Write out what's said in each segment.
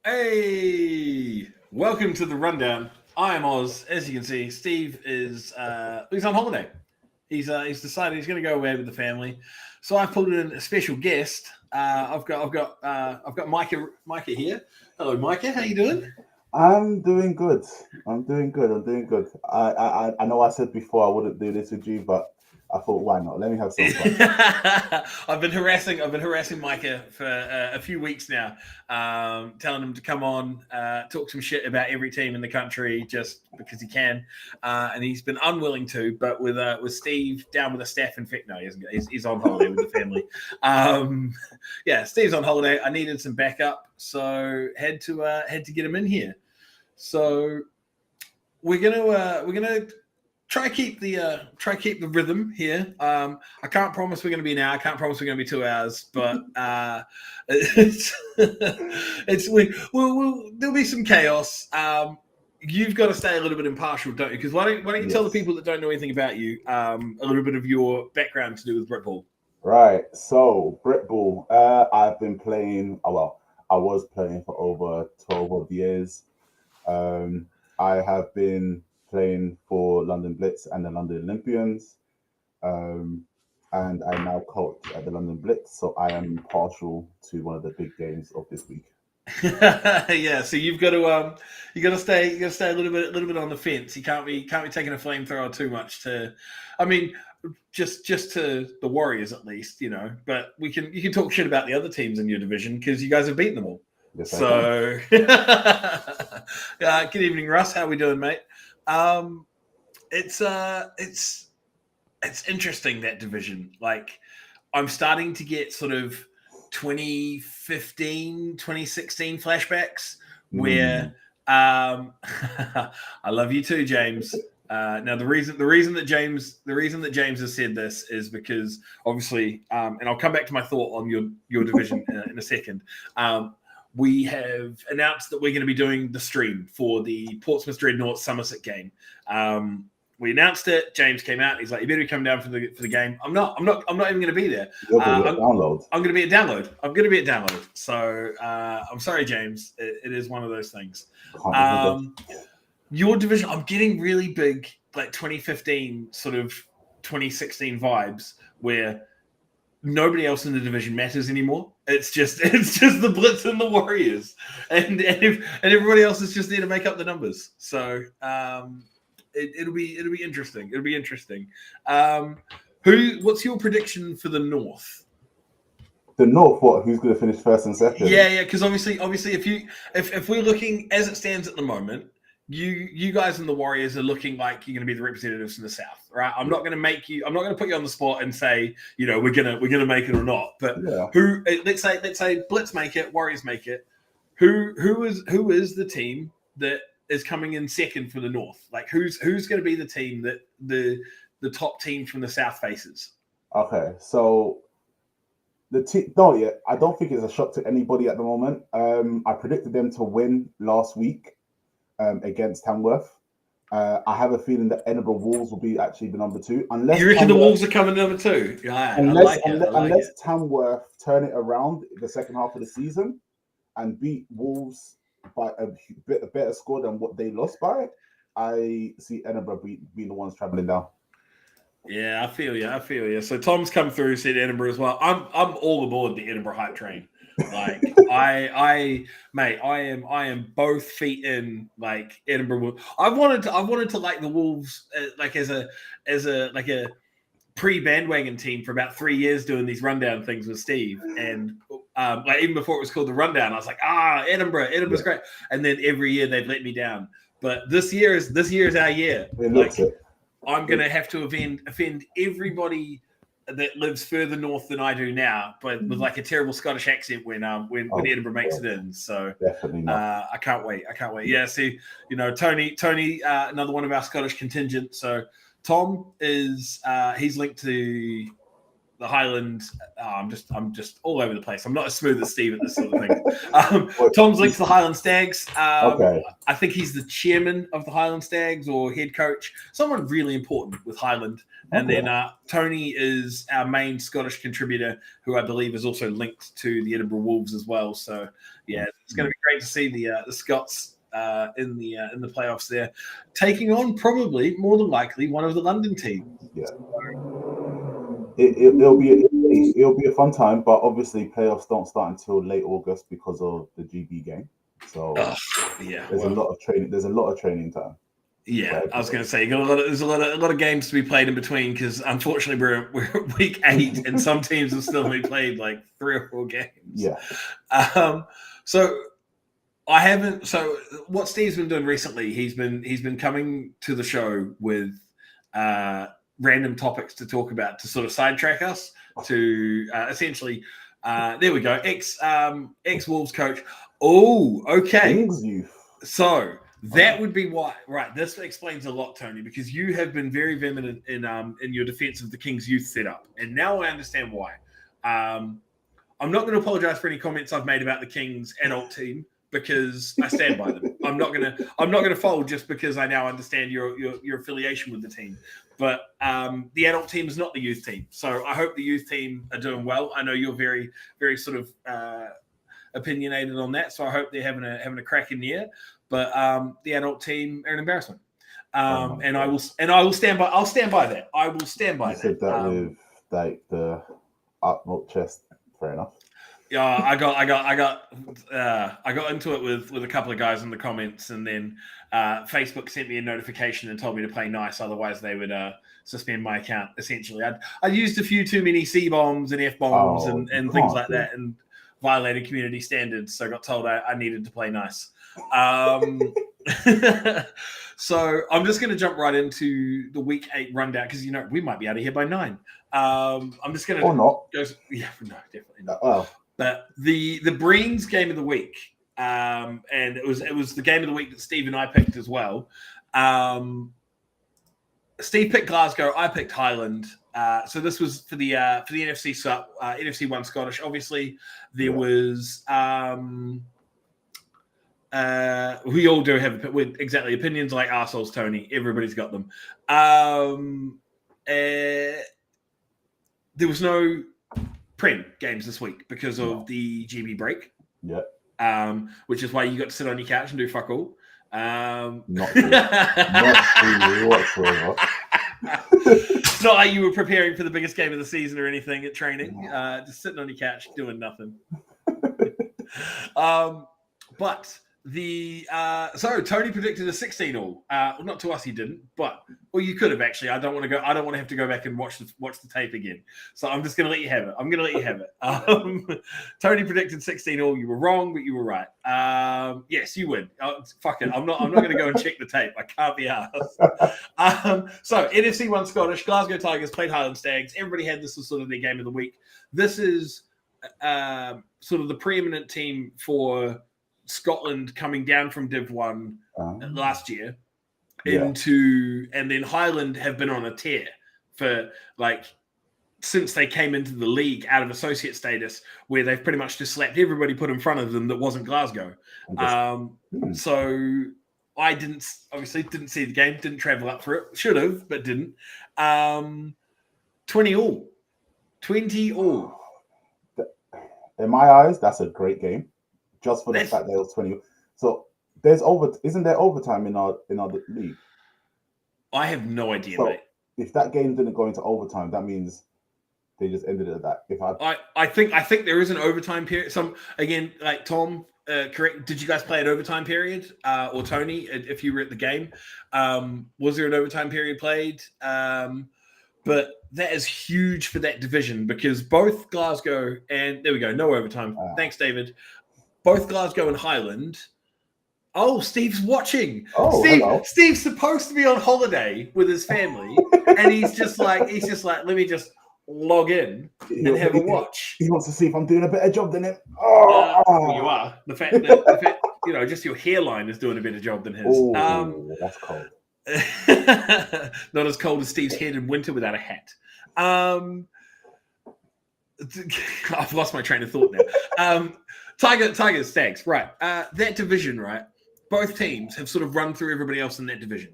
Hey, welcome to the rundown. I am Oz. As you can see, Steve is he's on holiday. He's decided he's going to go away with the family. So I pulled in a special guest. I've got Micah here. Hello, Micah. How you doing? I'm doing good. I'm doing good. I know I said before I wouldn't do this with you, but I thought, why not? Let me have some fun. I've been harassing Micah for a few weeks now, telling him to come on, talk some shit about every team in the country just because he can, and he's been unwilling to. But with Steve down with a staph infection, no, he isn't. He's on holiday with the family. Um, yeah, Steve's on holiday. I needed some backup, so had to get him in here. So we're gonna try keep the rhythm here. I can't promise we're going to be an hour. I can't promise we're going to be 2 hours, but there'll be some chaos. You've got to stay a little bit impartial, don't you? Because why don't you tell the Yes. people that don't know anything about you a little bit of your background to do with Britball? Right. So, Britball, I've been playing, I was playing for over 12 odd years. Um, I have been playing for London Blitz and the London Olympians. Um, and I now coach at the London Blitz. So, I am partial to one of the big games of this week. Yeah, so you got to stay a little bit on the fence. You can't be taking a flamethrower too much to, I mean, just to the Warriors at least, you know. But you can talk shit about the other teams in your division because you guys have beaten them all. Yes, I can. So, good evening, Russ. How we doing, mate? Um, it's interesting, that division. Like, I'm starting to get sort of 2015, 2016 flashbacks where Mm, I love you too, James. Now the reason that James has said this is because obviously, and I'll come back to my thought on your division in a second. Um, we have announced that we're going to be doing the stream for the Portsmouth Dreadnought Somerset game. We announced it. James came out. He's like, "You better come down for the game." I'm not. I'm not even going to be there. you're going to Uh, get I'm download. I'm going to be at download. I'm going to be at download. So I'm sorry, James. It is one of those things. Can't even get. Um, your division, I'm getting really big, like 2015, sort of 2016 vibes where nobody else in the division matters anymore. It's just the Blitz and the Warriors, and everybody else is just there to make up the numbers. So it'll be interesting. It'll be interesting. Um, What's your prediction for the North? The North, what? Who's going to finish first and second? Yeah, because obviously, if we're looking as it stands at the moment, you guys and the Warriors are looking like you're going to be the representatives from the South, right? I'm not going to make you. I'm not going to put you on the spot and say, we're gonna make it or not. But Yeah. let's say Blitz make it, Warriors make it. Who is the team that is coming in second for the North? Like who's going to be the team that the top team from the South faces? Okay. So the team, no, yeah, I don't think it's a shock to anybody at the moment. I predicted them to win last week against Tamworth. I have a feeling that Edinburgh Wolves will be actually the number two, You reckon the Wolves are coming number two? Yeah, I Unless like it. I unless, like unless it. Tamworth turn it around the second half of the season and beat Wolves by a better score than what they lost by, I see Edinburgh being the ones traveling down. Yeah, I feel you. I feel you. So Tom's come through, said Edinburgh as well. I'm all aboard the Edinburgh hype train. Like mate, I am both feet in. Like Edinburgh. I wanted to like the Wolves, like as a like a pre bandwagon team for about 3 years doing these rundown things with Steve, and like even before it was called the rundown, I was like, Edinburgh's Yeah, great, and then every year they've let me down. But this year is our year. it looks Like it. I'm going to have to offend everybody that lives further north than I do now, but with like a terrible Scottish accent when Oh Edinburgh makes God, it in. So definitely not. I can't wait. I can't wait. Yeah. See, Tony, another one of our Scottish contingent. So Tom is he's linked to the Highland. I'm just all over the place. I'm not as smooth as Steve at this sort of thing. Tom's linked to the Highland Stags. Okay. I think he's the chairman of the Highland Stags or head coach, someone really important with Highland. And then Tony is our main Scottish contributor, who I believe is also linked to the Edinburgh Wolves as well. So yeah, it's going to be great to see the Scots in the playoffs there, taking on probably more than likely one of the London teams. Yeah. It'll be a fun time, but obviously playoffs don't start until late August because of the GB game. So there's a lot of training. There's a lot of training time. Yeah, I was going to say there's a lot of games to be played in between because unfortunately we're week 8 and some teams have still only played like 3 or 4 games. Yeah. So I haven't. So what Steve's been doing recently, he's been coming to the show with random topics to talk about to sort of sidetrack us to essentially. There we go. Ex Wolves coach. Oh, okay. Kings youth. So that would be why, right? This explains a lot, Tony, because you have been very vehement in your defense of the Kings youth setup, and now I understand why. I'm not going to apologize for any comments I've made about the Kings adult team because I stand by them. I'm not gonna fold just because I now understand your affiliation with the team. But the adult team is not the youth team, so I hope the youth team are doing well. I know you're very very sort of opinionated on that, so I hope they're having a crack in the air. But the adult team are an embarrassment, and I will stand by. I'll stand by that. I will stand by that. You said that with like the up chest. Fair enough. Yeah, I got into it with a couple of guys in the comments, and then Facebook sent me a notification and told me to play nice, otherwise they would suspend my account. Essentially, I used a few too many C bombs and F bombs and things like that, and violated community standards. So I got told I needed to play nice. So I'm just going to jump right into the week 8 rundown because we might be out of here by 9. I'm just going to or not. No, definitely not. Well. But the Breens game of the week, and it was the game of the week that Steve and I picked as well. Steve picked Glasgow, I picked Highland. So this was for the NFC NFC 1 Scottish. Obviously, there was we all do have exactly opinions like arseholes, Tony. Everybody's got them. There was no Prem games this week because of the GB break. Yeah. Which is why you got to sit on your couch and do fuck all. Not true. Not true whatsoever. It's not like you were preparing for the biggest game of the season or anything at training. Just sitting on your couch doing nothing. But so Tony predicted a 16-all. Not to us, he didn't, but you could have actually. I don't want to have to go back and watch the tape again. So I'm just going to let you have it. I'm going to let you have it. Tony predicted 16-all. You were wrong, but you were right. Yes, you win. Fuck it. I'm not going to go and check the tape. I can't be asked. So NFC 1 Scottish, Glasgow Tigers played Highland Stags. Everybody had this as sort of their game of the week. This is sort of the preeminent team for Scotland coming down from Div 1 last year and then Highland have been on a tear for since they came into the league out of associate status, where they've pretty much just slapped everybody put in front of them that wasn't Glasgow. So I didn't see the game, didn't travel up for it, should have, but didn't. 20-all. In my eyes, that's a great game. Just for the fact that it was 20. So isn't there overtime in our league? I have no idea, so mate. If that game didn't go into overtime, that means they just ended it at that. I think there is an overtime period. Again, like Tom, correct? Did you guys play an overtime period, or Tony, if you were at the game? Was there an overtime period played? But that is huge for that division because both Glasgow and there we go, no overtime. Thanks, David. Both Glasgow and Highland. Oh, Steve's watching. Steve's supposed to be on holiday with his family, and he's just like, let me just log in and have a watch. He wants to see if I'm doing a better job than him. Well, you are. The fact, just your hairline is doing a better job than his. That's cold. Not as cold as Steve's head in winter without a hat. I've lost my train of thought now. Tigers, Stags, right? That division, right? Both teams have sort of run through everybody else in that division.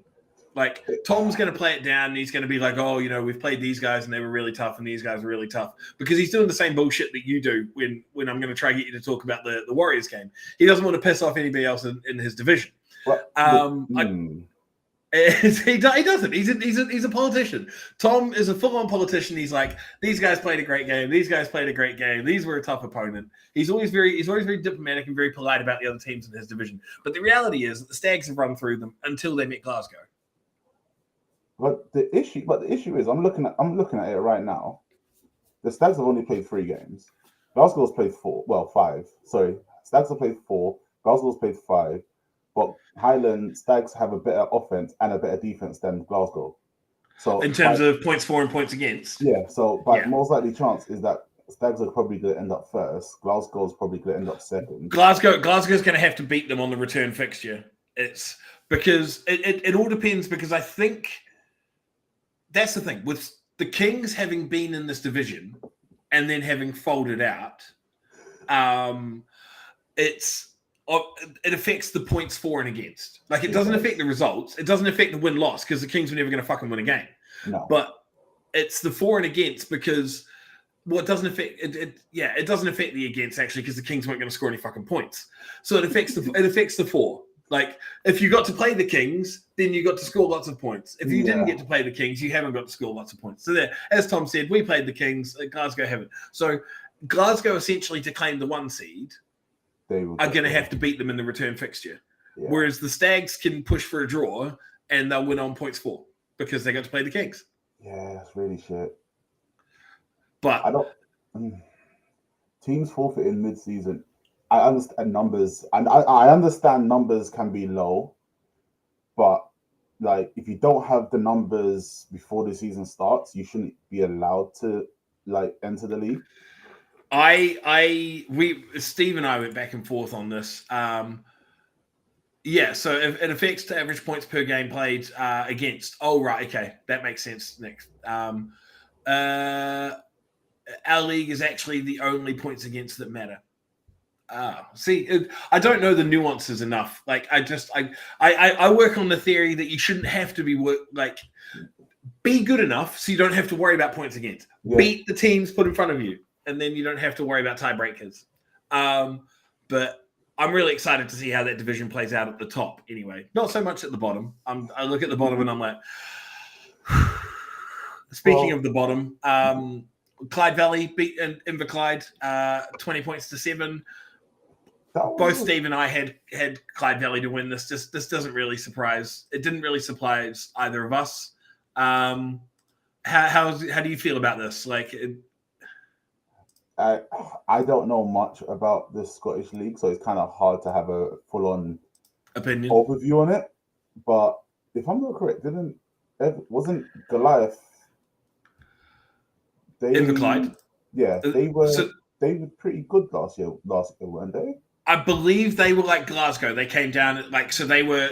Like Tom's going to play it down, and he's going to be like, "Oh, we've played these guys, and they were really tough, and these guys were really tough." Because he's doing the same bullshit that you do when I'm going to try and get you to talk about the Warriors game. He doesn't want to piss off anybody else in his division. He doesn't. He's a politician. Tom is a full-on politician. He's like, these guys played a great game. These guys played a great game. These were a tough opponent. He's always very diplomatic and very polite about the other teams in his division. But the reality is that the Stags have run through them until they met Glasgow. But the issue is, I'm looking at it right now. The Stags have only played 3 games. Glasgow's played 5. Sorry, Stags have played 4. Glasgow's played 5. But Highland Stags have a better offense and a better defense than Glasgow. So in terms of points for and points against, most likely chance is that Stags are probably going to end up first. Glasgow's probably going to end up second. Glasgow's going to have to beat them on the return fixture. It's because it all depends. Because I think that's the thing with the Kings having been in this division and then having folded out. It affects the points for and against. Like, it doesn't affect the results. It doesn't affect the win-loss because the Kings were never going to fucking win a game. No. But it's the for and against because it doesn't affect it doesn't affect the against actually because the Kings weren't going to score any fucking points. So it affects the for. Like, if you got to play the Kings, then you got to score lots of points. If you didn't get to play the Kings, you haven't got to score lots of points. So there, as Tom said, we played the Kings. Glasgow haven't. So Glasgow essentially to claim the 1 seed are going to have to beat them in the return fixture. Yeah. Whereas the Stags can push for a draw and they'll win on points for because they got to play the Kings. Yeah, that's really shit. But teams forfeiting mid-season. I understand numbers, and I understand numbers can be low, but like if you don't have the numbers before the season starts, you shouldn't be allowed to like enter the league. Steve and I went back and forth on this. So it affects the average points per game played against. Oh, right. Okay. That makes sense. Next. Our league is actually the only points against that matter. I don't know the nuances enough. Like, I work on the theory that you shouldn't have to be good enough so you don't have to worry about points against. Yeah. Beat the teams put in front of you. And then you don't have to worry about tiebreakers. But I'm really excited to see how that division plays out at the top anyway. Not so much at the bottom. I look at the bottom and I'm like, speaking of the bottom, Clyde Valley beat Inverclyde 20 points to 7. Both Steve and I had Clyde Valley to win this. This doesn't really surprise. It didn't really surprise either of us. How do you feel about this? Like, I don't know much about the Scottish League, so it's kind of hard to have a full-on opinion overview on it. But if I'm not correct, wasn't Goliath? Inverclyde? Yeah, they were pretty good last year, weren't they? I believe they were like Glasgow. They came down they were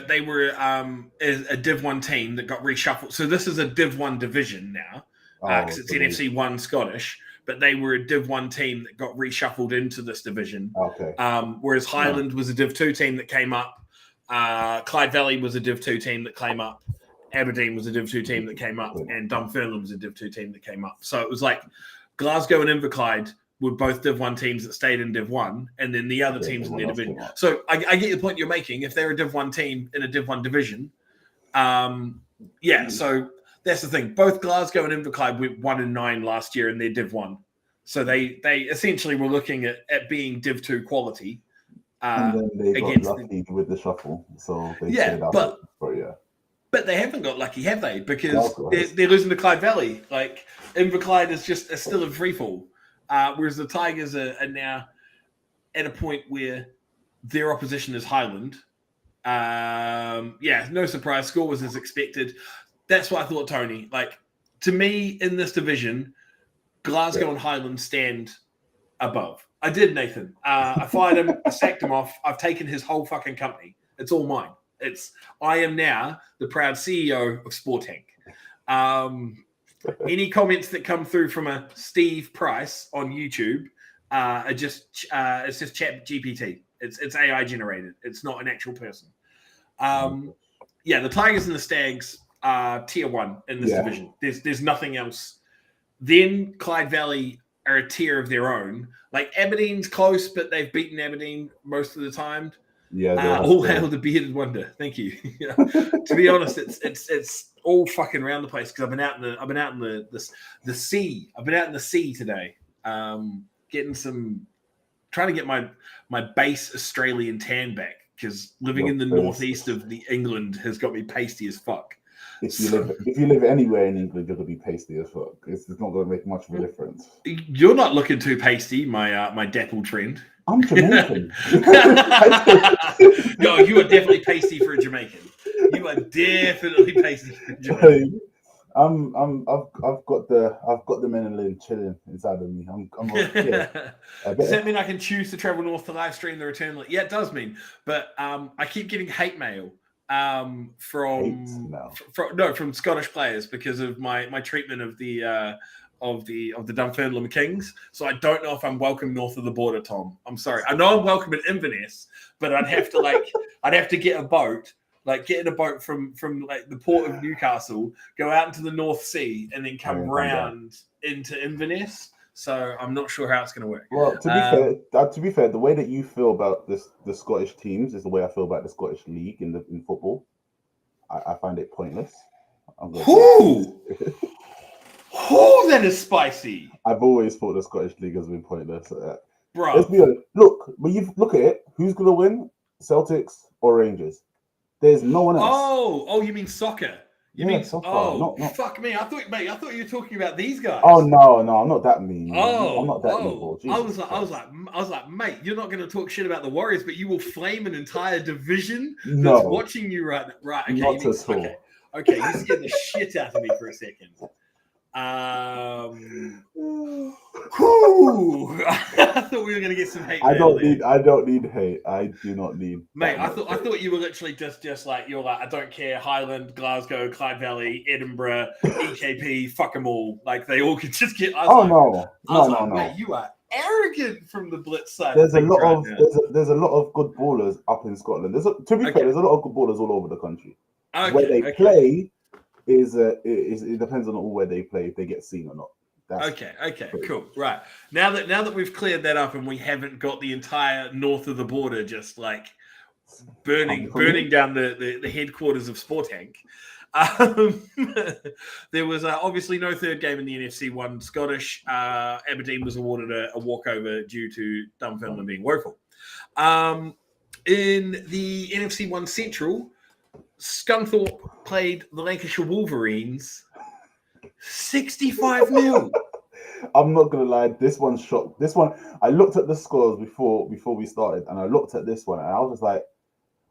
a Div 1 team that got reshuffled. So this is a Div 1 division now because it's NFC 1 Scottish. But they were a Div 1 team that got reshuffled into this division. Okay. Whereas Highland was a Div 2 team that came up. Clyde Valley was a Div 2 team that came up. Aberdeen was a Div 2 team that came up. And Dunfermline was a Div 2 team that came up. So it was like Glasgow and Inverclyde were both Div 1 teams that stayed in Div 1. And then the other teams in their division. So I get the point you're making. If they're a Div 1 team in a Div 1 division, so that's the thing. Both Glasgow and Inverclyde went 1-9 last year in their Div 1. So they essentially were looking at being Div 2 quality. And then they got lucky with the shuffle. So they But they haven't got lucky, have they? Because they're losing to Clyde Valley. Like, Inverclyde is still in free fall. Whereas the Tigers are now at a point where their opposition is Highland. No surprise. Score was as expected. That's what I thought, Tony. Like, to me, in this division, Glasgow and Highland stand above. I did, Nathan. I fired him. I sacked him off. I've taken his whole fucking company. It's all mine. I am now the proud CEO of Sportank. Any comments that come through from a Steve Price on YouTube are just it's just Chat GPT. It's AI generated. It's not an actual person. Yeah, the Tigers and the Stags are tier 1 in this division. There's nothing else. Then Clyde Valley are a tier of their own. Like Aberdeen's close, but they've beaten Aberdeen most of the time. Yeah. All hail the bearded wonder. Thank you. To be honest, it's all fucking around the place because I've been out in the sea. I've been out in the sea today, trying to get my base Australian tan back because living in the northeast of the England has got me pasty as fuck. If you live anywhere in England, you're gonna be pasty as fuck. It's not gonna make much of a difference. You're not looking too pasty, my dappled friend. I'm Jamaican. No, you are definitely pasty for a Jamaican. You are definitely pasty for a Jamaican. I've got the melanin chilling inside of me. Does that mean I can choose to travel north to live stream the return? Yeah, it does mean. But I keep getting hate mail from Scottish players because of my treatment of the Dunfermline Kings. So I don't know if I'm welcome north of the border, Tom. I'm sorry. I know I'm welcome in Inverness, but I'd have to get a boat. Like get in a boat from like the port of Newcastle, go out into the North Sea, and then come round into Inverness. So I'm not sure how it's going to work. Well, to be fair, the way that you feel about the Scottish teams is the way I feel about the Scottish League in football. I find it pointless. That is spicy. I've always thought the Scottish League has been pointless. Bro, let's be honest. Look, when you look at it, who's going to win? Celtics or Rangers? There's no one else. Oh, you mean soccer? Soccer. Fuck me! I thought you were talking about these guys. Oh no, I'm not that mean. I'm not that evil. I was like, mate, you're not going to talk shit about the Warriors, but you will flame an entire division that's watching you right. Okay, not at all. Okay, you scared the shit out of me for a second. I thought we were going to get some hate. I don't need hate. I do not need. Mate, I thought you were literally just like you're like I don't care. Highland, Glasgow, Clyde Valley, Edinburgh, EKP, fuck them all. Like they all could just get. No. Mate, you are arrogant from the Blitz side. There's a lot of good ballers up in Scotland. To be fair, there's a lot of good ballers all over the country. Where they play. It depends on where they play if they get seen or not. Okay, cool. Right. Now that we've cleared that up and we haven't got the entire north of the border just like burning down the headquarters of Sportank. There was obviously no third game in the NFC 1 Scottish. Aberdeen was awarded a walkover due to Dunfermline being woeful. In the NFC 1 Central, Scunthorpe played the Lancashire Wolverines 65-0. I'm not gonna lie, this one shocked. This one, I looked at the scores before we started, and I looked at this one, and I was like,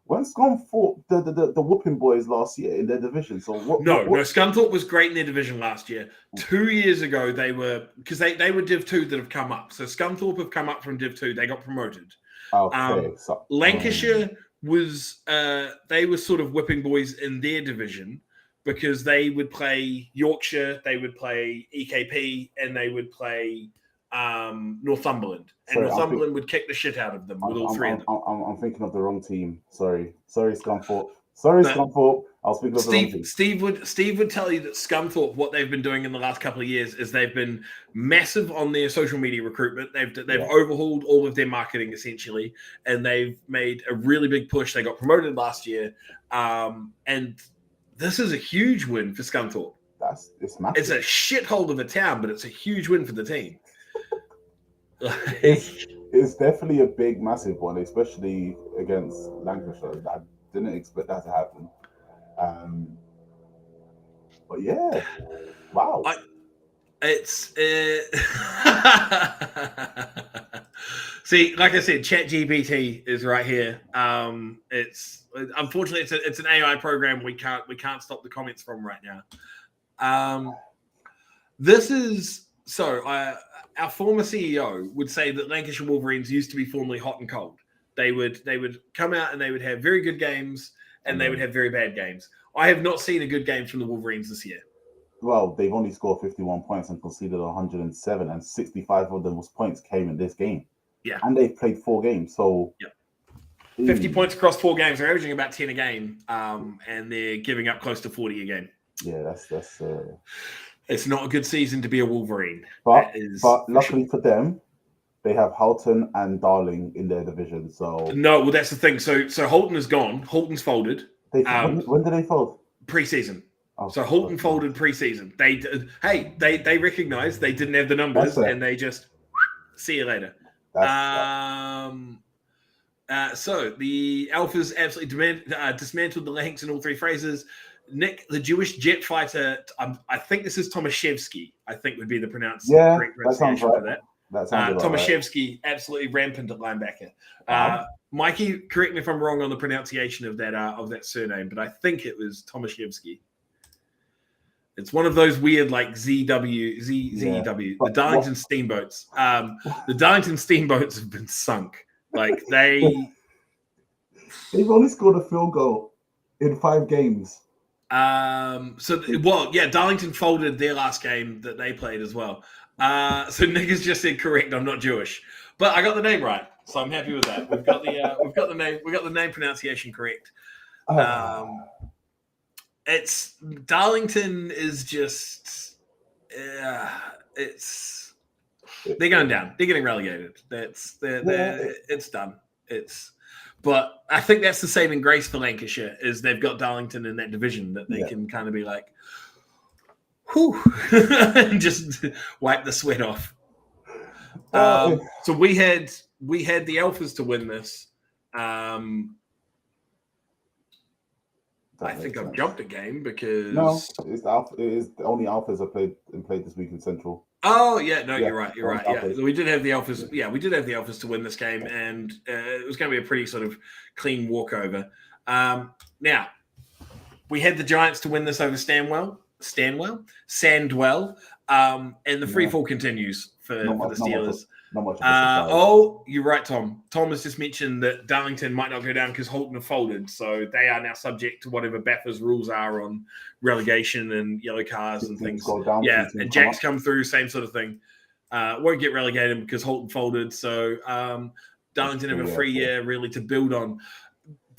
when Scunthorpe the whooping boys last year in their division? So what? No, Scunthorpe was great in their division last year. 2 years ago, they were because they were Div 2 that have come up. So Scunthorpe have come up from Div 2. They got promoted. Okay, Lancashire was they were sort of whipping boys in their division because they would play Yorkshire, they would play EKP, and they would play Northumberland. And Northumberland would kick the shit out of them with all three of them. I'm thinking of the wrong team. Sorry, Scunthorpe. Scunthorpe. I was thinking of the wrong team. Steve would tell you that Scunthorpe, what they've been doing in the last couple of years is they've been massive on their social media recruitment. They've overhauled all of their marketing essentially, and they've made a really big push. They got promoted last year, and this is a huge win for Scunthorpe. It's massive. It's a shithole of a town, but it's a huge win for the team. It's definitely a big, massive one, especially against Lancashire. I didn't expect that to happen. But yeah, wow. See, like I said, ChatGPT is right here. It's unfortunately it's an AI program we can't stop the comments from right now. This is so. Our former CEO would say that Lancashire Wolverines used to be formerly hot and cold. They would come out and they would have very good games and they would have very bad games. I have not seen a good game from the Wolverines this year. well, they've only scored 51 points and conceded 107, and 65 of those points came in this game. Yeah. And they've played 4 games, so... Yeah. 50 points across 4 games. They're averaging about 10 a game, and they're giving up close to 40 a game. Yeah, that's It's not a good season to be a Wolverine. But luckily for them, they have Houghton and Darling in their division. So no, well, that's the thing. So Holton is gone. Holton's folded. When did they fold? Preseason. Oh, so Holton folded preseason. They recognized they didn't have the numbers, and they just see you later. So the Alphas absolutely dismantled the Lanks in all 3 phases. Nick, the Jewish jet fighter, I think this is Tomaszewski, I think would be the correct pronunciation for that. That sounds Tomaszewski, right. Absolutely rampant at linebacker. Mikey, correct me if I'm wrong on the pronunciation of that surname, but I think it was Tomaszewski. It's one of those weird like ZEW, the Darlington Steamboats. The Darlington Steamboats have been sunk. Like they've only scored a field goal in 5 games. Darlington folded their last game that they played as well. So Nick has just said correct. I'm not Jewish, but I got the name right, so I'm happy with that. We've got the name pronunciation correct. It's Darlington is just they're going down. They're getting relegated. It's done. But I think that's the saving grace for Lancashire is they've got Darlington in that division that they can kind of be like, whew, and just wipe the sweat off. So we had the Alphas to win this. I think I've jumped a game because it is the only Alphas are played this week in Central. Oh yeah, no, you're right. Yeah, we did have the Alphas. Yeah, we did have the Alphas to win this game, and it was going to be a pretty sort of clean walkover. Now we had the Giants to win this over Sandwell, and the free fall continues for the Steelers. Not much. You're right, Tom. Tom has just mentioned that Darlington might not go down because Holton have folded, so they are now subject to whatever BAFA's rules are on relegation and yellow cards and things. And Jack's come through, same sort of thing. Won't get relegated because Holton folded, so Darlington have a free year really to build on.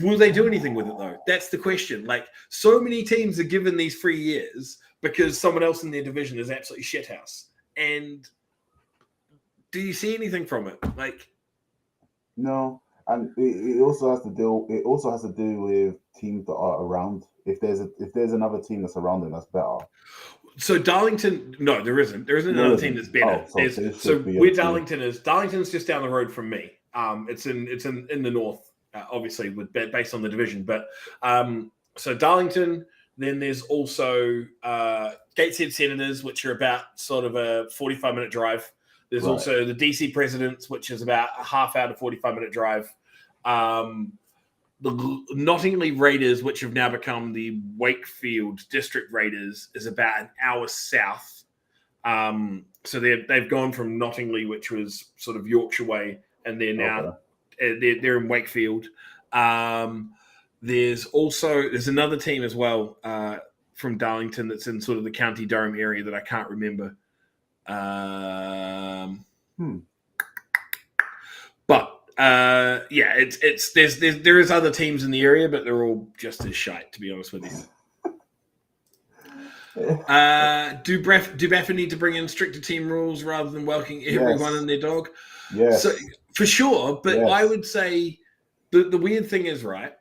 Will they do anything with it though? That's the question. Like so many teams are given these 3 years because someone else in their division is absolutely shithouse. And do you see anything from it? Like, no, and it also has to do. It also has to do with teams that are around. If there's another team that's around them, that's better. So Darlington, no, there isn't. There isn't another team that's better. Where Darlington is, Darlington's just down the road from me. It's in the north, obviously, based on the division. But so Darlington. Then there's also Gateshead Senators, which are about sort of a 45-minute drive. There's also the DC Presidents, which is about a half hour to 45-minute drive. The Nottingham Raiders, which have now become the Wakefield District Raiders, is about an hour south. So they've gone from Nottingham, which was sort of Yorkshire way, and they're now they're in Wakefield. There's another team as well from Darlington that's in sort of the County Durham area that I can't remember. But there is other teams in the area, but they're all just as shite, to be honest with you. Do BAFA need to bring in stricter team rules rather than welcoming everyone and their dog? Yes. So for sure, but I would say the weird thing is, right,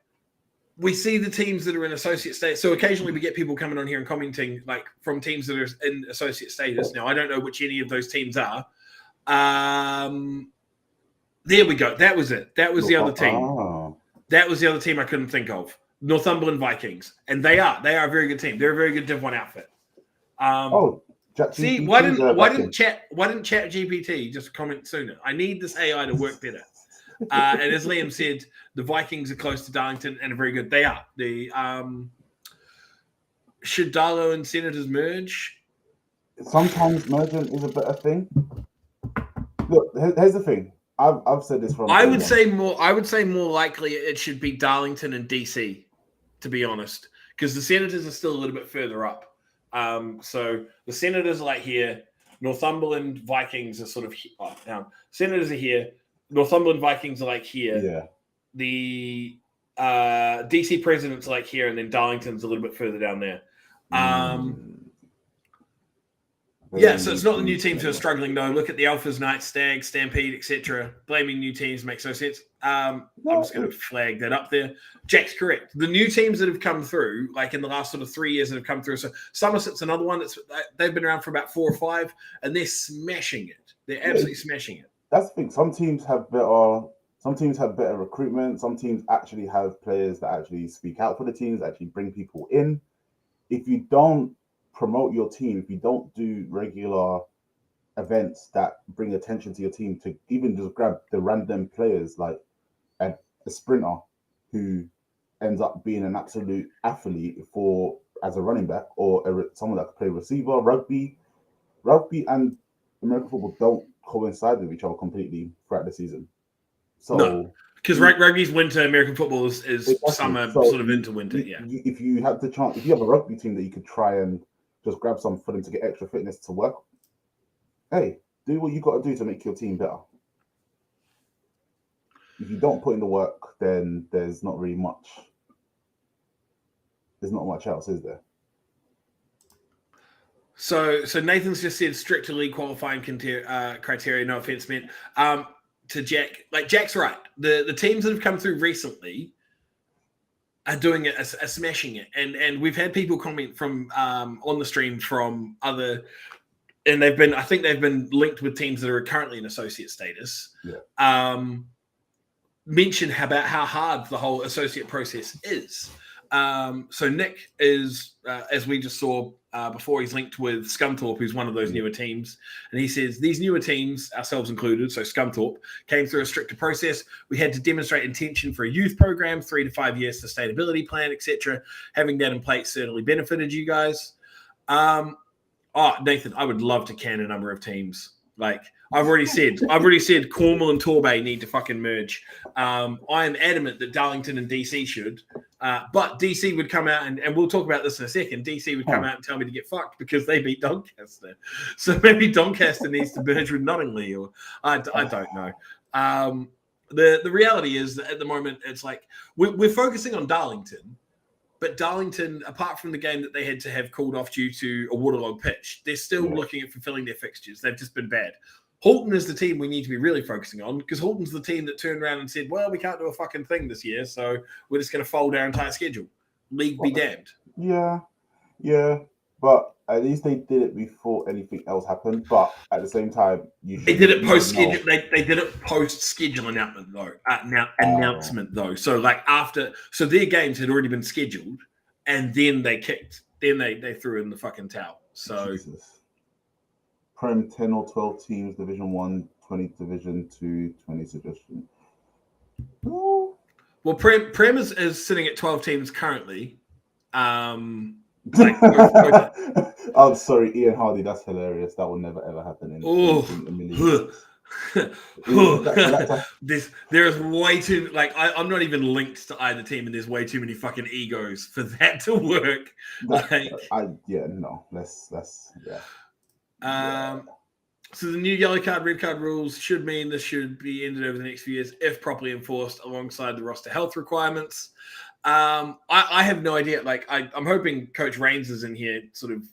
we see the teams that are in associate status. So occasionally we get people coming on here and commenting like from teams that are in associate status. Now, I don't know which any of those teams are. There we go. That was it. That was the other team. That was the other team I couldn't think of. Northumberland Vikings. And they are a very good team. They're a very good Div 1 outfit. See, why didn't Chat GPT just comment sooner? I need this AI to work better. And as Liam said, the Vikings are close to Darlington and are very good. They are. Should Darlow and Senators merge? Sometimes merging is a better thing. Look, here's the thing. I've said this from. I would say more likely it should be Darlington and DC, to be honest, because the Senators are still a little bit further up. So the Senators are like here. Northumberland Vikings are sort of down. Senators are here. Northumberland Vikings are like here. Yeah. The DC Presidents are like here, and then Darlington's a little bit further down there. Yeah, so it's not the new teams who are struggling, though. Look at the Alphas, Knights, Stags, Stampede, etc. Blaming new teams makes no sense. I'm just going to flag that up there. Jack's correct. The new teams that have come through, like in the last sort of 3 years that have come through, so Somerset's another one. They've been around for about 4 or 5, and they're smashing it. They're absolutely smashing it. That's the thing. Some teams have better recruitment. Some teams actually have players that actually speak out for the teams, actually bring people in. If you don't promote your team, if you don't do regular events that bring attention to your team, to even just grab the random players like a sprinter who ends up being an absolute athlete as a running back, or someone that can play receiver, rugby and American football don't coincide with each other completely throughout the season. So no, because rugby's winter, American football is exactly. Summer, so sort of into winter. If you have the chance, if you have a rugby team that you could try and just grab some for them to get extra fitness to work, hey, do what you got to do to make your team better. If you don't put in the work, then there's not really much. There's not much else, is there? So Nathan's just said strict elite qualifying criteria. No offense meant. To Jack, like Jack's right. The teams that have come through recently are doing it, are smashing it, and we've had people comment from on the stream from other, and I think they've been linked with teams that are currently in associate status. Yeah. Mention about how hard the whole associate process is. So Nick is, as we just saw before, he's linked with Scunthorpe, who's one of those newer teams. And he says, these newer teams, ourselves included, so Scunthorpe, came through a stricter process. We had to demonstrate intention for a youth program, 3 to 5 years sustainability plan, etc. Having that in place certainly benefited you guys. Nathan, I would love to can a number of teams. Like I've already said Cornwall and Torbay need to fucking merge. I am adamant that Darlington and DC should, but DC would come out and we'll talk about this in a second. DC would come out and tell me to get fucked because they beat Doncaster. So maybe Doncaster needs to merge with Nottingham, or I don't know. The reality is that at the moment it's like we're focusing on Darlington. But Darlington, apart from the game that they had to have called off due to a waterlogged pitch, they're still looking at fulfilling their fixtures. They've just been bad. Halton is the team we need to be really focusing on, because Halton's the team that turned around and said, well, we can't do a fucking thing this year, so we're just going to fold our entire schedule. League be damned. Yeah. But at least they did it before anything else happened. But at the same time, they did it post schedule. They did it post schedule announcement though. Announcement though. So like after, so their games had already been scheduled, and then they kicked. Then they threw in the fucking towel. So Jesus. Prem 10 or 12 teams, Division 1, 20 Division 2, 20 suggestion. Well, Prem is sitting at 12 teams currently. I'm sorry, Ian Hardy. That's hilarious. That will never ever happen in a million years. There's way too I'm not even linked to either team, and there's way too many fucking egos for that to work. So the new yellow card, red card rules should mean this should be ended over the next few years if properly enforced alongside the roster health requirements. I have no idea. Like I'm hoping Coach Reins is in here sort of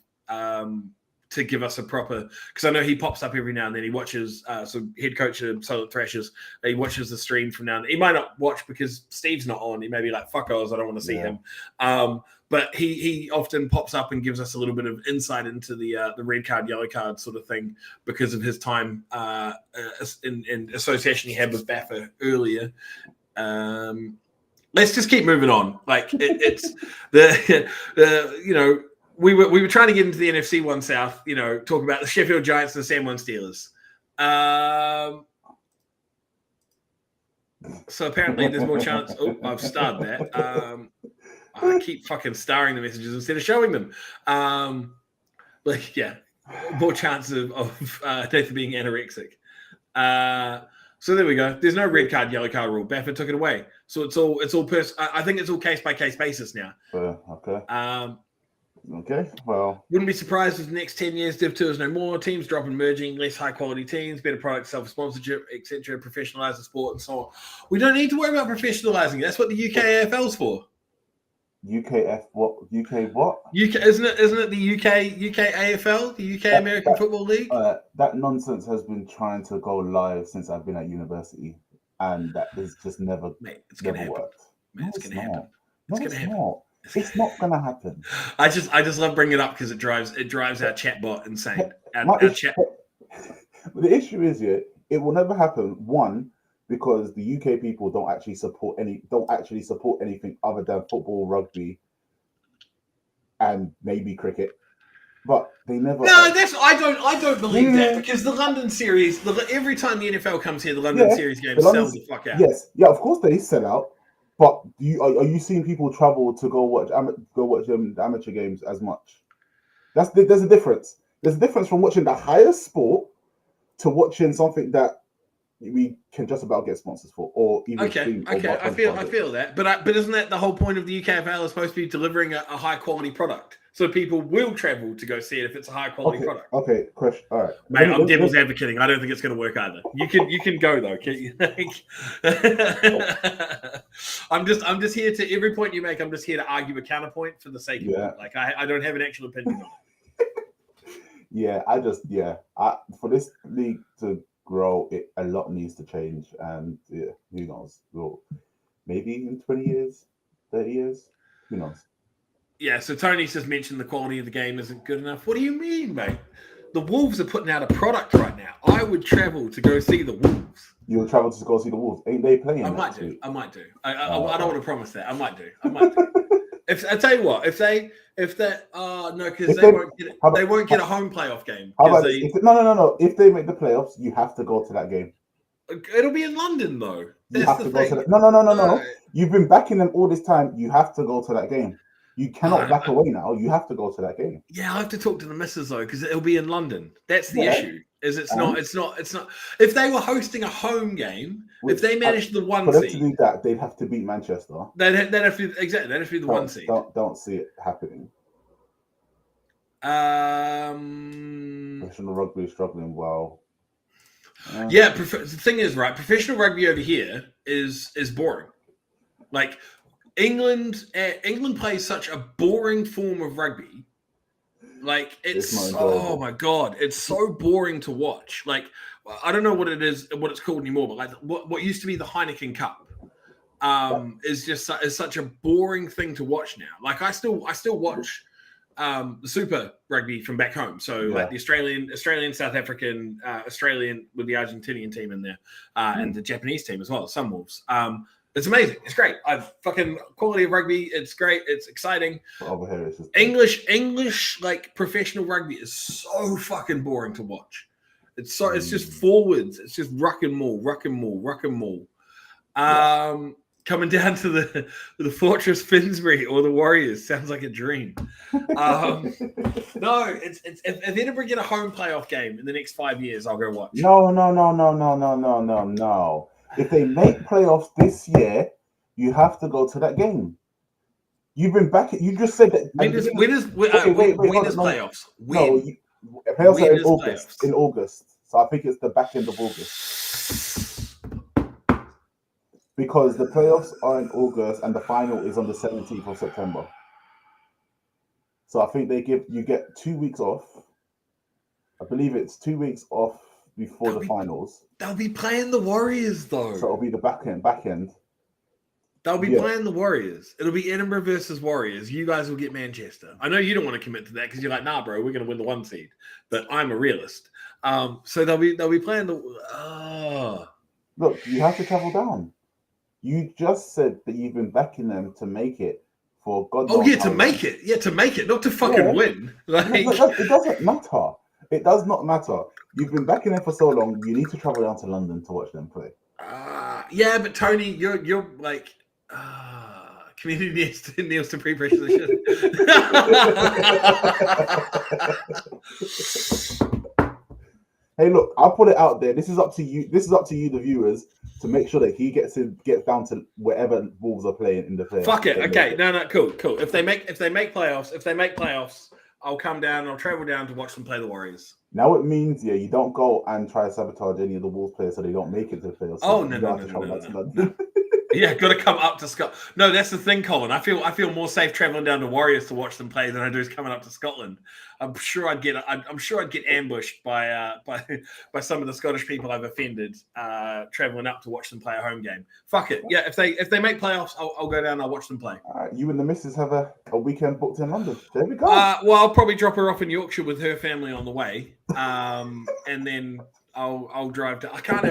to give us a proper, because I know he pops up every now and then. He watches, so head coach of Solid Thrashers, he watches the stream from now and then. He might not watch because Steve's not on. He may be like, fuck us, I don't want to see him. But he often pops up and gives us a little bit of insight into the red card, yellow card sort of thing because of his time in association he had with Baffa earlier. Let's just keep moving on. Like it's we were trying to get into the NFC 1 South, talk about the Sheffield Giants and the San Juan Steelers. So apparently there's more chance. Oh, I've starred that. I keep fucking starring the messages instead of showing them. More chance of Nathan being anorexic. So there we go. There's no red card, yellow card rule. Baffa took it away. So it's all I think it's all case by case basis now. Okay. Okay, well, Wouldn't be surprised if the next 10 years Div 2 is no more. Teams drop and merging, less high quality teams, better product, self sponsorship, etc. Professionalize the sport and so on. We don't need to worry about professionalizing. That's what the UK AFL's for. UKF what? UK what? UK isn't it the UK AFL, the UK American Football League? That nonsense has been trying to go live since I've been at university, and that has just never worked. Mate, it's gonna happen. No, it's not. It's not gonna happen. I just love bringing it up because it drives our chatbot insane. The issue is, it will never happen. One, because the UK people don't actually support anything other than football, rugby, and maybe cricket. But they never. No, I don't believe that, because the London series, every time the NFL comes here, the London series games sell the fuck out. Yes, yeah, of course they sell out. But are you seeing people travel to go watch the amateur games as much? There's a difference. There's a difference from watching the highest sport to watching something that we can just about get sponsors for, or even I feel that, but isn't that the whole point of the UKFL is supposed to be delivering a high quality product, so people will travel to go see it if it's a high quality product. Okay, question. All right, mate, I'm devil's advocating. I don't think it's going to work either. You can go though. I'm just here to every point you make. I'm just here to argue a counterpoint for the sake of it. Like I don't have an actual opinion on it. For this league to grow, a lot needs to change, and who knows? Maybe in 20 years, 30 years, who knows? Yeah, so Tony just mentioned the quality of the game isn't good enough. What do you mean, mate? The Wolves are putting out a product right now. I would travel to go see the Wolves. You would travel to go see the Wolves? Ain't they playing? I might do. I don't want to promise that. I might do. If I tell you what, because they won't get a home playoff game. No. If they make the playoffs, you have to go to that game. It'll be in London though. That's the thing. No. You've been backing them all this time. You have to go to that game. You cannot back away now. You have to go to that game. Yeah, I have to talk to the missus though, because it'll be in London. That's the issue. It's not. If they were hosting a home game, if they managed the one seed, to do that, they'd have to beat Manchester. They'd have to be the one seed. Don't see it happening. Professional rugby is struggling well. Yeah, the thing is, right? Professional rugby over here is boring. Like England plays such a boring form of rugby. Like oh my god, it's so boring to watch. Like I don't know what it is, what it's called anymore, but like what used to be the Heineken Cup is such a boring thing to watch now. Like I still watch the Super Rugby from back home. So like the Australian, South African, Australian with the Argentinian team in there, and the Japanese team as well, Sunwolves. It's amazing. It's great. I've fucking quality of rugby. It's great. It's exciting. Over here, it's just English like professional rugby is so fucking boring to watch. It's just forwards. It's just ruck and maul. Coming down to the Fortress Finsbury or the Warriors sounds like a dream. No, it's if Edinburgh get a home playoff game in the next 5 years, I'll go watch. No. If they make playoffs this year, you have to go to that game. You've been back. You just said that. When is playoffs? Playoffs are in August. In August, so I think it's the back end of August. Because the playoffs are in August and the final is on the 17th of September. So I think you get 2 weeks off. I believe it's 2 weeks off before the finals. They'll be playing the Warriors though. So it'll be the back end. They'll be playing the Warriors. It'll be Edinburgh versus Warriors. You guys will get Manchester. I know you don't want to commit to that because you're like, nah, bro, we're going to win the 1 seed. But I'm a realist. So they'll be playing the. Look, you have to travel down. You just said that you've been backing them to make it for God. Oh yeah, to make it. Yeah, to make it, not to fucking win. Like it doesn't matter. It does not matter. You've been backing them for so long. You need to travel down to London to watch them play. Yeah, but Tony, you're like community needs to pre-pressure the shit. Hey, look, I'll put it out there. This is up to you. This is up to you, the viewers, to make sure that he gets down to wherever Wolves are playing in the playoffs. Fuck it. Okay. No, cool. If they make playoffs, I'll come down. I'll travel down to watch them play the Warriors. Now it means, you don't go and try to sabotage any of the Wolves players so they don't make it to the playoffs. Oh, no. Yeah, got to come up to Scotland. No, that's the thing, Colin. I feel more safe traveling down to Warriors to watch them play than I do coming up to Scotland. I'm sure I'd get ambushed by some of the Scottish people I've offended traveling up to watch them play a home game. Fuck it. Yeah, if they make playoffs, I'll go down and I'll watch them play. All right, you and the missus have a weekend booked in London. There we go. Well, I'll probably drop her off in Yorkshire with her family on the way, and then I'll drive to. I can't.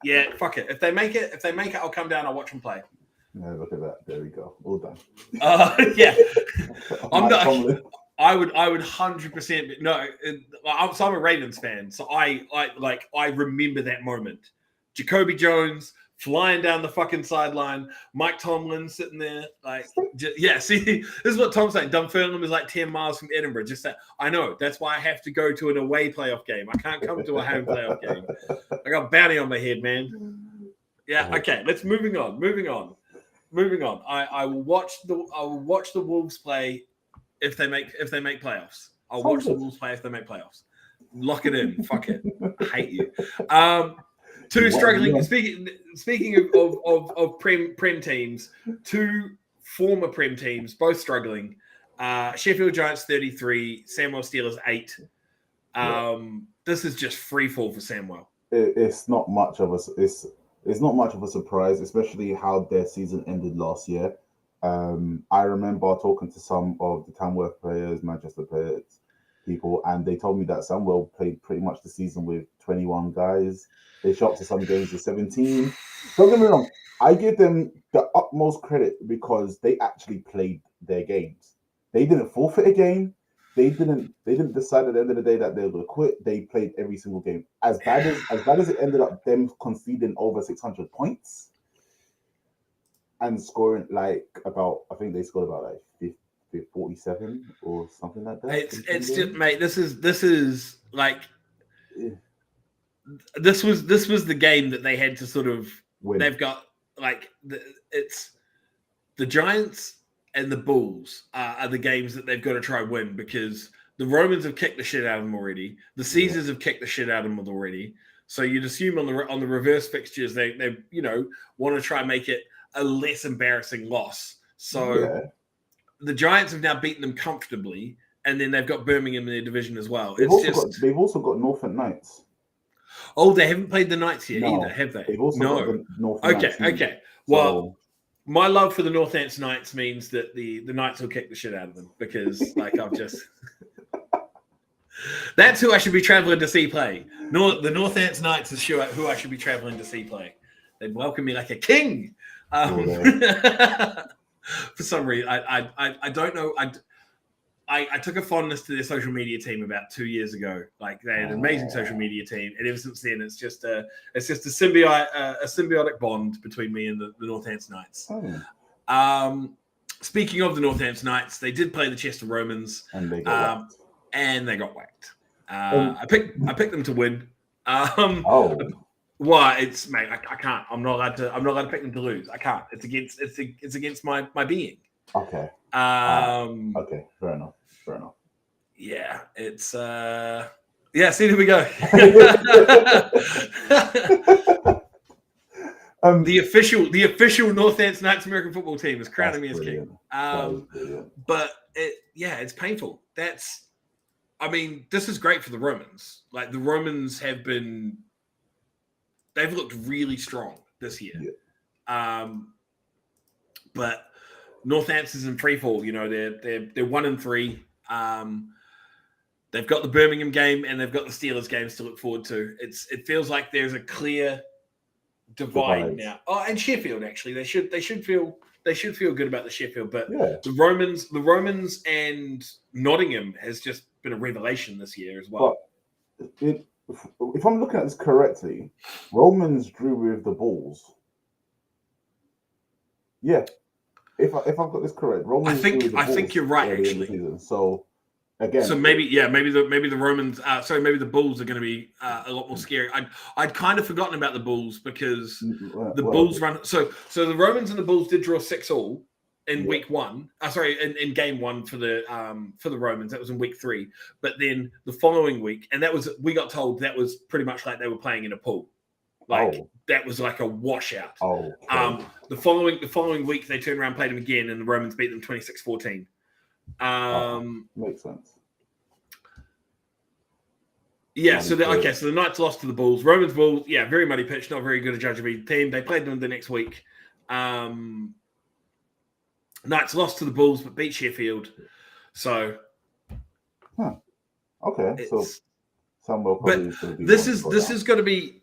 Yeah, fuck it. If they make it, I'll come down. I'll watch them play. Yeah, look at that. There we go. All done. Yeah. I'm not. I would 100% no. So I'm a Ravens fan, so I remember that moment. Jacoby Jones flying down the fucking sideline, Mike Tomlin sitting there see, this is what Tom's saying. Dunfermline is like 10 miles from Edinburgh. Just that I know that's why I have to go to an away playoff game. I can't come to a home playoff game. I got bounty on my head, man. Yeah, okay. Let's moving on. I will watch the Wolves play if they make playoffs. I'll watch the Wolves play if they make playoffs. Lock it in. Fuck it. I hate you. Two struggling. Speaking of Prem teams, two former Prem teams, both struggling. Sheffield Giants 33, Samwell Steelers 8. This is just free fall for Samwell. It's not much of a surprise, especially how their season ended last year. I remember talking to some of the Tamworth players, Manchester players, people, and they told me that Samwell played pretty much the season with 21 guys. They shot up to some games with 17. Don't get me wrong, I give them the utmost credit because they actually played their games. They didn't forfeit a game. They didn't decide at the end of the day that they were going to quit. They played every single game. As bad as it ended up, them conceding over 600 points and scoring I think they scored about 47 or something like that. It's just, mate. This is like. Yeah. This was the game that they had to sort of win. They've got it's the Giants and the Bulls are the games that they've got to try and win because the Romans have kicked the shit out of them already. The Caesars have kicked the shit out of them already. So you'd assume on the reverse fixtures they want to try and make it a less embarrassing loss. So the Giants have now beaten them comfortably, and then they've got Birmingham in their division as well. They've also got Northern Knights. Oh, they haven't played the Knights yet either, have they? They've also got the Northern Knights. Okay. Well, my love for the Northants Knights means that the Knights will kick the shit out of them because, I've just... That's who I should be traveling to see play. The Northants Knights is who I should be traveling to see play. They'd welcome me like a king. For some reason, I don't know. I took a fondness to their social media team about 2 years ago. They had an amazing social media team, and ever since then, it's just a symbiotic bond between me and the Northants Knights. Speaking of the Northants Knights, they did play the Chester Romans, and they got whacked. I picked them to win. Well, it's mate. I can't. I'm not allowed to pick them to lose. I can't. It's against my being. Okay. Okay. Fair enough. Yeah. It's see, here we go. The official Northants Knights American football team is crowning me as king. But it's painful. This is great for the Romans. The Romans they've looked really strong this year. Yeah. But Northants is in free fall. They're 1-3. They've got the Birmingham game and they've got the Steelers games to look forward to. It feels like there's a clear divide now. Oh, and Sheffield actually, they should feel good about the Sheffield. But the Romans and Nottingham has just been a revelation this year as well. But if I'm looking at this correctly, Romans drew with the Bulls. Yeah. If I've got this correct, Romans. I think you're right. Actually, so again. So maybe the Romans. Maybe the Bulls are going to be a lot more scary. I'd kind of forgotten about the Bulls because the Bulls run. So the Romans and the Bulls did draw 6-6 in week one. In game one for the Romans. That was in week 3. But then the following week, and we got told that was pretty much like they were playing in a pool. That was like a washout. Okay. The following week they turned around, played them again, and the Romans beat them 26-14. Makes sense. Yeah, so the Knights lost to the Bulls. Romans Bulls, very muddy pitch, not very good a judge of either team. They played them the next week. Knights lost to the Bulls but beat Sheffield. So okay, so Samuel probably is going to be.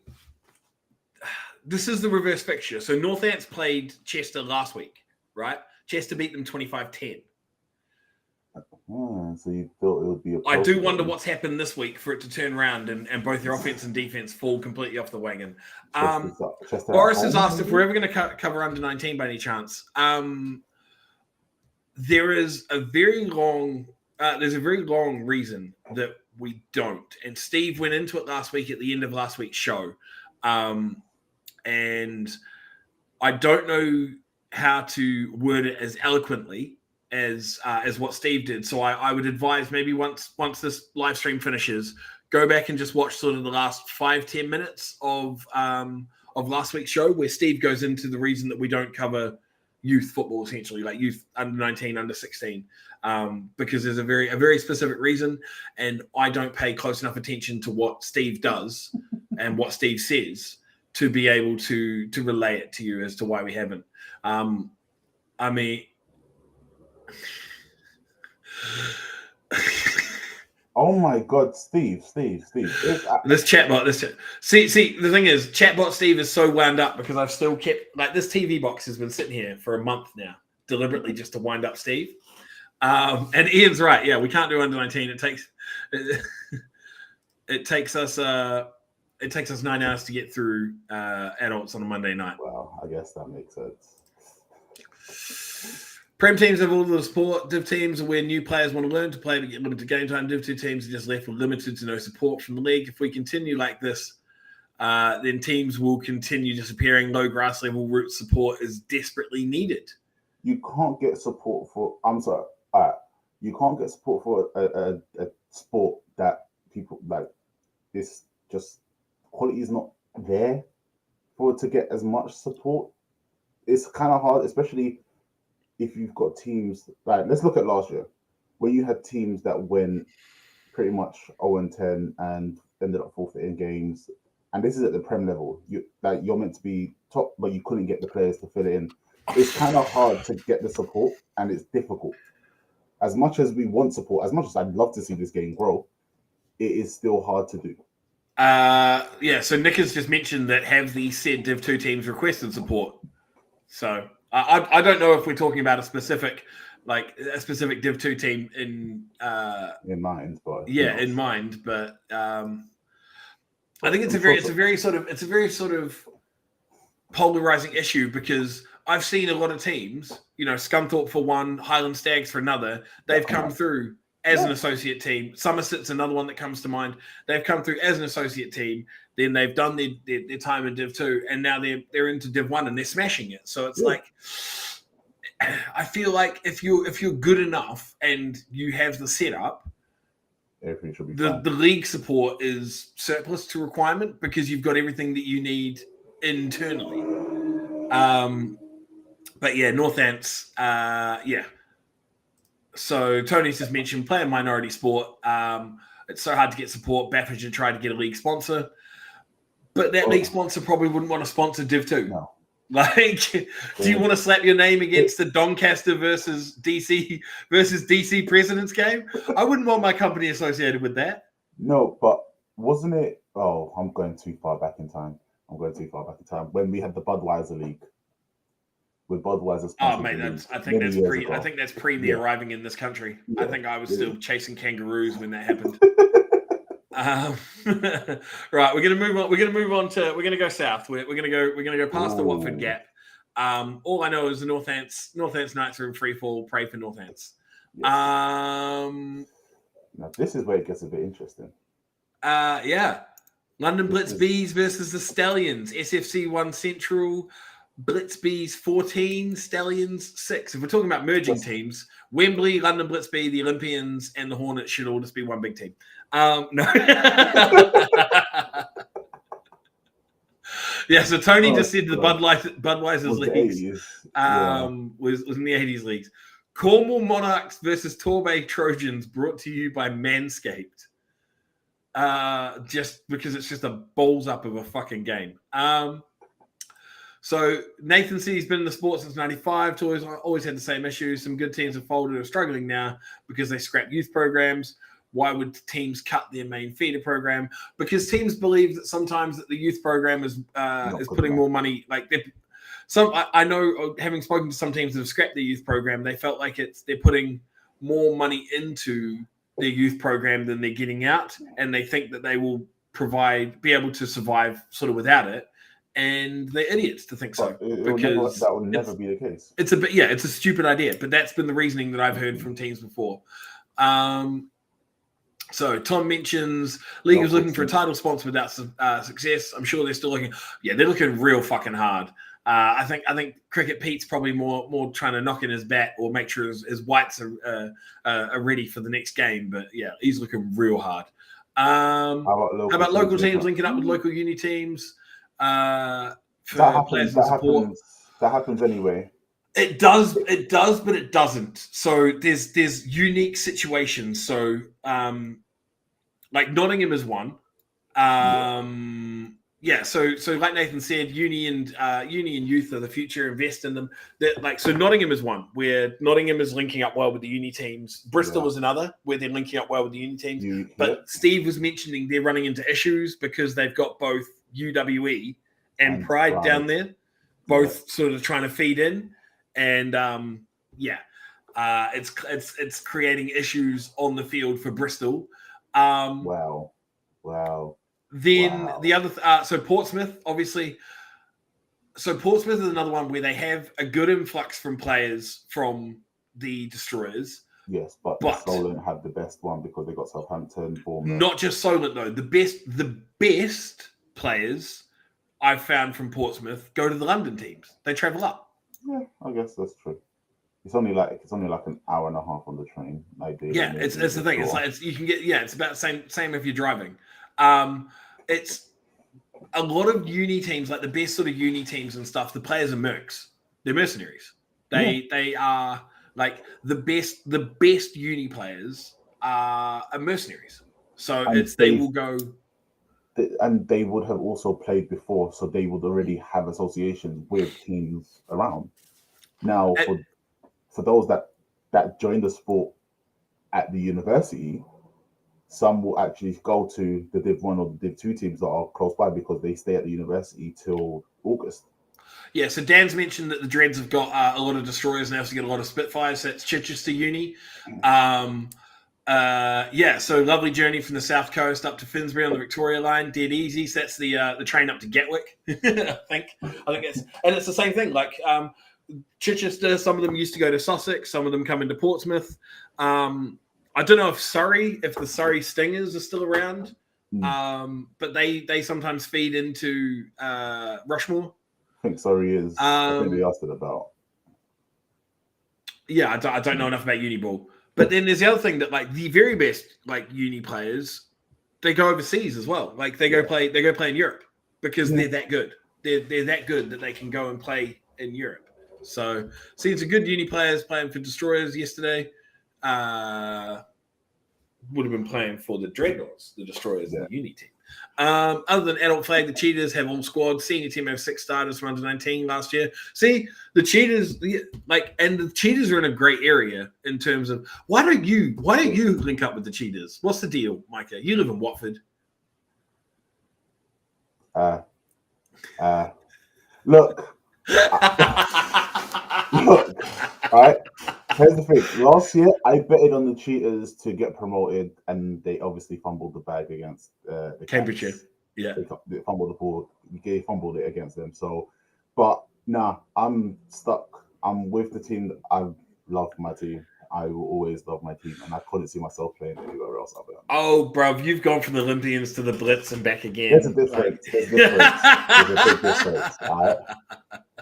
This is the reverse fixture. So Northants played Chester last week, right? Chester beat them 25-10. So you thought it would be I do wonder what's happened this week for it to turn around and both their offense and defense fall completely off the wagon. Boris has asked if we're ever going to cover under 19 by any chance. There's a very long reason that we don't. And Steve went into it last week at the end of last week's show. And I don't know how to word it as eloquently as what Steve did. So I would advise maybe once this live stream finishes, go back and just watch sort of the last 5-10 minutes of last week's show where Steve goes into the reason that we don't cover youth football, essentially, like youth under 19, under 16, because there's a very specific reason, and I don't pay close enough attention to what Steve does and what Steve says to be able to relay it to you as to why we haven't. I mean, oh my God, Steve. This chatbot. See, the thing is, chatbot Steve is so wound up because I've still kept, like, this TV box has been sitting here for a month now, deliberately just to wind up Steve. And Ian's right. Yeah, we can't do under 19. It takes us 9 hours to get through adults on a Monday night. Well, I guess that makes sense. Prem teams have all the support. Div teams are where new players want to learn to play to get limited game time. Div 2 teams are just left with limited to no support from the league. If we continue like this, then teams will continue disappearing. Low grass level root support is desperately needed. You can't get support for. I'm sorry. All right. You can't get support for a sport that people like. This just quality is not there for it to get as much support. It's kind of hard, especially if you've got teams like, let's look at last year, where you had teams that went pretty much 0-10 and ended up forfeiting games. And this is at the Prem level. You're meant to be top, but you couldn't get the players to fill it in. It's kind of hard to get the support, and it's difficult. As much as we want support, as much as I'd love to see this game grow, it is still hard to do. So Nick has just mentioned that have the said Div 2 teams requested support. So I don't know if we're talking about a specific Div 2 team in mind, but in mind. But I think it's a very sort of polarizing issue, because I've seen a lot of teams, Scunthorpe for one, Highland Stags for another. They've come through as an associate team. Somerset's another one that comes to mind. They've come through as an associate team. Then they've done their time in Div 2, and now they're into Div 1 and they're smashing it. So it's like, I feel like if you're good enough and you have the setup, everything should be the league support is surplus to requirement, because you've got everything that you need internally. But yeah, Northants, So Tony's just mentioned playing minority sport. It's so hard to get support. Baffage had tried to get a league sponsor, but that league sponsor probably wouldn't want to sponsor Div 2. No. Like, do you want to slap your name against the Doncaster versus DC Presidents game? I wouldn't want my company associated with that. No, but wasn't it? Oh, I'm going too far back in time. When we had the Budweiser League. With Budweiser. Oh, mate, I think that's pre me arriving in this country. Yeah. I think I was still chasing kangaroos when that happened. Right, we're gonna move on. We're gonna go south. We're gonna go past the Watford Gap. All I know is the Northants Knights are in free fall. Pray for Northants. Yes. Now, this is where it gets a bit interesting. Yeah. London This Blitz is- Bees versus the Stallions. SFC 1 Central. Blitz Bees 14, Stallions 6. If we're talking about merging teams, Wembley, London Blitz B, the Olympians, and the Hornets should all just be one big team. No. Yeah, so Tony just said the Budweiser's leagues was in the 80s leagues. Cornwall Monarchs versus Torbay Trojans, brought to you by Manscaped. Just because it's just a balls up of a fucking game. So Nathan City's been in the sport since 95. Toys always had the same issues. Some good teams have folded or are struggling now because they scrap youth programs. Why would teams cut their main feeder program? Because teams believe that sometimes that the youth program is putting more money. Like I know, having spoken to some teams that have scrapped their youth program, they felt like they're putting more money into their youth program than they're getting out, and they think that they will be able to survive sort of without it. And they're idiots to think so, because that will never be the case. It's a stupid idea, but that's been the reasoning that I've heard from teams before. So Tom mentions league was looking for a title sponsor without success. I'm sure they're still looking. Yeah, they're looking real fucking hard. I think Cricket Pete's probably more trying to knock in his bat or make sure his whites are ready for the next game. But yeah, he's looking real hard. How about local teams linking up with local uni teams? That happens anyway. It does, but it doesn't. So there's unique situations. So like Nottingham is one. So like Nathan said, uni and youth are the future. Invest in them. So Nottingham is one where Nottingham is linking up well with the uni teams. Bristol is another where they're linking up well with the uni teams. But Steve was mentioning they're running into issues because they've got both UWE and Pride down there, both sort of trying to feed in, and it's creating issues on the field for Bristol. Wow. The other, so Portsmouth, obviously. So Portsmouth is another one where they have a good influx from players from the Destroyers. Yes, but Solent have the best one because they got Southampton, Bournemouth. Not just Solent though. The best players I've found from Portsmouth go to the London teams. They travel up. Yeah, I guess that's true. It's only like an hour and a half on the train. Yeah, it's the thing. It's like you can get. Yeah, it's about the same if you're driving. It's a lot of uni teams, like the best sort of uni teams and stuff. The players are mercs. They're mercenaries. They are like the best uni players are mercenaries. So they will go. And they would have also played before, so they would already have associations with teams around. Now, for those that join the sport at the university, some will actually go to the Div 1 or the Div 2 teams that are close by because they stay at the university till August. Yeah, so Dan's mentioned that the Dreads have got a lot of Destroyers now, so get a lot of Spitfires. So that's Chichester Uni. So lovely journey from the south coast up to Finsbury on the Victoria line, dead easy. So that's the train up to Gatwick. I think it's the same thing. Like Chichester, some of them used to go to Sussex, some of them come into Portsmouth. I don't know if the Surrey Stingers are still around, but they sometimes feed into Rushmore. I think Surrey is. I think they asked it about. Yeah, I don't know enough about Uniball. But then there's the other thing that like the very best like uni players, they go overseas as well. Like they go play in Europe because they're that good. They're that good that they can go and play in Europe. So see, it's a good uni players playing for Destroyers yesterday. Would have been playing for the Dreadnoughts, the Destroyers, and the uni team. Other than Adult Flag, the Cheetahs have all squads. Senior team have 6 starters from under 19 last year. See, the Cheetahs, and the Cheetahs are in a great area in terms of why don't you link up with the Cheetahs? What's the deal, Micah? You live in Watford. Look. All right. Here's the thing. Last year, I betted on the Cheetahs to get promoted, and they obviously fumbled the bag against the Cambridgeshire. Yeah, they fumbled the ball. They fumbled it against them. So, but I'm stuck. I'm with the team. I love my team. I will always love my team, and I couldn't see myself playing anywhere else other than. Oh, bruv, you've gone from the Olympians to the Blitz and back again. There's a difference. There's a difference. There's a big difference. All right.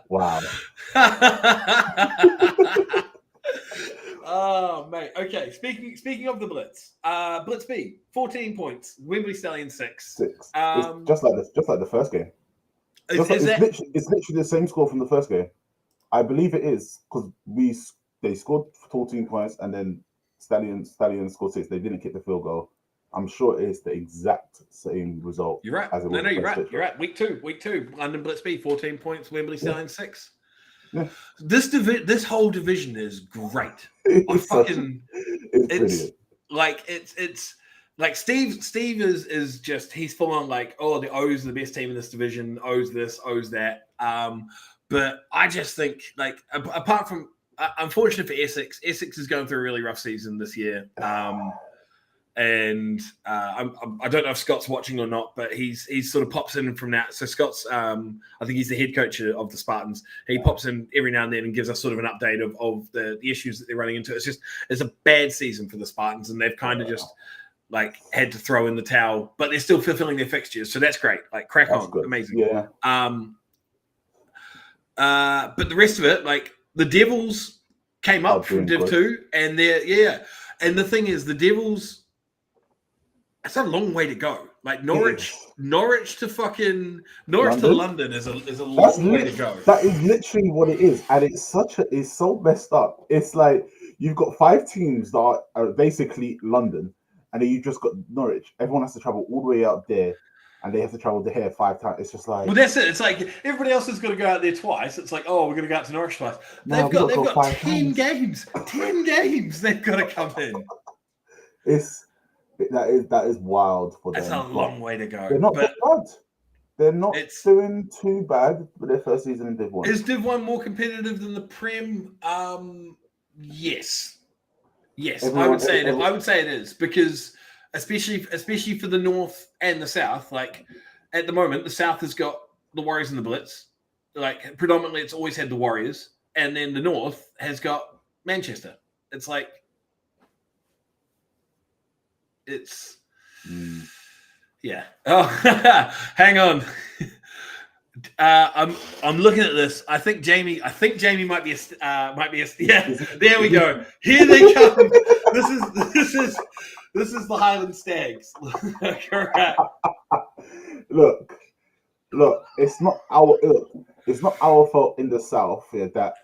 Wow. Oh, mate. Okay. Speaking of the Blitz, Blitz B, 14 points. Wembley Stallions 6. 6. It's just like the first game. It's literally the same score from the first game. I believe it is because they scored 14 points and then Stallions scored 6. They didn't kick the field goal. I'm sure it's the exact same result. You're right. No, you're right. You're right. Week two. London Blitz B, 14 points. Wembley Stallions 6. Yeah. This whole division is great. It's brilliant. It's like Steve is just, he's full on like, oh, the O's are the best team in this division. O's this, O's that. But I just think, like, apart from, unfortunate for Essex is going through a really rough season this year. And I don't know if Scott's watching or not, but he's sort of pops in from that. So Scott's, I think he's the head coach of the Spartans. He pops in every now and then and gives us sort of an update of the issues that they're running into. It's a bad season for the Spartans, and they've kind of just like had to throw in the towel, but they're still fulfilling their fixtures. So that's great. Like crack on, good. Amazing. Yeah. But the rest of it, like the Devils came up from Div 2, and and the thing is, the Devils. It's a long way to go. Like Norwich to London is a long way to go. That is literally what it is, and it's so messed up. It's like you've got 5 teams that are basically London, and then you just got Norwich. Everyone has to travel all the way out there, and they have to travel to here 5 times. It's just like, well, that's it. It's like everybody else is going to go out there twice. It's like, oh, we're going to go out to Norwich twice. They've got 10 games. 10 games they've got to come in. That is wild for them. That's a long way to go. They're not bad. They're not doing too bad for their first season in Div 1. Is Div 1 more competitive than the Prem? Yes. I would say it is, because especially for the North and the South. Like at the moment, the South has got the Warriors and the Blitz. Like predominantly, it's always had the Warriors, and then the North has got Manchester. It's like. It's yeah. Oh, hang on. I'm looking at this. I think Jamie might be a yeah. There we go. Here they come. This is the Highland Stags. Correct. Look. It's not our fault in the South that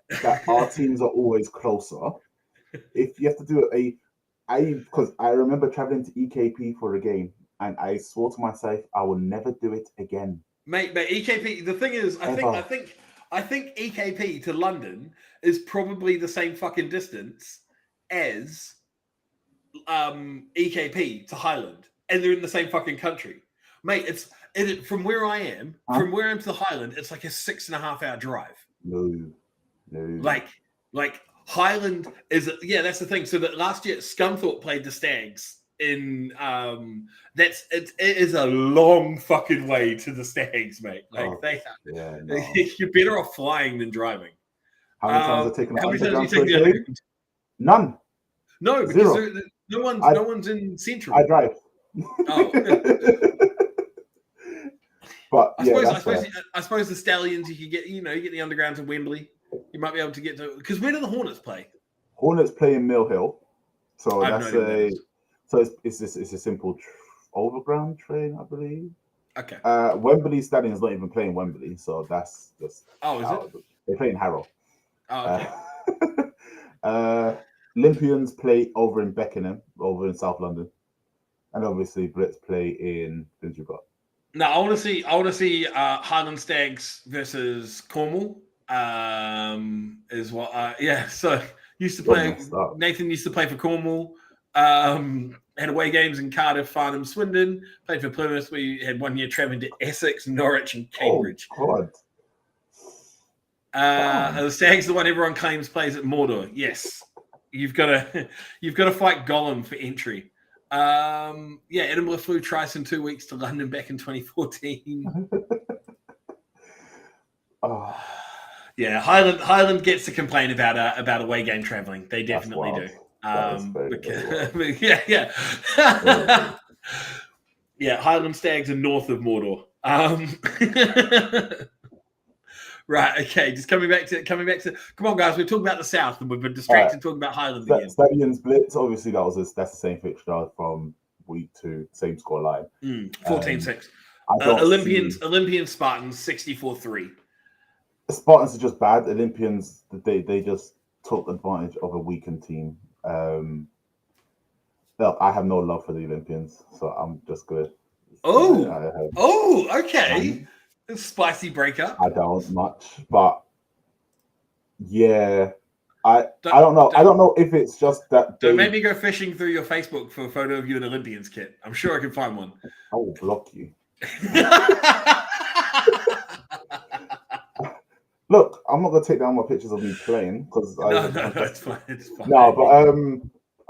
our teams are always closer. If you have to do because I remember traveling to EKP for a game, and I swore to myself I will never do it again. Mate, EKP. The thing is, I think EKP to London is probably the same fucking distance as EKP to Highland, and they're in the same fucking country, mate. From where I am, from where I'm to the Highland, it's like a 6.5 hour drive. No. Like. Highland is that's the thing. So that last year Scunthorpe played the Stags in it is a long fucking way to the Stags, mate. Like you're better off flying than driving. How many times have taken the None. No, because no one's in Central. I drive. Oh. But I suppose the Stallions you could get, you get the underground to Wembley. You might be able to get to, because where do the Hornets play? Hornets play in Mill Hill, so it's a simple overground train, I believe. Okay. Wembley Stallions not even playing Wembley, so that's just. Oh, is it? They play in Harrow. Oh, okay. Olympians play over in Beckenham, over in South London, and obviously Blitz play in Finsbury Park. No, I want to see Highland Stags versus Cornwall. Is what so used to play. Nathan used to play for Cornwall, had away games in Cardiff, Farnham, Swindon, played for Plymouth. We had 1 year traveling to Essex, Norwich and Cambridge. Oh God. The Stags, the one everyone claims plays at Mordor. Yes. You've got to fight Gollum for entry. Edinburgh flew twice in 2 weeks to London back in 2014. Yeah, Highland gets to complain about away game traveling. They definitely do. very wild. Yeah. Yeah, Highland Stags are north of Mordor. Right, okay. Just coming back to. Come on, guys. We're talking about the South, and we've been distracted talking about Highland again. Stallions Blitz. Obviously, that's the same fixture from week 2, same score line. 14-6. Olympians Spartans 64-3. The Spartans are just bad. Olympians, they just took advantage of a weakened team. Look, I have no love for the Olympians, so I'm just good. Okay. A spicy breakup. I don't much, but yeah, I don't know. I don't know if it's just that. Don't make me go fishing through your Facebook for a photo of you in Olympians kit. I'm sure I can find one. I will block you. Look, I'm not gonna take down my pictures of me playing because it's fine. No, but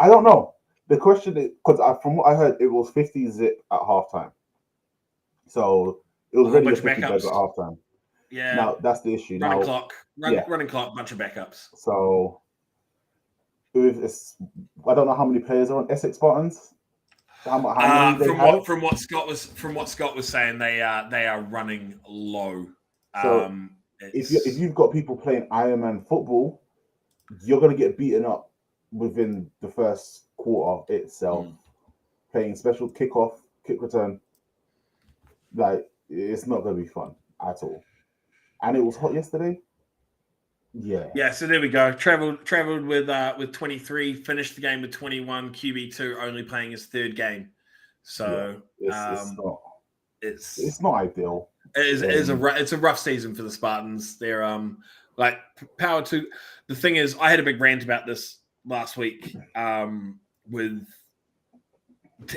I don't know. The question is because from what I heard, it was 50-zip at halftime, so it was ready to 50 backups at halftime. Yeah. Now that's the issue. Running clock, bunch of backups. So I don't know how many players are on Essex Spartans. How many from what Scott was saying, they are running low. So if you've got people playing Ironman football, you're going to get beaten up within the first quarter itself. Playing special kick return, like it's not going to be fun at all. And it was hot yesterday. Yeah. So there we go. Traveled with 23. Finished the game with 21. QB2 only playing his third game. So it's not ideal. It's a rough season for the Spartans. They're like power to. The thing is, I had a big rant about this last week with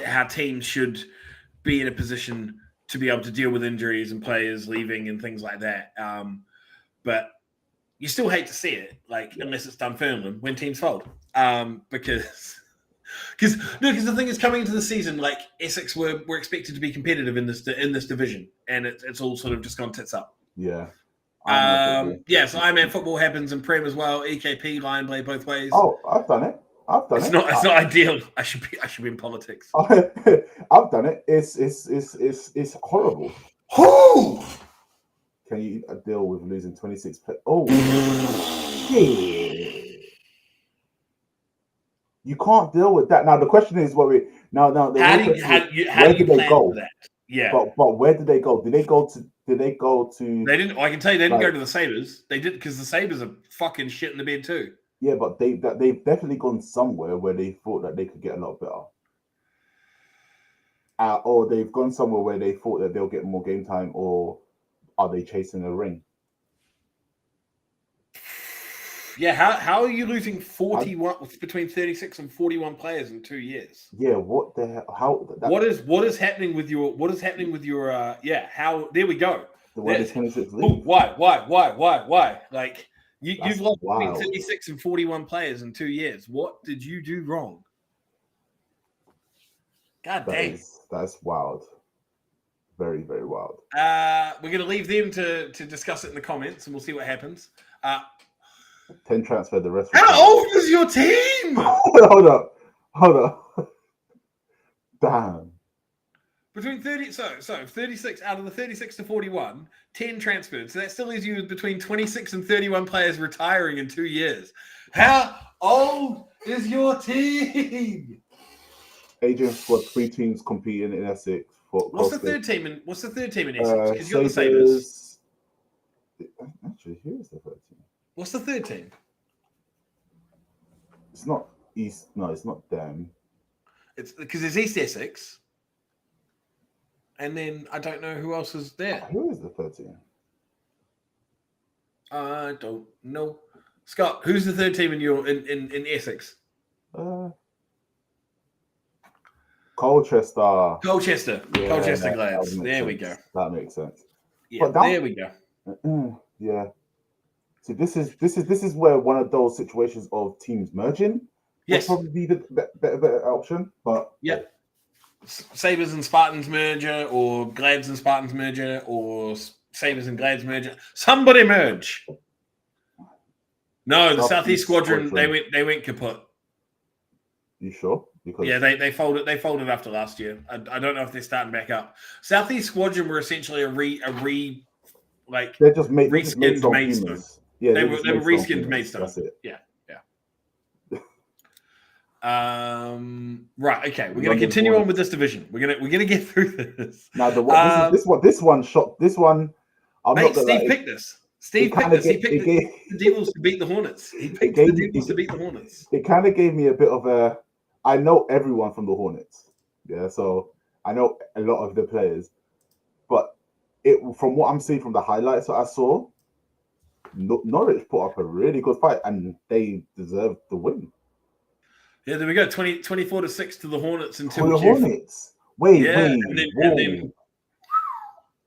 how teams should be in a position to be able to deal with injuries and players leaving and things like that. But you still hate to see it, unless it's Dunfermline when teams fold, because the thing is, coming into the season, Essex were expected to be competitive in this division, and it's all sort of just gone tits up. Yeah. So Ironman football happens in Prem as well. EKP line play both ways. Oh, I've done it. It's not ideal. I should be in politics. I've done it. It's horrible. Who? Can you deal with losing 26 players? Oh, shit. You can't deal with that. Now the question is, where did they go? That? Yeah, but where did they go? Did they go to? They didn't. I can tell you, they didn't go to the Sabres. They did because the Sabres are fucking shit in the bed too. Yeah, but they've definitely gone somewhere where they thought that they could get a lot better. Or they've gone somewhere where they thought that they'll get more game time, or are they chasing a ring? Yeah, how are you losing 41 between 36 and 41 players in 2 years? Yeah, what the hell? What is happening with your how there we go. Why did 26 leave? Why? You've lost between 36 and 41 players in 2 years. What did you do wrong? God dang. That's wild. Very, very wild. We're going to leave them to discuss it in the comments, and we'll see what happens. 10 transferred, the rest. How old is your team? Hold up. Damn. Between 36 out of the 36 to 41, 10 transferred. So that still leaves you between 26 and 31 players retiring in 2 years. How old is your team? Adrian's got 3 teams competing in Essex. What's the third team in Essex? Because you got the Sabres. Actually, here's the third team. What's the third team? It's not East. No, it's not them. It's because it's East Essex. And then I don't know who else is there. Who is the third team? I don't know. Scott, who's the third team in Essex? Colchester. Colchester Glades. There we go. That makes sense. Yeah, there we go. Yeah. So this is where one of those situations of teams merging would probably be the better option. But yeah. Sabres and Spartans merger, or Glades and Spartans merger, or Sabres and Glades merger. Somebody merge. No, the Southeast Squadron, they went kaput. You sure? Because yeah, they folded after last year. I don't know if they're starting back up. Southeast Squadron were essentially a they just made reskinned some Maidstone. humans. Yeah, They were made some reskinned humans. Maidstone. That's it. Yeah. Right. Okay. We're going to London continue Hornets. on with this division. We're gonna get through this. Now this one shocked. This one, Steve picked this. Steve picked this. He picked the Devils to beat the Hornets. He picked the Devils to beat the Hornets. It kind of gave me a bit of a. I know everyone from the Hornets. Yeah, so I know a lot of the players, but from what I'm seeing from the highlights that I saw, Norwich put up a really good fight and they deserved the win. Yeah, there we go. 24-6 to the Hornets until the Hornets. Wait. And then,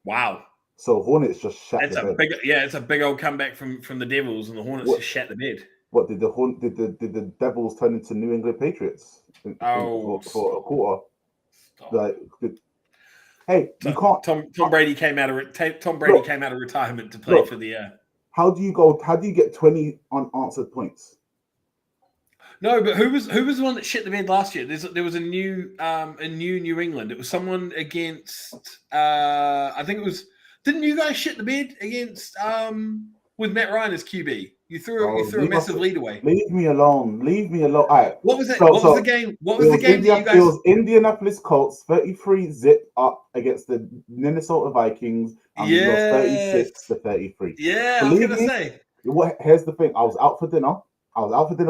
wow. So Hornets just shat the bed. It's a big old comeback from the Devils, and the Hornets just shat the bed. What did the Devils turn into New England Patriots for a quarter? Stop. Hey, you can't. Tom Brady came out of retirement to play for the. How do you get 20 unanswered points? No, but who was the one that shit the bed last year? There was a new New England. It was someone against. I think it was. Didn't you guys shit the bed against with Matt Ryan as QB? You threw a massive lead away. Leave me alone. All right. What was it? What was the game? What was the game that you guys? It was Indianapolis Colts 33-zip up against the Minnesota Vikings, and we lost 36-33. Yeah, I was gonna say. Here's the thing. I was out for dinner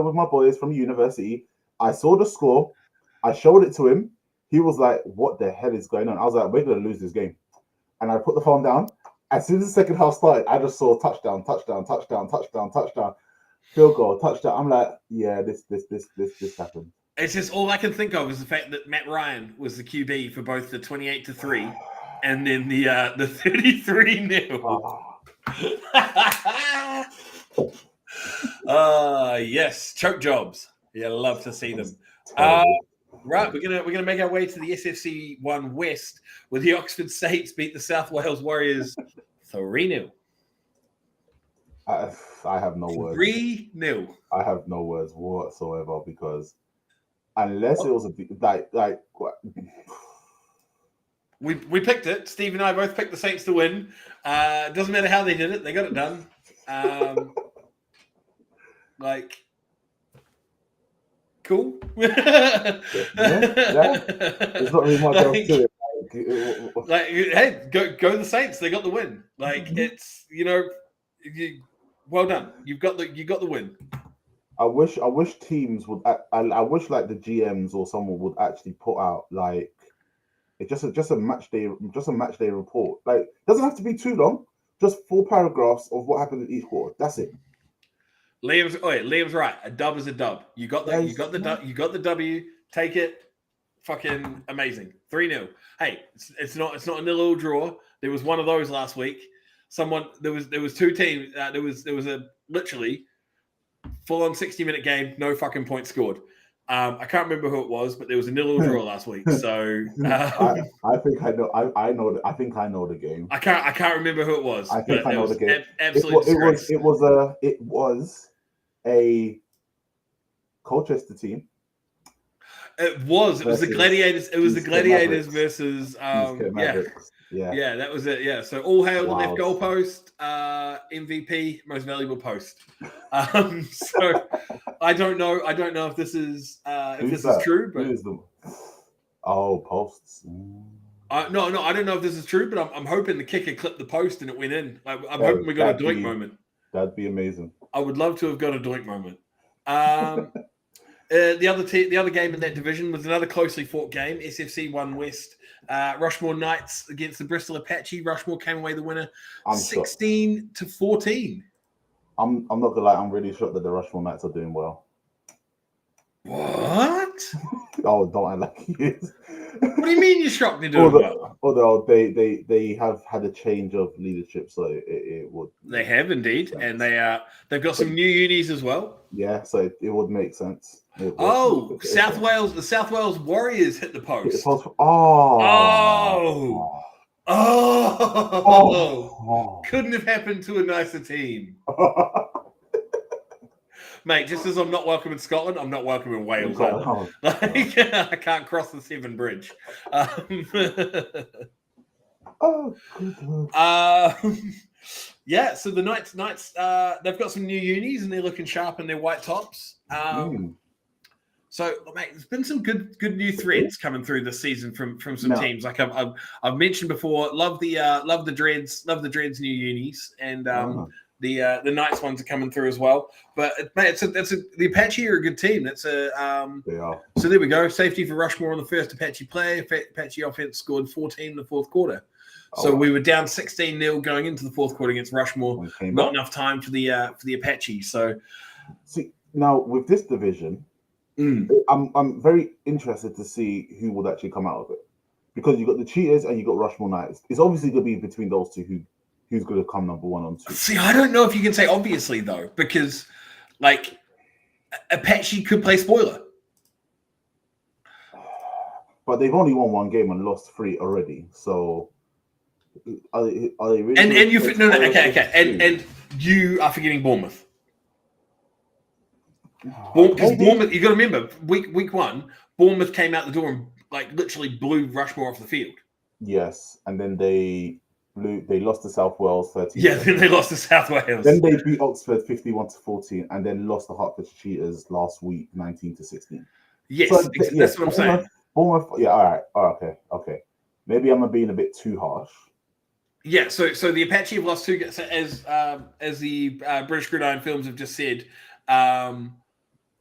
with my boys from university. I saw the score. I showed it to him. He was like, "What the hell is going on?" I was like, "We're gonna lose this game." And I put the phone down. As soon as the second half started, I just saw touchdown, field goal, touchdown. I'm like, yeah, this happened. It's just all I can think of is the fact that Matt Ryan was the QB for both the 28-3 and then the 33-0. Yes, choke jobs. Yeah, love to see them. Right, we're gonna make our way to the SFC 1 West, where the Oxford Saints beat the South Wales Warriors 3-0. I have no words. 3-0. I have no words whatsoever, because unless it was like we picked it. Steve and I both picked the Saints to win. It doesn't matter how they did it; they got it done. Cool. Yeah. There's not really much else to it. Hey, go the Saints. They got the win. It's well done. You got the win. I wish teams would. I wish the GMs or someone would actually put out just a match day report. It doesn't have to be too long. Just 4 paragraphs of what happened in each quarter. That's it. Liam's right. A dub is a dub. You got the W. Take it. Fucking amazing. 3-0. Hey, it's not a nil-all draw. There was one of those last week. There was 2 teams. There was a literally full-on 60-minute game. No fucking points scored. I can't remember who it was, but there was a nil-all draw last week. So I think I know. I know. I think I know the game. I can't remember who it was. I think I know the game. Absolutely. It was a Colchester team. It was the Gladiators. It was the Gladiators versus Yeah, that was it. Yeah, so all hail the left goalpost, MVP, most valuable post. So I don't know if this is true, but posts. No, I don't know if this is true, but I'm hoping the kicker clipped the post and it went in. I'm hoping we got a doink moment. That'd be amazing. I would love to have got a doink moment. The other game in that division was another closely fought game. SFC 1 West. Rushmore Knights against the Bristol Apache. Rushmore came away the winner, 16-14. I'm not gonna lie. I'm really shocked that the Rushmore Knights are doing well. What? Oh, don't I like you? What do you mean you're shocked they're doing well? Although they have had a change of leadership, so it would. They have indeed, and they've got some new unis as well. Yeah, so it would make sense. South Wales! The South Wales Warriors hit the post. Couldn't have happened to a nicer team. mate. Just as I'm not welcome in Scotland, I'm not welcome in Wales. Like, I can't cross the Severn Bridge. Oh, good Lord. Yeah, so the Knights, they've got some new unis and they're looking sharp in their white tops. So, mate, there's been some good new threads coming through this season from some teams. Like I've mentioned before, love the Dreads new unis, and the Knights ones are coming through as well. But mate, the Apache are a good team. They are. So there we go. Safety for Rushmore on the first Apache play. Apache offense scored 14 in the fourth quarter. So we were down 16-0 going into the fourth quarter against Rushmore. Not enough time for the Apache. So, see, now with this division, I'm very interested to see who would actually come out of it, because you got the Cheaters and you got Rushmore Knights. It's obviously going to be between those two who's going to come number 1 on 2. See, I don't know if you can say obviously though, because like Apache could play spoiler. But they've only won 1 game and lost 3 already. So are they really? And you okay. And you are forgetting Bournemouth. Because Bournemouth, you got to remember, week 1, Bournemouth came out the door and like literally blew Rushmore off the field. Yes, and then they lost to South Wales 13. Yeah, then they lost to South Wales. Then they beat Oxford 51-14, and then lost the Hertfordshire Cheaters last week 19-16. Yes, so, that's what I'm saying. Bournemouth, yeah, all right, okay. Maybe I'm being a bit too harsh. Yeah, so the Apache have lost 2 games, as the British Gridiron Films have just said. Hang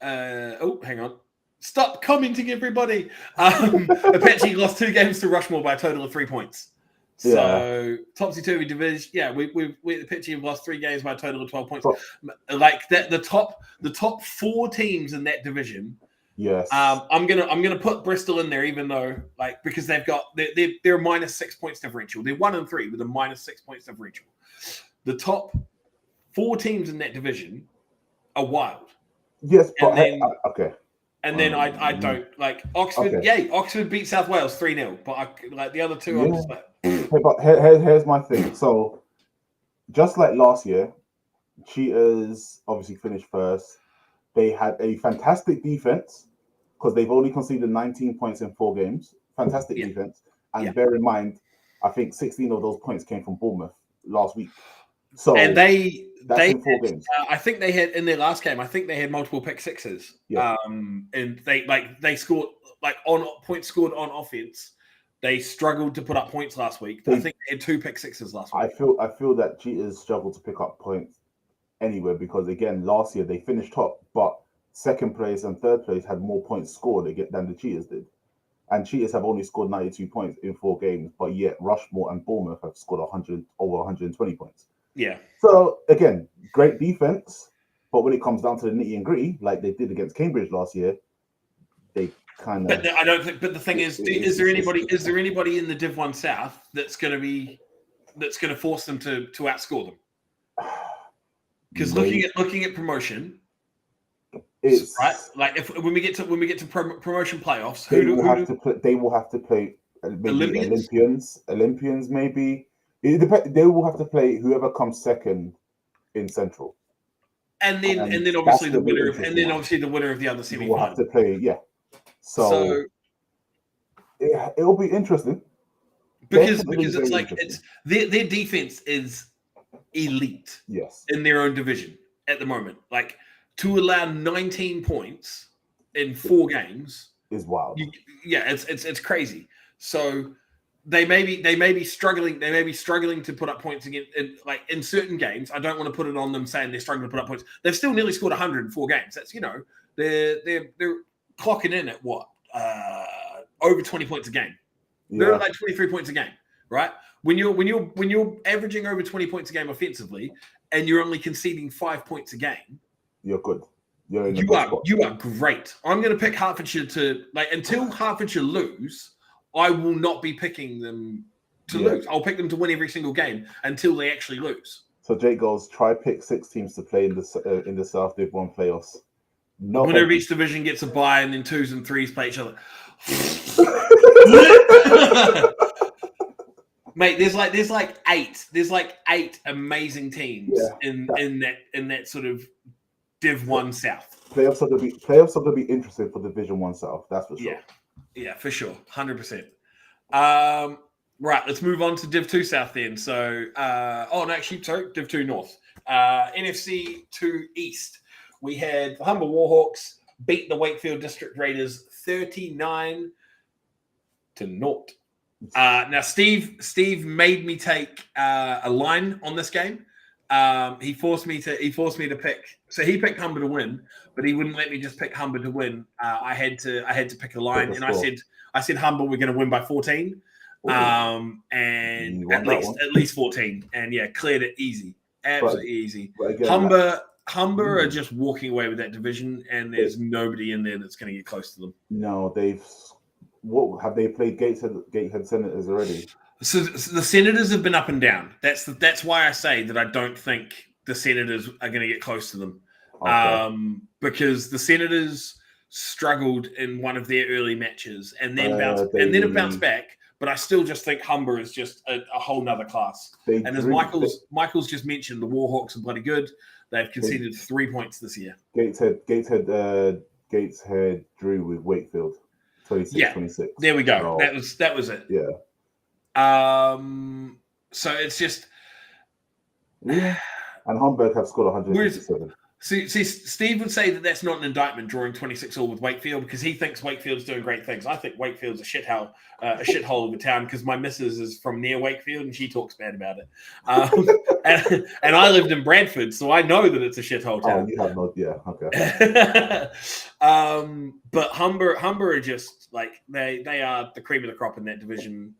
on. Stop commenting, everybody. Apache lost 2 games to Rushmore by a total of 3 points. So topsy-turvy division. Yeah, we Apache have lost 3 games by a total of 12 points. Like that, the top 4 teams in that division. Yes. I'm gonna put Bristol in there, even though because they're a minus 6 points differential. They're 1 and 3 with a minus 6 points differential. The top 4 teams in that division are wild. Yes, but okay. And then I don't like Oxford. Okay. Yeah, Oxford beat South Wales 3-0, but the other 2. I'm just like. Hey, but here's my thing. So, just like last year, Cheaters obviously finished first. They had a fantastic defense because they've only conceded 19 points in 4 games. Fantastic defense, and bear in mind, I think 16 of those points came from Bournemouth last week. So that's in 4 games. I think they had in their last game. I think they had multiple pick sixes. Yeah. And they scored on points scored on offense. They struggled to put up points last week. I think they had 2 pick sixes last week. I feel that Cheaters struggled to pick up points anywhere because again last year they finished top, but 2nd place and 3rd place had more points scored than the Cheaters did. And Cheaters have only scored 92 points in 4 games, but yet Rushmore and Bournemouth have scored over 120 points. Yeah. So again, great defense, but when it comes down to the nitty and gritty, like they did against Cambridge last year, they kind of. But I don't think. But the thing is there anybody in the Div 1 South that's going to force them to outscore them? Because looking at promotion, it's right. Like when we get to promotion playoffs, they will have to play maybe Olympians maybe. They will have to play whoever comes 2nd in Central, and then obviously the winner of the other semi-final will have to play. Yeah, so it'll be interesting because it's like their defense is elite. Yes, in their own division at the moment. Like to allow 19 points in 4 games is wild. It's crazy. So. They may be struggling to put up points again in certain games. I don't want to put it on them saying they're struggling to put up points. They've still nearly scored 100 in 4 games. That's they're clocking in at what over 20 points a game. Yeah. They're like 23 points a game, right? When you're averaging over 20 points a game offensively and you're only conceding 5 points a game, you're good. You are great. I'm going to pick Hertfordshire to until Hertfordshire lose. I will not be picking them to lose. I'll pick them to win every single game until they actually lose. So Jake goes, try pick 6 teams to play in the South Div 1 playoffs. Whenever each division gets a bye and then 2s and 3s play each other. Mate, there's like 8 amazing teams in that sort of Div 1 South. Playoffs are gonna be interesting for Division 1 South. That's for sure. Yeah, for sure, 100%. Right, let's move on to Div 2 South then. So, Div 2 North. NFC 2 East. We had the Humber Warhawks beat the Wakefield District Raiders 39-0. Now, Steve made me take a line on this game. He forced me to pick. So he picked Humber to win, but he wouldn't let me just pick Humber to win. I had to pick a line, and I said Humber we're going to win by 14. And at least 14, and cleared it easy, absolutely easy. Again, Humber are just walking away with that division, and there's nobody in there that's going to get close to them. No, have they played Gatehead Senators already? So the Senators have been up and down. That's why I say that I don't think the Senators are going to get close to them, because the Senators struggled in one of their early matches, and then have bounced back. But I still just think Humber is just a whole nother class. And as Michael's just mentioned, the Warhawks are bloody good. They've conceded 3 points this year. Gateshead drew with Wakefield, 26-26. There we go. That was it. Yeah. So it's just and Hamburg have scored 157. See, Steve would say that that's not an indictment drawing 26-all with Wakefield, because he thinks Wakefield's doing great things. I think Wakefield's a shithole of a town, because my missus is from near Wakefield and she talks bad about it. And I lived in Bradford, so I know that it's a shithole town. Oh, you have no, okay. But Humber are just like they are the cream of the crop in that division.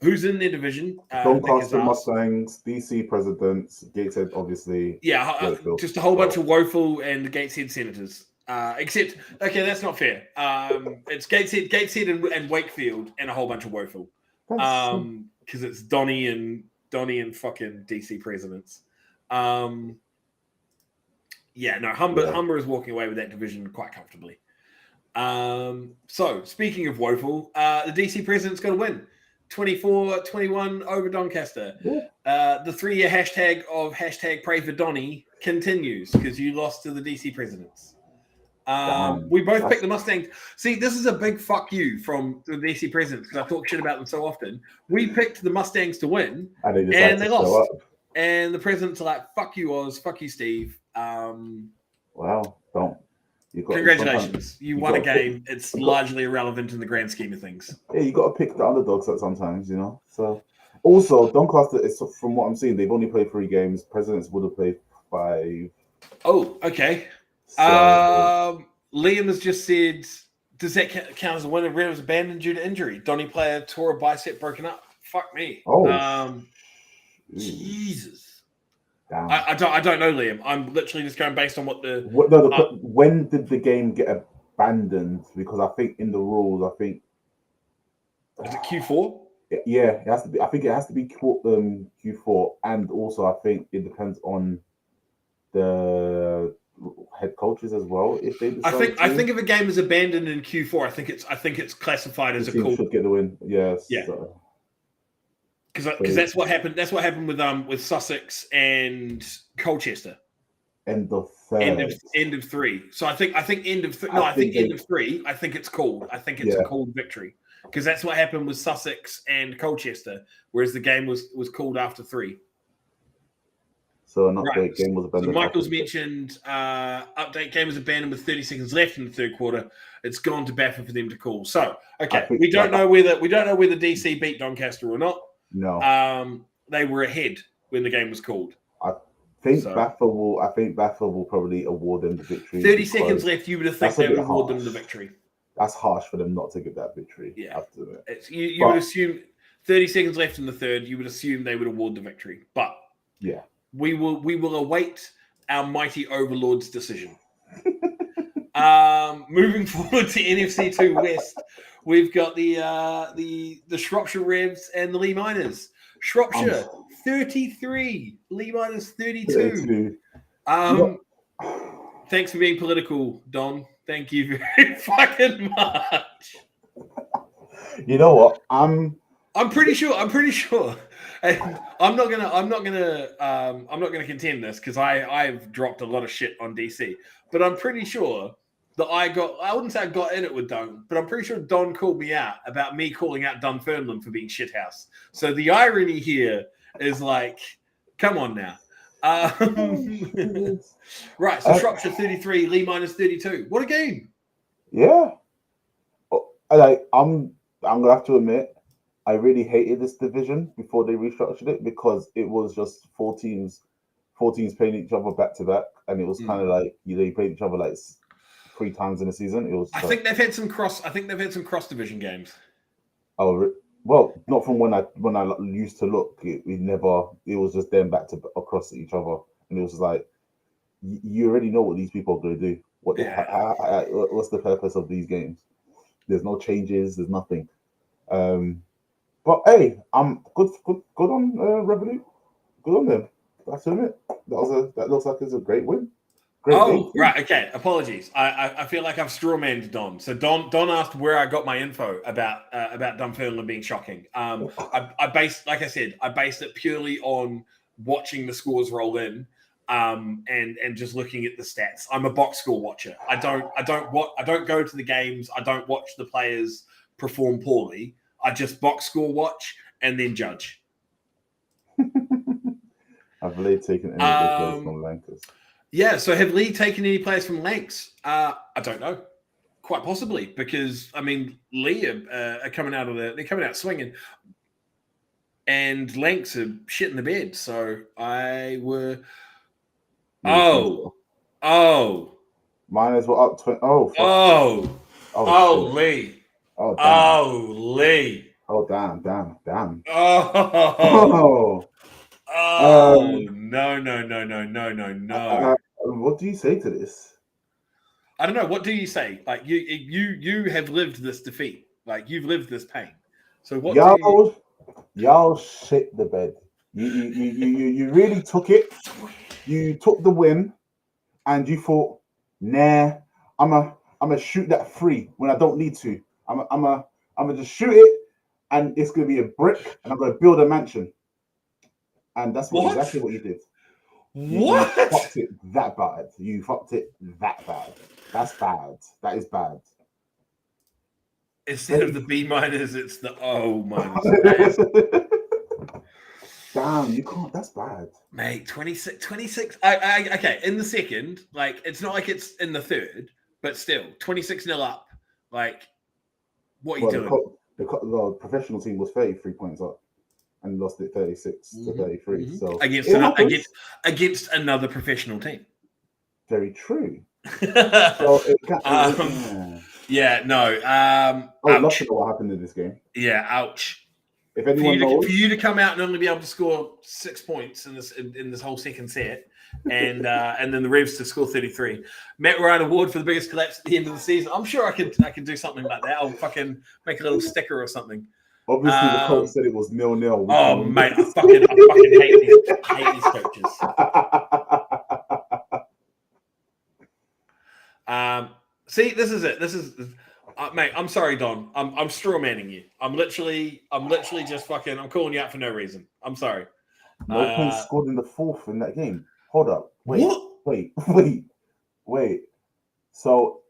Who's in their division? Doncaster Mustangs, DC Presidents, Gateshead, obviously. Yeah, just a whole bunch of Woeful and Gateshead Senators. Except, okay, that's not fair. It's Gateshead and Wakefield and a whole bunch of Woeful. Because it's Donnie and fucking DC Presidents. Humber is walking away with that division quite comfortably. So, speaking of Woeful, the DC Presidents got a win. 24-21 over Doncaster. The 3-year hashtag of #pray for Donny continues, because you lost to the DC Presidents. We both picked the Mustangs. See, this is a big fuck you from the DC Presidents, because I talk shit about them so often. We picked the Mustangs to win, and they lost. And the Presidents are like, fuck you, Oz. Fuck you, Steve. Wow. Congratulations. You won a game. It's largely irrelevant in the grand scheme of things. Yeah, you got to pick the underdogs sometimes, So, also, Doncaster, from what I'm seeing, they've only played 3 games. Presidents would have played 5. Oh, okay. So, Liam has just said, does that count as a win if Red was abandoned due to injury? Donny player tore a bicep, broken up. Fuck me. Oh. Jesus. I don't know, Liam. I'm literally just going based on what when did the game get abandoned? Because I think in the rules, is it Q4? Yeah, it has to be. I think it has to be Q4, and also I think it depends on the head coaches as well. If they decide I think if a game is abandoned in Q4, I think it's classified as a call. Should get the win. Yes. Yeah. Because that's what happened. That's what happened with Sussex and Colchester. End of 3. So I think end of 3. No, I think end of 3. I think it's called. I think it's a called victory, because that's what happened with Sussex and Colchester, whereas the game was called after 3. So an update game was abandoned. So Michael's mentioned update game was abandoned with 30 seconds left in the third quarter. It's gone to Baffa for them to call. So we don't know whether DC beat Doncaster or not. No. They were ahead when the game was called. I think Baffa will probably award them the victory. 30 seconds left. You would have think they would award them the victory. That's harsh for them not to get that victory. Yeah. You would assume 30 seconds left in the third. You would assume they would award the victory, but yeah, we will await our mighty overlord's decision. Moving forward to NFC 2 West. We've got the Shropshire Revs and the Lee Miners. Shropshire 33, Lee Miners 32. Thanks for being political, Don. Thank you very fucking much. You know what? I'm I'm pretty sure. And I'm not gonna contend this because I've dropped a lot of shit on DC, but I'm pretty sure that I wouldn't say I got in it with Don, but I'm pretty sure Don called me out about me calling out Dunfermline for being shithouse. So the irony here is like, come on now. Right, so Shropshire 33, Lee minus 32. What a game. Yeah. I'm gonna have to admit, I really hated this division before they restructured it because it was just four teams playing each other back to back, and it was kind of like they played each other like 3 times in a season. It was. I think they've had some cross division games. Oh well, not from when I used to look. It never. It was just them back to across each other, and it was just like you already know what these people are going to do. What's the purpose of these games? There's no changes. There's nothing. But hey, I'm good on Revolut. Good on them. That's it. That looks like it's a great win. Great game. Right. Okay. Apologies. I feel like I've strawmanned Don. So Don asked where I got my info about Dunfermline being shocking. I based it purely on watching the scores roll in, and just looking at the stats. I'm a box score watcher. I don't go to the games. I don't watch the players perform poorly. I just box score watch and then judge. Have Lee taken any players from Lancers? Yeah, so have Lee taken any players from Lancs? I don't know. Quite possibly, because I mean Lee are coming out they're coming out swinging, and Lancs are shit in the bed. So Miners were up 20. Lee. Oh, damn. Lee. Oh, damn. No. What do you say to this? I don't know. What do you say? Like you have lived this defeat. Like you've lived this pain. So what? Y'all shit the bed. You really took it. You took the win, and you thought, nah, I'm a shoot that free when I don't need to. I'm a just shoot it, and it's gonna be a brick, and I'm gonna build a mansion. And that's exactly what you did. You fucked it that bad. You fucked it that bad. That's bad. That is bad. Instead of the B minus, it's the O minus. Damn, you can't. That's bad. Mate, 26. Okay, in the second, like, it's not like it's in the third, but still, 26-0 up. Like, what are you doing? The professional team was 33 points up and lost it 36 to 33. Mm-hmm. So against another professional team. Very true. So yeah, no. I would love to know what happened in this game. Yeah, ouch. If anyone knows, for you to come out and only be able to score 6 points in this whole second set, and then the Revs to score 33. Matt Ryan award for the biggest collapse at the end of the season. I'm sure I could do something like that. I'll fucking make a little sticker or something. Obviously, the coach said it was 0-0. Oh, mate, I fucking hate these coaches. See, this is it. This is, mate. I'm sorry, Don. I'm straw manning you. I'm literally just fucking. I'm calling you out for no reason. I'm sorry. No points scored in the fourth in that game. Hold up. Wait. So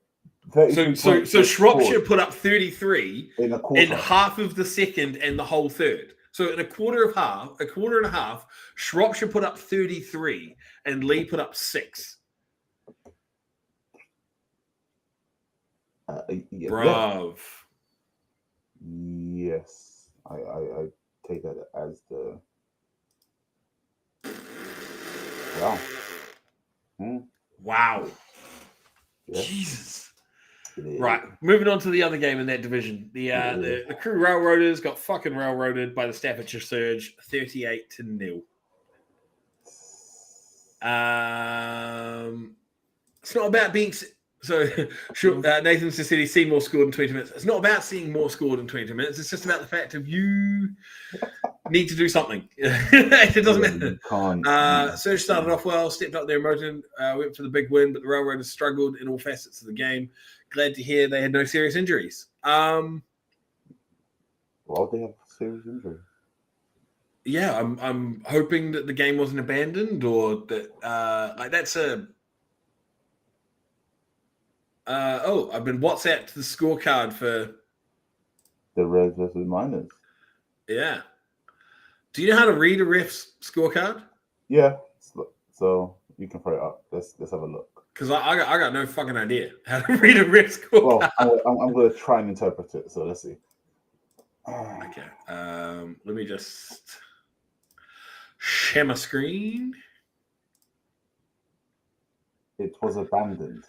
Shropshire put up 33 in half of the second and the whole third. So in a quarter and a half, Shropshire put up 33 and Lee put up 6. Bruv. Yes. I take that as the wow. Wow. Yeah. Jesus. Right. Moving on to the other game in that division. The Crew Railroaders got fucking railroaded by the Staffordshire Surge 38-0. It's not about being Nathan said he see more scored in 20 minutes. It's not about seeing more scored in 20 minutes. It's just about the fact of you need to do something. It doesn't matter. Surge started off well, stepped up their emotion, went for the big win, but the Railroaders struggled in all facets of the game. Glad to hear they had no serious injuries. Well, Why would they have serious injury? Yeah, I'm hoping that the game wasn't abandoned or that like that's a. I've been WhatsApped the scorecard for. The Reds versus Miners. Yeah. Do you know how to read a ref's scorecard? Yeah. So you can throw it up. Let's have a look. Because I got no fucking idea how to read a ref scorecard. Well, I'm going to try and interpret it. So let's see. Okay. Let me just share my screen. It was abandoned.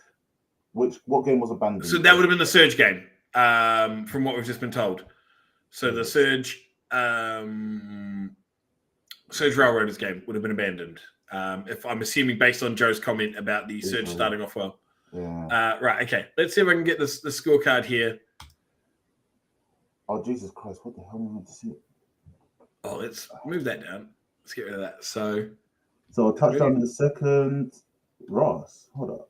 What game was abandoned? So that would have been the Surge game, from what we've just been told. So the Surge Railroaders game would have been abandoned. If I'm assuming based on Joe's comment about the Surge starting off well. Yeah. Right. Okay. Let's see if I can get the scorecard here. Oh Jesus Christ! What the hell am I meant to see? Oh, let's move that down. Let's get rid of that. So a touchdown in the second. Ross, hold up.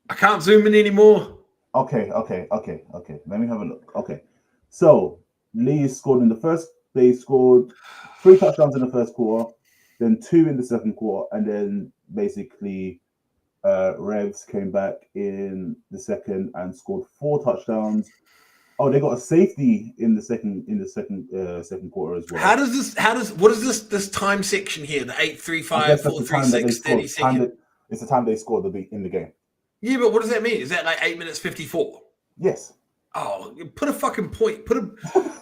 I can't zoom in anymore. Okay. Let me have a look. Okay. So Lee scored in the first. They scored 3 touchdowns in the first quarter, then 2 in the second quarter, and then basically Revs came back in the second and scored 4 touchdowns. Oh, they got a safety in the second quarter as well. What is this time section here? The 8:35, 4:36, 30 seconds. It's the time they scored in the game. Yeah, but what does that mean? Is that like 8 minutes 54? Yes. Oh, put a fucking point.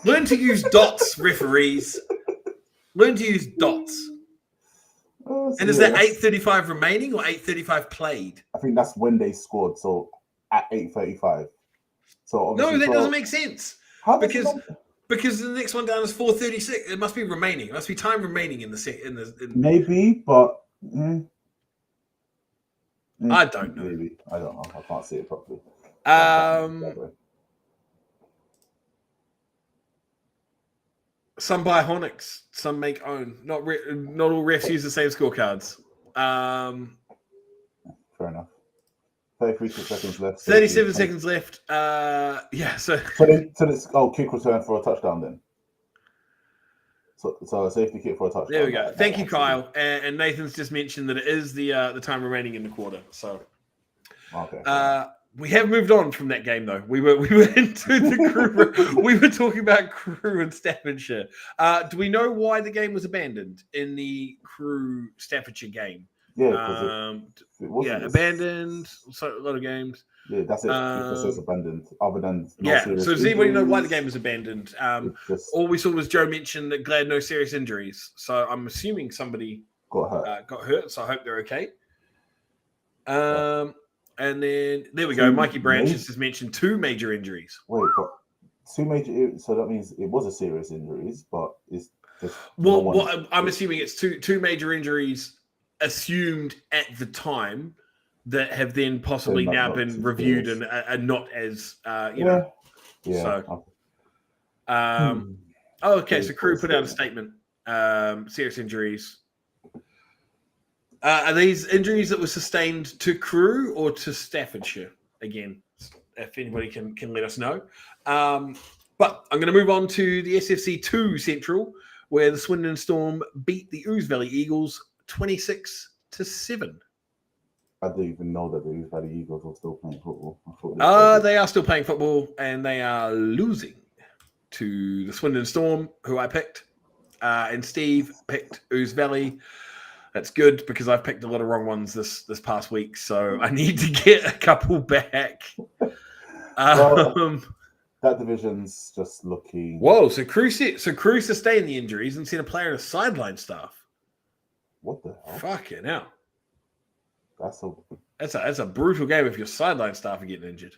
Learn to use dots, referees. Learn to use dots. And is that 8:35 remaining or 8:35 played? I think that's when they scored. So at 8:35. So no, that doesn't make sense. Because the next one down is 4:36. It must be remaining. It must be time remaining in the set. Maybe, but I don't know. Maybe I don't know. I can't see it properly. Some buy Honix, some make own. Not all refs use the same scorecards. Fair enough. 33 seconds left. 37 seconds left. Yeah. So it's kick return for a touchdown then. So a safety kick for a touchdown. There we go. Thank you, Kyle. And Nathan's just mentioned that it is the time remaining in the quarter. So okay. We have moved on from that game though. We were into the Crew. We were talking about Crew and Staffordshire. Do we know why the game was abandoned in the Crew Staffordshire game? Yeah, abandoned. So a lot of games. Yeah, that's it. Because it's abandoned. Other than so does anybody know why the game was abandoned? All we saw was Joe mention that glad no serious injuries. So I'm assuming somebody got hurt. So I hope they're okay. And then there we go. Mikey Branch has mentioned 2 major injuries. Wait, but 2 major. So that means it was a serious injuries, but it's just. I'm assuming it's two major injuries assumed at the time that have then possibly now been reviewed and are not as know. Yeah. So, okay. So Crew put out a statement. Serious injuries. Are these injuries that were sustained to Crew or to Staffordshire? Again, if anybody can let us know. But I'm going to move on to the SFC 2 Central, where the Swindon Storm beat the Ouse Valley Eagles 26-7. I didn't even know that the Ouse Valley Eagles were still playing football. They are still playing football, and they are losing to the Swindon Storm, who I picked. And Steve picked Ouse Valley. That's good because I've picked a lot of wrong ones this past week, so I need to get a couple back. That division's just looking. Whoa! So Crew sustained the injuries and sent a player to sideline staff. What the hell? Fucking hell! That's a brutal game if your sideline staff are getting injured.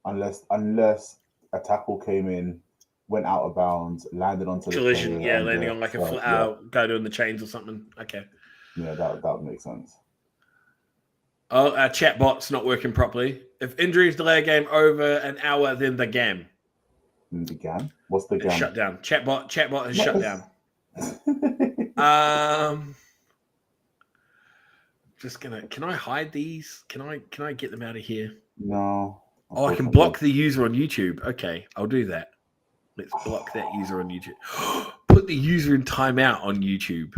Unless a tackle came in, went out of bounds, landed onto collision, the player, landing on like a guy doing the chains or something. Okay. Yeah, that would make sense. Oh, our chat bot's not working properly. If injuries delay a game over an hour, then the game. The game? What's the game? Shut down. Chat bot is shut down. Just gonna. Can I hide these? Can I get them out of here? No. Oh, I can block the user on YouTube. Okay, I'll do that. Let's block that user on YouTube. Put the user in timeout on YouTube.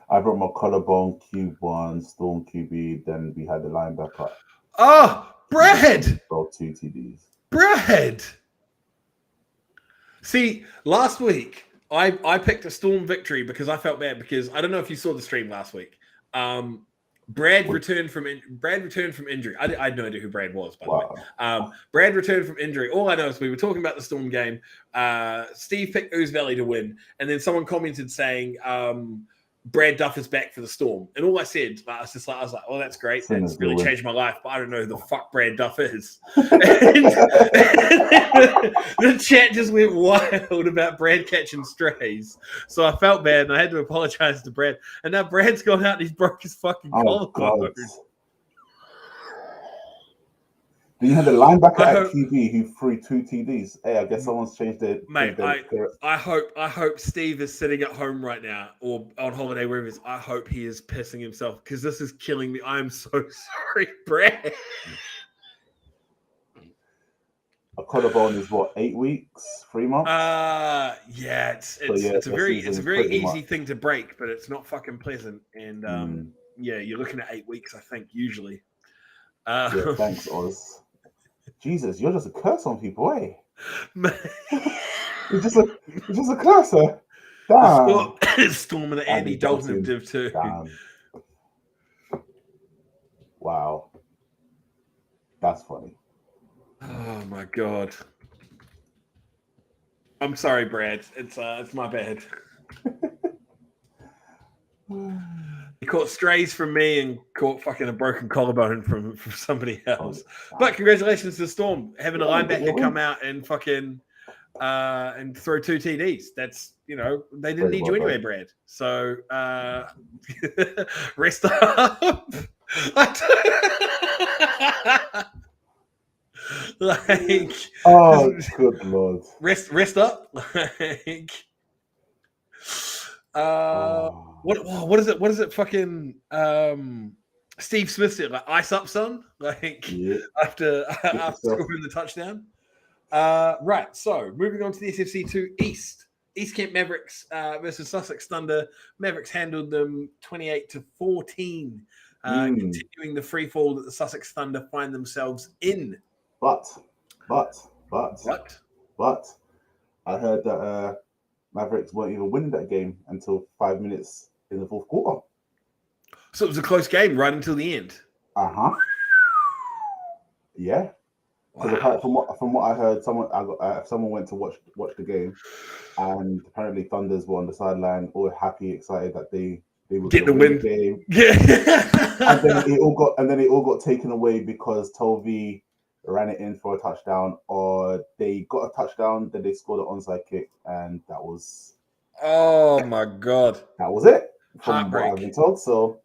I brought my collarbone Q1, Storm QB, then we had the linebacker. Oh, Brad! Bro, 2 TDs. Brad! See, last week I picked a Storm victory because I felt bad because I don't know if you saw the stream last week. Brad returned from injury. I had no idea who Brad was, by the way. Brad returned from injury. All I know is we were talking about the Storm game. Steve picked Ooze Valley to win, and then someone commented saying Brad Duff is back for the Storm. And all I said, I was like, oh, that's great. That's really changed my life, but I don't know who the fuck Brad Duff is. And the chat just went wild about Brad catching strays. So I felt bad, and I had to apologize to Brad. And now Brad's gone out and he's broke his fucking collarbone. Then you had the linebacker at QB who threw 2 TDs. Hey, I guess someone's changed their... Mate, I hope Steve is sitting at home right now or on holiday, wherever he is. I hope he is pissing himself because this is killing me. I'm so sorry, Brad. A collarbone is what, 8 weeks, 3 months? Yeah, it's a very easy thing to break, but it's not fucking pleasant. And yeah, you're looking at 8 weeks, I think, usually. Yeah, thanks, Oz. Jesus, you're just a curse on people, eh? It's just a cursor. Damn. Storming at Andy Dalton of Div 2. Damn. Wow. That's funny. Oh my god. I'm sorry, Brad. It's my bad. He caught strays from me and caught fucking a broken collarbone from somebody else. But congratulations to the Storm having a linebacker come out and fucking and throw 2 TDs. That's, you know, they didn't need you anyway, Brad. So rest up. Like, oh, good lord. Rest up. Like, what is it? What is it? Fucking Steve Smith said, like, ice up, son. Like, after scoring the touchdown. Right. So moving on to the SFC2 East. East Kent Mavericks versus Sussex Thunder. Mavericks handled them 28-14, continuing the free fall that the Sussex Thunder find themselves in. But I heard that Mavericks weren't even winning that game until 5 minutes in the fourth quarter. So it was a close game right until the end. Yeah. Wow. From what I heard, someone went to watch the game, and apparently Thunders were on the sideline, all happy, excited that they would get the win. The game. Yeah. and then it all got taken away because Tovey ran it in for a touchdown, or they got a touchdown, then they scored an onside kick, and that was... Oh, my God. That was it, from what I've been told. So,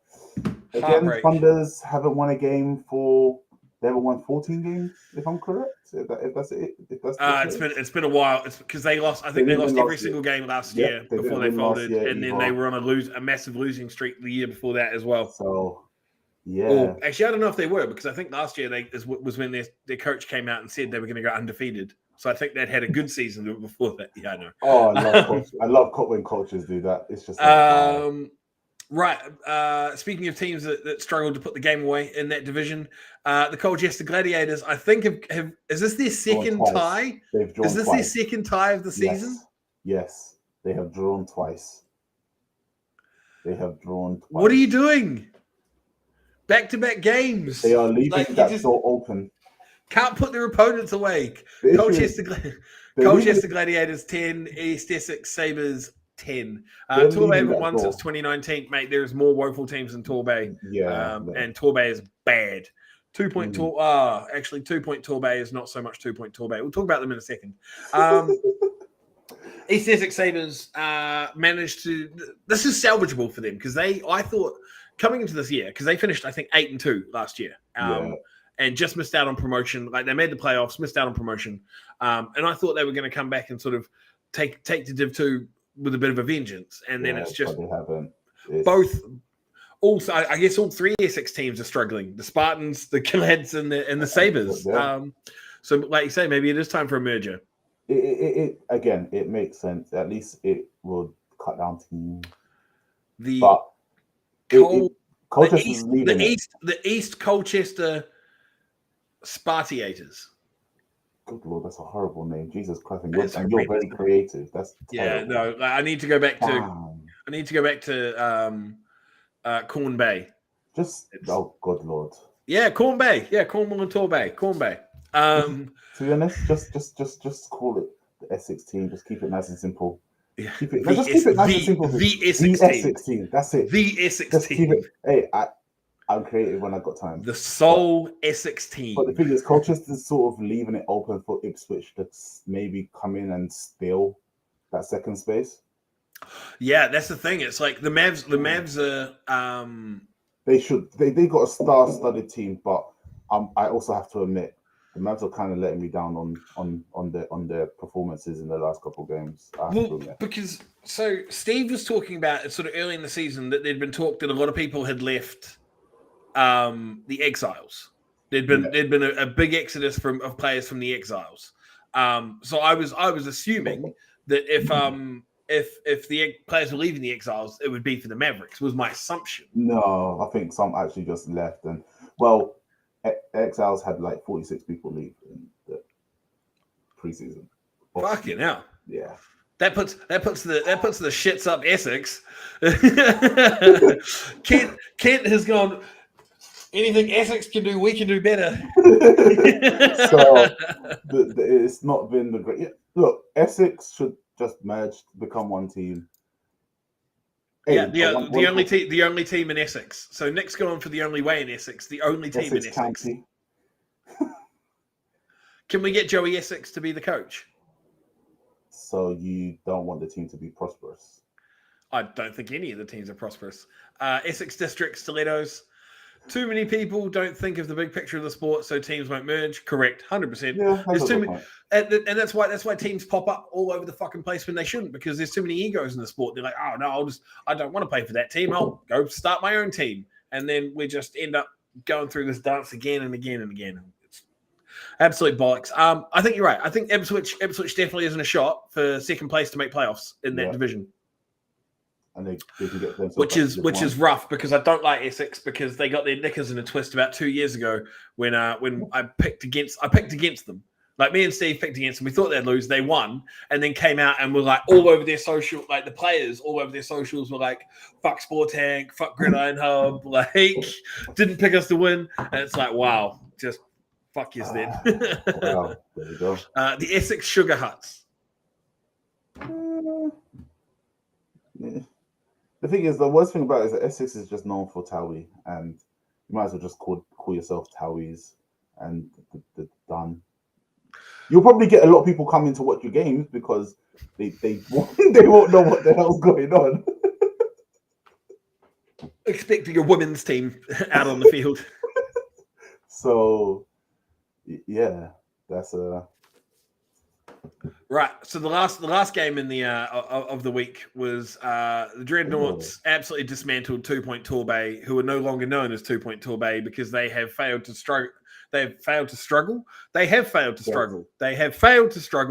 again, Thunders haven't won a game for... They haven't won 14 games, if I'm correct. If that's it. It's been a while. It's because they lost. I think they lost every single game last year before they folded, and then they were on a massive losing streak the year before that as well. So... Yeah. Or, actually, I don't know if they were, because I think last year was when their coach came out and said they were going to go undefeated. So I think they'd had a good season before that. Yeah, I know. Oh, I love when coaches do that. It's just right. Speaking of teams that struggled to put the game away in that division, the Colchester Gladiators, I think, is this their second tie? Is this their second tie of the season? Yes. They have drawn twice. What are you doing? Back-to-back games. They are leaving that door open. Can't put their opponents away. Colchester Gladiators 10, East Essex Sabres 10. Torbay haven't won since 2019. Mate, there's more woeful teams than Torbay. Yeah. And Torbay is bad. 2-point actually 2-point Torbay is not so much 2-point Torbay. We'll talk about them in a second. East Essex Sabres managed to... This is salvageable for them because I thought... Coming into this year, because they finished, I think, 8-2 last year, and just missed out on promotion. Like, they made the playoffs, missed out on promotion, and I thought they were going to come back and sort of take to Div 2 with a bit of a vengeance. And then it's just both. Also, I guess all three Essex teams are struggling: the Spartans, the Glads, and the Sabres. So, like you say, maybe it is time for a merger. it makes sense. At least it will cut down teams. The But Colchester's leading it. the East Colchester Spartiators. Good Lord, that's a horrible name. Jesus Christ, and you're very creative. That's terrible. Yeah. No, I need to go back to Corn Bay. Oh good Lord. Yeah, Corn Bay. Yeah, Cornwall and Torbay. Corn Bay. To be honest, just call it the Essex team. Just keep it nice and simple. Yeah. Keep it nice and simple. The Essex team. That's it. The Essex just team. Keep it. Hey, I'm creative when I've got time. The sole Essex team. But the thing is, Colchester's sort of leaving it open for Ipswich to maybe come in and steal that second space. Yeah, that's the thing. It's like the Mavs are. They should. They got a star-studded team, but I also have to admit the Mavs are kind of letting me down on their performances in the last couple of games. Because Steve was talking about it sort of early in the season that there'd been talk that a lot of people had left the Exiles. There'd been a big exodus of players from the Exiles. So I was assuming that if the players were leaving the Exiles, it would be for the Mavericks, was my assumption. No, I think some actually just left. And, Exiles had like 46 people leave in the preseason. Fucking hell. Yeah. That puts the shits up Essex. Kent has gone, anything Essex can do, we can do better. So it's not been the great. Look, Essex should just merge to become one team. Hey, the only team in Essex. So Nick's going for the only way in Essex. The only team in Essex. County. Can we get Joey Essex to be the coach? So you don't want the team to be prosperous? I don't think any of the teams are prosperous. Essex District, Stilettos. Too many people don't think of the big picture of the sport, so teams won't merge. Correct, 100%. Yeah, there's too many, and that's why teams pop up all over the fucking place when they shouldn't, because there's too many egos in the sport. They're like, oh no, I don't want to play for that team. I'll go start my own team, and then we just end up going through this dance again and again and again. It's absolute bollocks. I think you're right. I think Ipswich definitely isn't a shot for second place to make playoffs in that division. And they can get themselves which is rough, because I don't like Essex, because they got their knickers in a twist about 2 years ago when I picked against them. Like, me and Steve picked against them. We thought they'd lose. They won, and then came out and were like all over their social, like the players all over their socials were like, fuck Sportank, fuck Gridiron Hub, like didn't pick us to win. And it's like, wow, just fuck yous then. Wow, there you go. The Essex Sugar Huts. Yeah. The thing is, the worst thing about it is that Essex is just known for Towie, and you might as well just call yourself Towies, and they're done. You'll probably get a lot of people coming to watch your games because they won't know what the hell's going on. Expecting a women's team out on the field. So, yeah, that's right. So the last game in the of the week was the Dreadnoughts absolutely dismantled 2 Point Torbay, who are no longer known as 2 Point Torbay because they have failed to struggle. They have failed to struggle.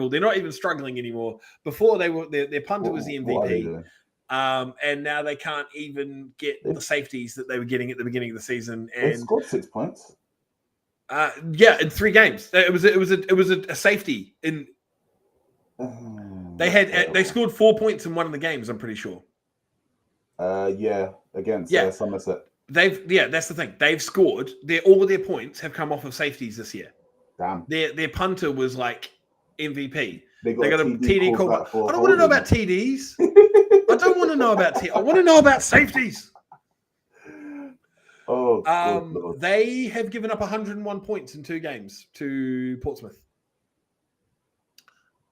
They're not even struggling anymore. Before they were, their punter was the MVP. And now they can't even get the safeties that they were getting at the beginning of the season. And they scored 6 points. In 3 games. It was a safety in. They scored 4 points in one of the games, I'm pretty sure. Against Somerset. That's the thing. They've scored. All of their points have come off of safeties this year. Damn. Their punter was like MVP. They got a TD call. I don't want to know about TDs. I don't want to know about TDs. I want to know about safeties. Oh, they have given up 101 points in 2 games to Portsmouth.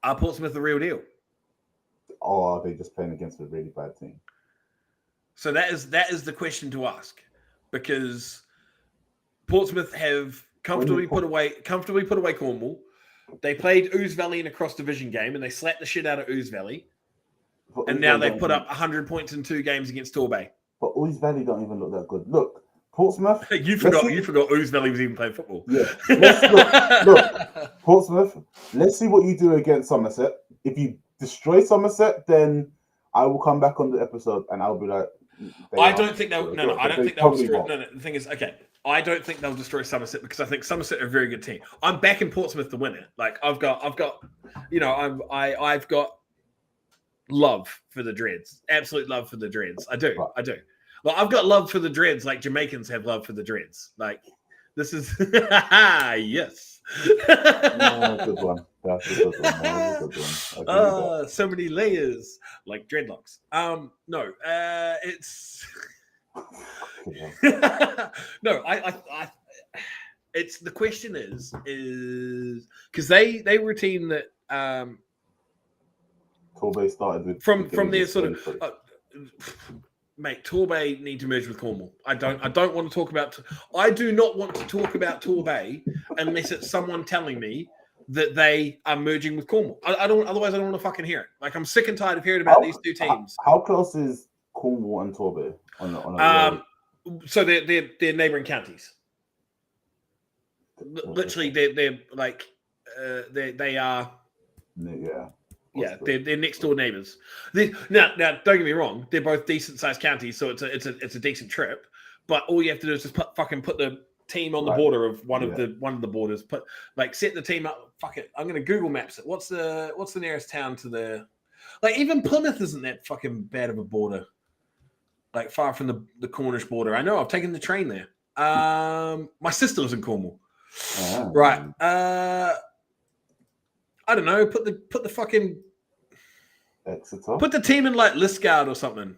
Are Portsmouth the real deal? Or are they just playing against a really bad team? So that is the question to ask, because Portsmouth have comfortably put away Cornwall. They played Ouse Valley in a cross-division game, and they slapped the shit out of Ouse Valley. And now they've put up 100 points in 2 games against Torbay. But Ouse Valley don't even look that good. Look, Portsmouth. You forgot Ooznelly was even playing football. Yeah. Look, Portsmouth. Let's see what you do against Somerset. If you destroy Somerset, then I will come back on the episode and I'll be like, I don't think they'll. No, I don't think they'll totally destroy. No, the thing is, okay, I don't think they'll destroy Somerset because I think Somerset are a very good team. I'm backing Portsmouth to win it. Like I've got, I've got love for the Dreads, absolute love for the Dreads. I do. Well, I've got love for the Dreads, like Jamaicans have love for the Dreads. Like this is yes. Good one. That's a good one. So many layers, like dreadlocks. No, it's no. I. It's the question is because they were a team that Torbay started with from their sort of. Mate, Torbay need to merge with Cornwall. I don't want to talk about. I do not want to talk about Torbay unless it's someone telling me that they are merging with Cornwall. I don't. Otherwise, I don't want to fucking hear it. Like I'm sick and tired of hearing about these two teams. How close is Cornwall and Torbay on a so they're neighbouring counties. Literally, they're like they are. Yeah. Yeah, they're next door neighbours. Now, don't get me wrong; they're both decent sized counties, so it's a decent trip. But all you have to do is just put the team on the border of one of the borders. Set the team up. Fuck it, I'm going to Google Maps it. What's the nearest town to the? Like even Plymouth isn't that fucking bad of a border. Like far from the Cornish border. I know. I've taken the train there. My sister lives in Cornwall. Oh. Right. I don't know. Put the fucking Exeter. Put the team in like Liscard or something.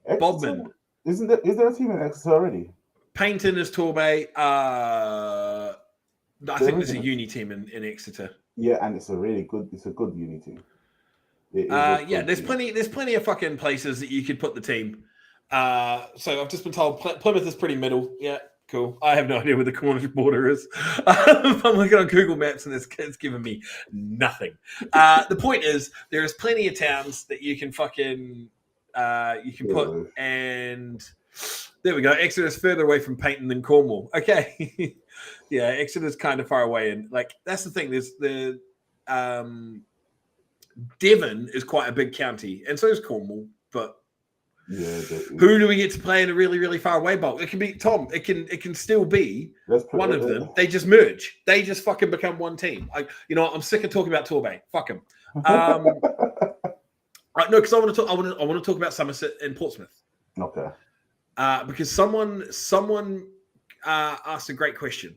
Exeter? Bodmin. Is there a team in Exeter already? Paynton is Torbay. I think there's a uni team in Exeter. Yeah, and it's a good uni team. There's plenty of fucking places that you could put the team. So I've just been told Plymouth is pretty middle. Yeah. Cool. I have no idea where the Cornish border is. I'm looking on Google Maps and it's giving me nothing. The point is, there is plenty of towns that you can fucking put, and there we go. Exeter's further away from Paynton than Cornwall. Okay, yeah, Exeter's kind of far away, and like that's the thing. There's the Devon is quite a big county, and so is Cornwall, but. Yeah, who do we get to play in a really, really far away bowl? It can be Tom. It can still be one of them. They just merge. They just fucking become one team. I'm sick of talking about Torbay. Fuck them. No, because I want to talk about Somerset and Portsmouth. Okay. Because someone asked a great question.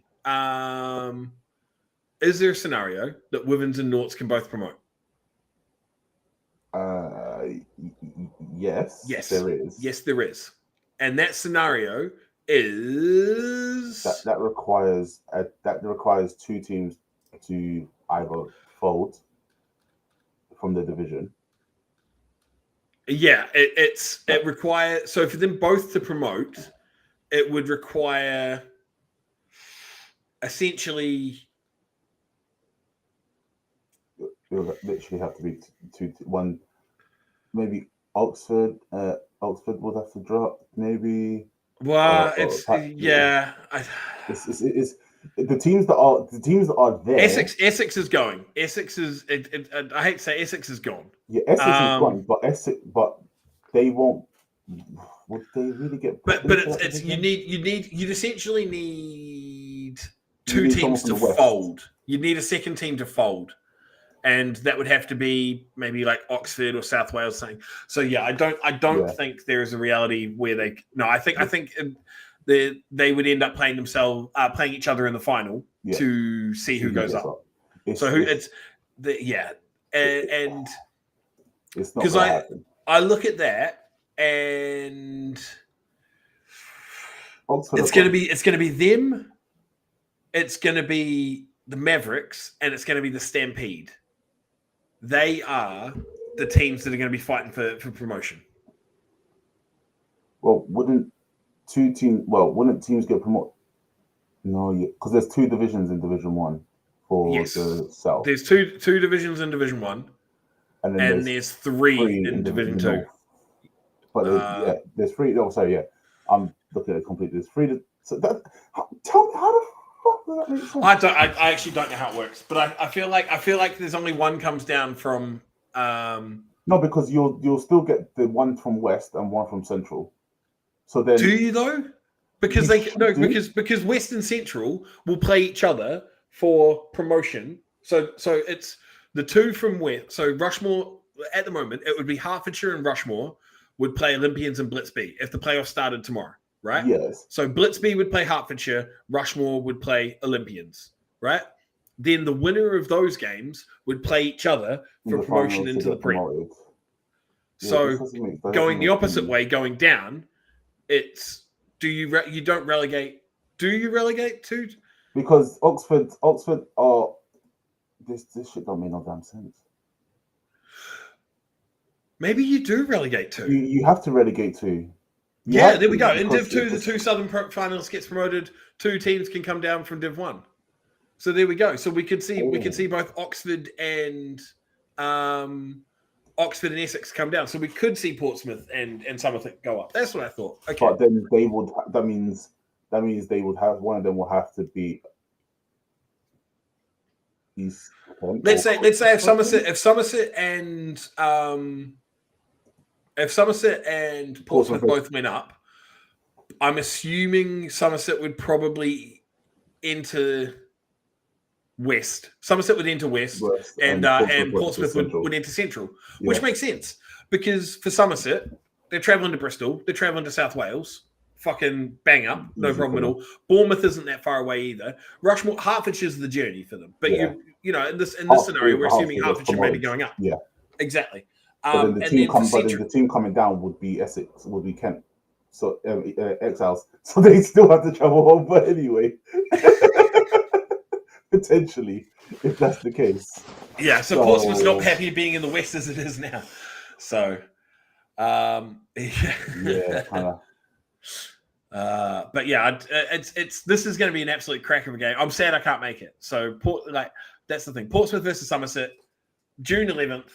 Is there a scenario that Wivens and Noughts can both promote? Yes, there is. Yes, there is. And that scenario is that requires two teams to either fold from the division. Yeah, it requires. So for them both to promote, it would require essentially. It would literally have to be one. Maybe Oxford would have to drop. Maybe. Well, it's the teams that are there. Essex is going. Essex is. I hate to say Essex is gone. Yeah, Essex is gone, but they won't. Would they really get? But it's you'd essentially need two teams to fold. You'd need a second team to fold. And that would have to be maybe like Oxford or South Wales saying. So yeah, I don't think there is a reality where they. No, I think they would end up playing each other in the final to see who goes up. And it's not because I look at that and it's going to be them. It's going to be the Mavericks and it's going to be the Stampede. They are the teams that are going to be fighting for promotion. Well, wouldn't teams get promoted? No, because there's two divisions in Division 1 for the South. There's two divisions in Division 1, and there's three in Division 2. But there's three. Oh, sorry, yeah. looking at it completely. It's 3 to. So that tell me how the fuck does that make sense? I actually don't know how it works, but I feel like there's only one comes down from. No, because you'll still get the one from West and one from Central. So then, do you though? Because because West and Central will play each other for promotion. So it's the two from West. So Rushmore at the moment it would be Hertfordshire and Rushmore would play Olympians and Blitz B if the playoffs started tomorrow, right? Yes. So Blitz B would play Hertfordshire, Rushmore would play Olympians, right? Then the winner of those games would play each other for promotion into the Prem. So going the opposite way, going down, it's you don't relegate? Do you relegate to? Because Oxford are this shit don't make no damn sense. Maybe you do relegate to. You have to relegate to. There we go. In Div 2, the 2 Southern finalists gets promoted. 2 teams can come down from Div 1. So there we go. So we could see both Oxford and Essex come down. So we could see Portsmouth and Somerset go up. That's what I thought. Okay. But then they would. That means they would have one of them will have to be. Let's say if Somerset and Portsmouth both went up, I'm assuming Somerset would probably enter West. Somerset would enter West and Portsmouth would enter Central, which makes sense because for Somerset, they're traveling to Bristol, they're traveling to South Wales. Fucking bang up, no problem at all. Bournemouth isn't that far away either. Rushmore, Hertfordshire's the journey for them, but you know in this scenario, we're assuming Hertfordshire may be going up. Yeah, exactly. But then the team coming down would be Essex, would be Kent, so Exiles. So they still have to travel home, but anyway, potentially, if that's the case. Yeah, so Portsmouth's not happy being in the West as it is now. So, yeah, kind of. But yeah, it's this is going to be an absolute crack of a game. I'm sad I can't make it. So that's the thing. Portsmouth versus Somerset, June 11th.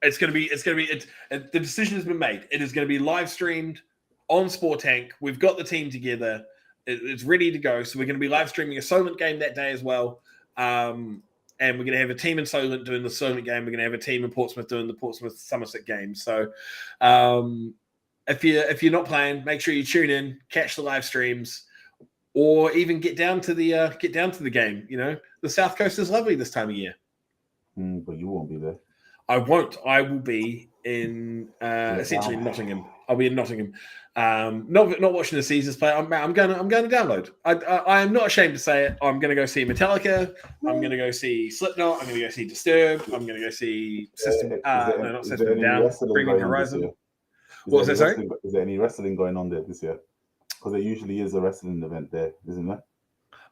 It's going to be the decision has been made. It is going to be live streamed on Sportank. We've got the team together. It's ready to go. So we're going to be live streaming a Solent game that day as well. And we're going to have a team in Solent doing the Solent game. We're going to have a team in Portsmouth doing the Portsmouth Somerset game. So if you're not playing, make sure you tune in, catch the live streams, or even get down to the game. You know, the South Coast is lovely this time of year. But you won't be there. I won't. I will be in essentially Nottingham. I'll be in Nottingham. Not watching the Caesars play. I'm going to download. I am not ashamed to say it. I'm going to go see Metallica. I'm going to go see Slipknot. I'm going to go see Disturbed. I'm going to go see System. Not System Down. Bring Me Horizon. What was that? Sorry. Is there any wrestling going on there this year? Because there usually is a wrestling event there, isn't there?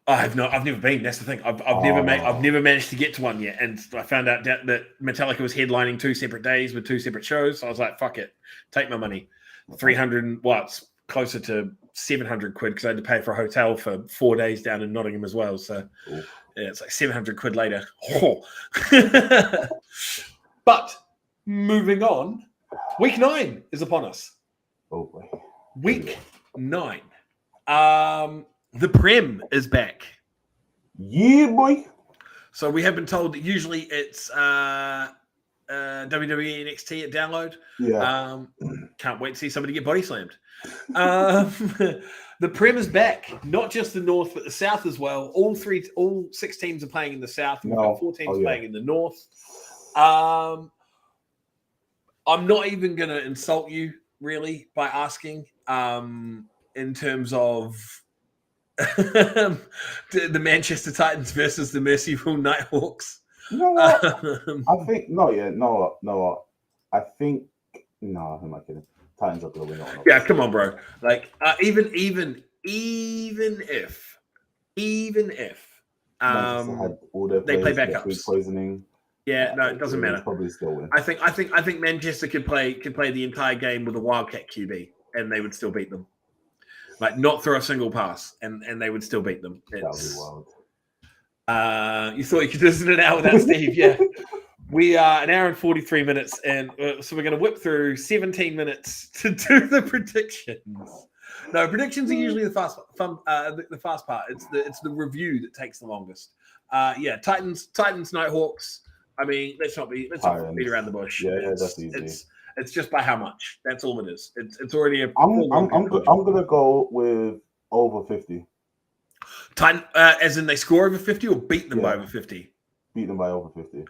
I've never been. That's the thing. I've never managed to get to one yet, and I found out that Metallica was headlining 2 separate days with 2 separate shows. So I was like, "Fuck it, take my money." 300 watts, closer to 700 quid because I had to pay for a hotel for 4 days down in Nottingham as well. So yeah, it's like 700 quid later. Oh. But moving on, week 9 is upon us. Oh boy. Week 9. The Prem is back. Yeah, boy. So we have been told that usually it's WWE NXT at Download. Yeah. Can't wait to see somebody get body slammed. The Prem is back. Not just the North, but the South as well. All 6 teams are playing in the South. We've got 4 teams playing in the North. I'm not even going to insult you, really, by asking in terms of the Manchester Titans versus the Merseyside Nighthawks. You know what? I think I think no. Who am I kidding? Titans are going to win. Yeah, come on, bro. Like even if they play backups, poisoning. Yeah, no, it doesn't matter. Probably still win. I think Manchester could play the entire game with a Wildcat QB, and they would still beat them. Like not throw a single pass, and they would still beat them. That would be wild. You thought you could listen to it out without Steve, yeah. We are an hour and 43 minutes, and so we're going to whip through 17 minutes to do the predictions. No, predictions are usually the fast part. It's the review that takes the longest. Titans, Nighthawks. I mean, let's not beat around the bush. Yeah, that's easy. It's just by how much. That's all it is. It's already a. I'm gonna go with over 50. Titan, as in they score over 50 or beat them by over 50. Beat them by over 50.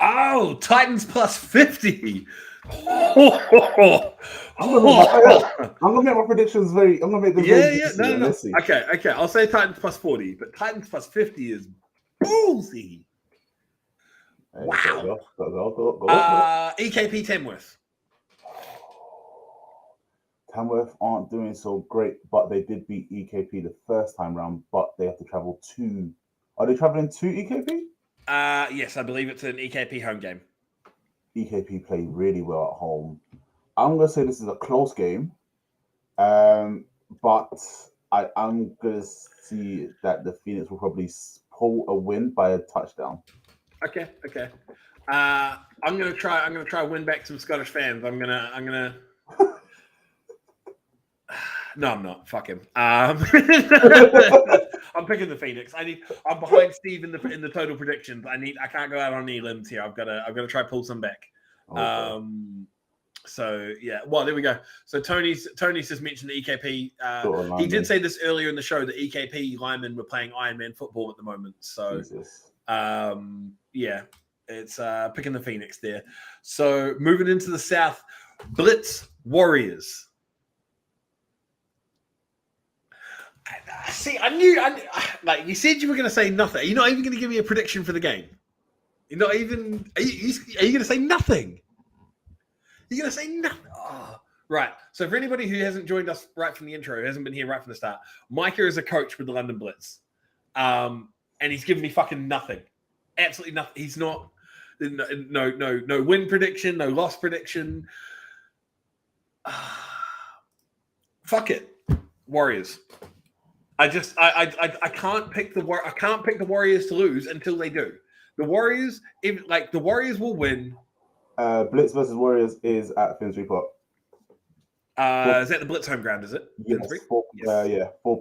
Oh, Titans plus 50. I'm gonna make my predictions very. I'm gonna make them. No. Okay. I'll say Titans plus 40, but Titans plus 50 is ballsy. Hey, Wow. Go. EKP Tamworth. Tamworth aren't doing so great, but they did beat EKP the first time round. But they have to travel to. Are they traveling to EKP? Yes, I believe it's an EKP home game. EKP play really well at home. I'm gonna say this is a close game, but I'm gonna see that the Phoenix will probably pull a win by a touchdown. Okay. I'm gonna try win back some Scottish fans. I'm gonna. No, I'm not. Fuck him. I'm picking the Phoenix. I'm behind Steve in the total predictions. I can't go out on any limbs here. I've got to try pull some back. Okay. So yeah. Well, there we go. So Tony's just mentioned the EKP. He did say this earlier in the show that EKP linemen were playing Ironman football at the moment. So it's picking the Phoenix there. So moving into the South, Blitz Warriors. See, I knew, like you said, you were going to say nothing. You're not even going to give me a prediction for the game. You're not even. Are you going to say nothing? You're going to say nothing. Oh, right. So for anybody who hasn't joined us right from the intro, who hasn't been here right from the start, Micah is a coach with the London Blitz, and he's given me fucking nothing. Absolutely nothing. He's not. No win prediction. No loss prediction. Fuck it, Warriors. I can't pick the Warriors to lose until they do. The Warriors, the Warriors will win. Blitz versus Warriors is at Finsbury Park. Is that the Blitz home ground? Is it? Yes. 4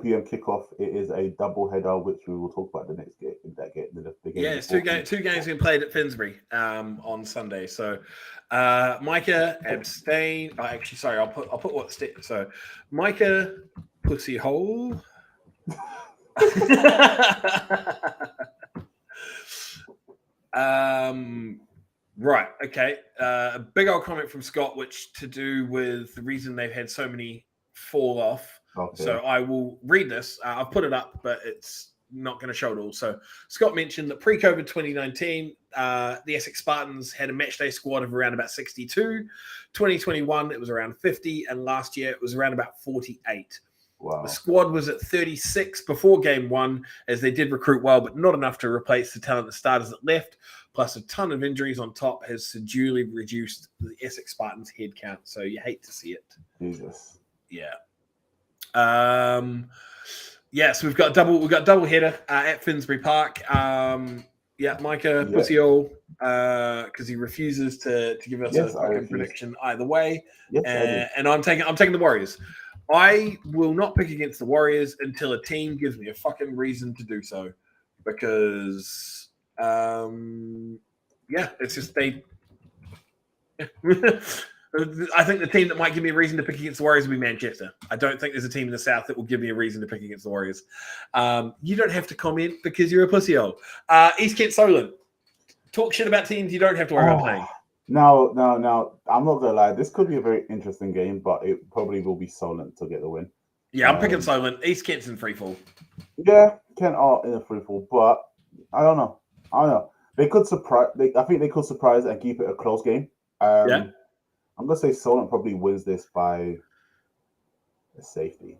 p.m. kickoff. It is a double header, which we will talk about the next game. The game. Yeah, it's two games being played at Finsbury on Sunday. So, Micah abstain. Actually, sorry, I'll put what state. So, Micah pussy hole. Right. Okay. A big old comment from Scott, which to do with the reason they've had so many fall off. Okay. So I will read this. I've put it up, but it's not going to show it all. So Scott mentioned that pre-COVID 2019, the Essex Spartans had a matchday squad of around about 62. 2021, it was around 50. And last year, it was around about 48. Wow. The squad was at 36 before game one, as they did recruit well, but not enough to replace the talent of starters that left. Plus, a ton of injuries on top has severely reduced the Essex Spartans' head count. So you hate to see it. Jesus. Yeah. So we've got double header at Finsbury Park. Micah Pussy-all, because he refuses to give us a fucking prediction either way. Yes, and I'm taking the Warriors. I will not pick against the Warriors until a team gives me a fucking reason to do so, because it's just they. I think the team that might give me a reason to pick against the Warriors will be Manchester. I don't think there's a team in the South that will give me a reason to pick against the Warriors. You don't have to comment because you're a pussy-hole. East Kent Solent. Talk shit about teams you don't have to worry about playing. No. I'm not gonna lie. This could be a very interesting game, but it probably will be Solent to get the win. Yeah, I'm picking Solent. East Kent's in free fall. Yeah, Kent are in a free fall, but I don't know. They could surprise. I think they could surprise and keep it a close game. I'm gonna say Solent probably wins this by a safety.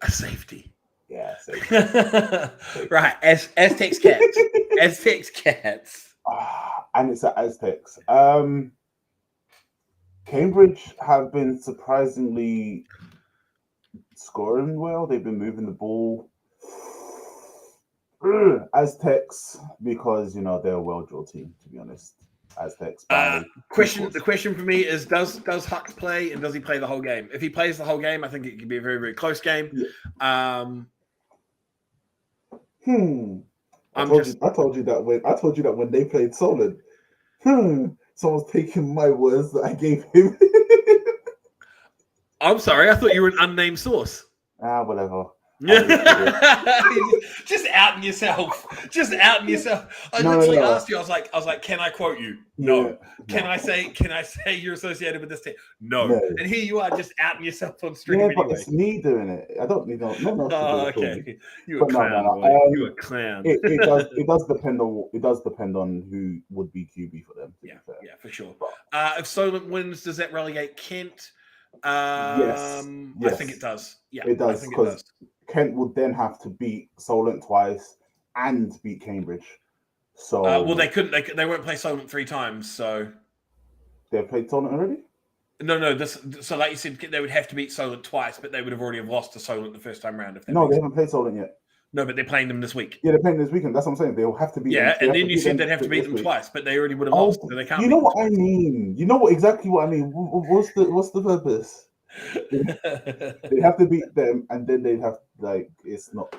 A safety. Yeah, safety. Right, Aztecs Cats. Aztecs Cats. And it's at Aztecs. Cambridge have been surprisingly scoring well. They've been moving the ball. Aztecs, because they're a well-drilled team. To be honest, Aztecs by The question for me is: Does Hux play, and does he play the whole game? If he plays the whole game, I think it could be a very, very close game. Yeah. I told you that when they played Solent. Someone's taking my words that I gave him. I'm sorry, I thought you were an unnamed source. Whatever. Just outing yourself. I literally asked you. I was like, can I quote you? No. Yeah. Can I say you're associated with this team? No. And here you are, just outing yourself on stream. Yeah, but it's me doing it. I don't need no. Oh, okay. You a clown. You a clown. It does depend on who would be QB for them. Yeah, for sure. If Solent wins, does that relegate Kent? Yes. I think it does. Yeah, it does, because Kent would then have to beat Solent twice and beat Cambridge. So well, they couldn't. They won't play Solent 3 times. So they played Solent already. No. So like you said, they would have to beat Solent twice, but they would have already lost to Solent the first time round. They haven't played Solent yet. No, but they're playing them this week. Yeah, they're playing this weekend. That's what I'm saying. They'll have to beat. Yeah, and then you said they'd have to beat them twice, but they already would have lost, so they can't. You know what I mean? You know exactly what I mean. What's the purpose? They have to beat them, and then they have it's not.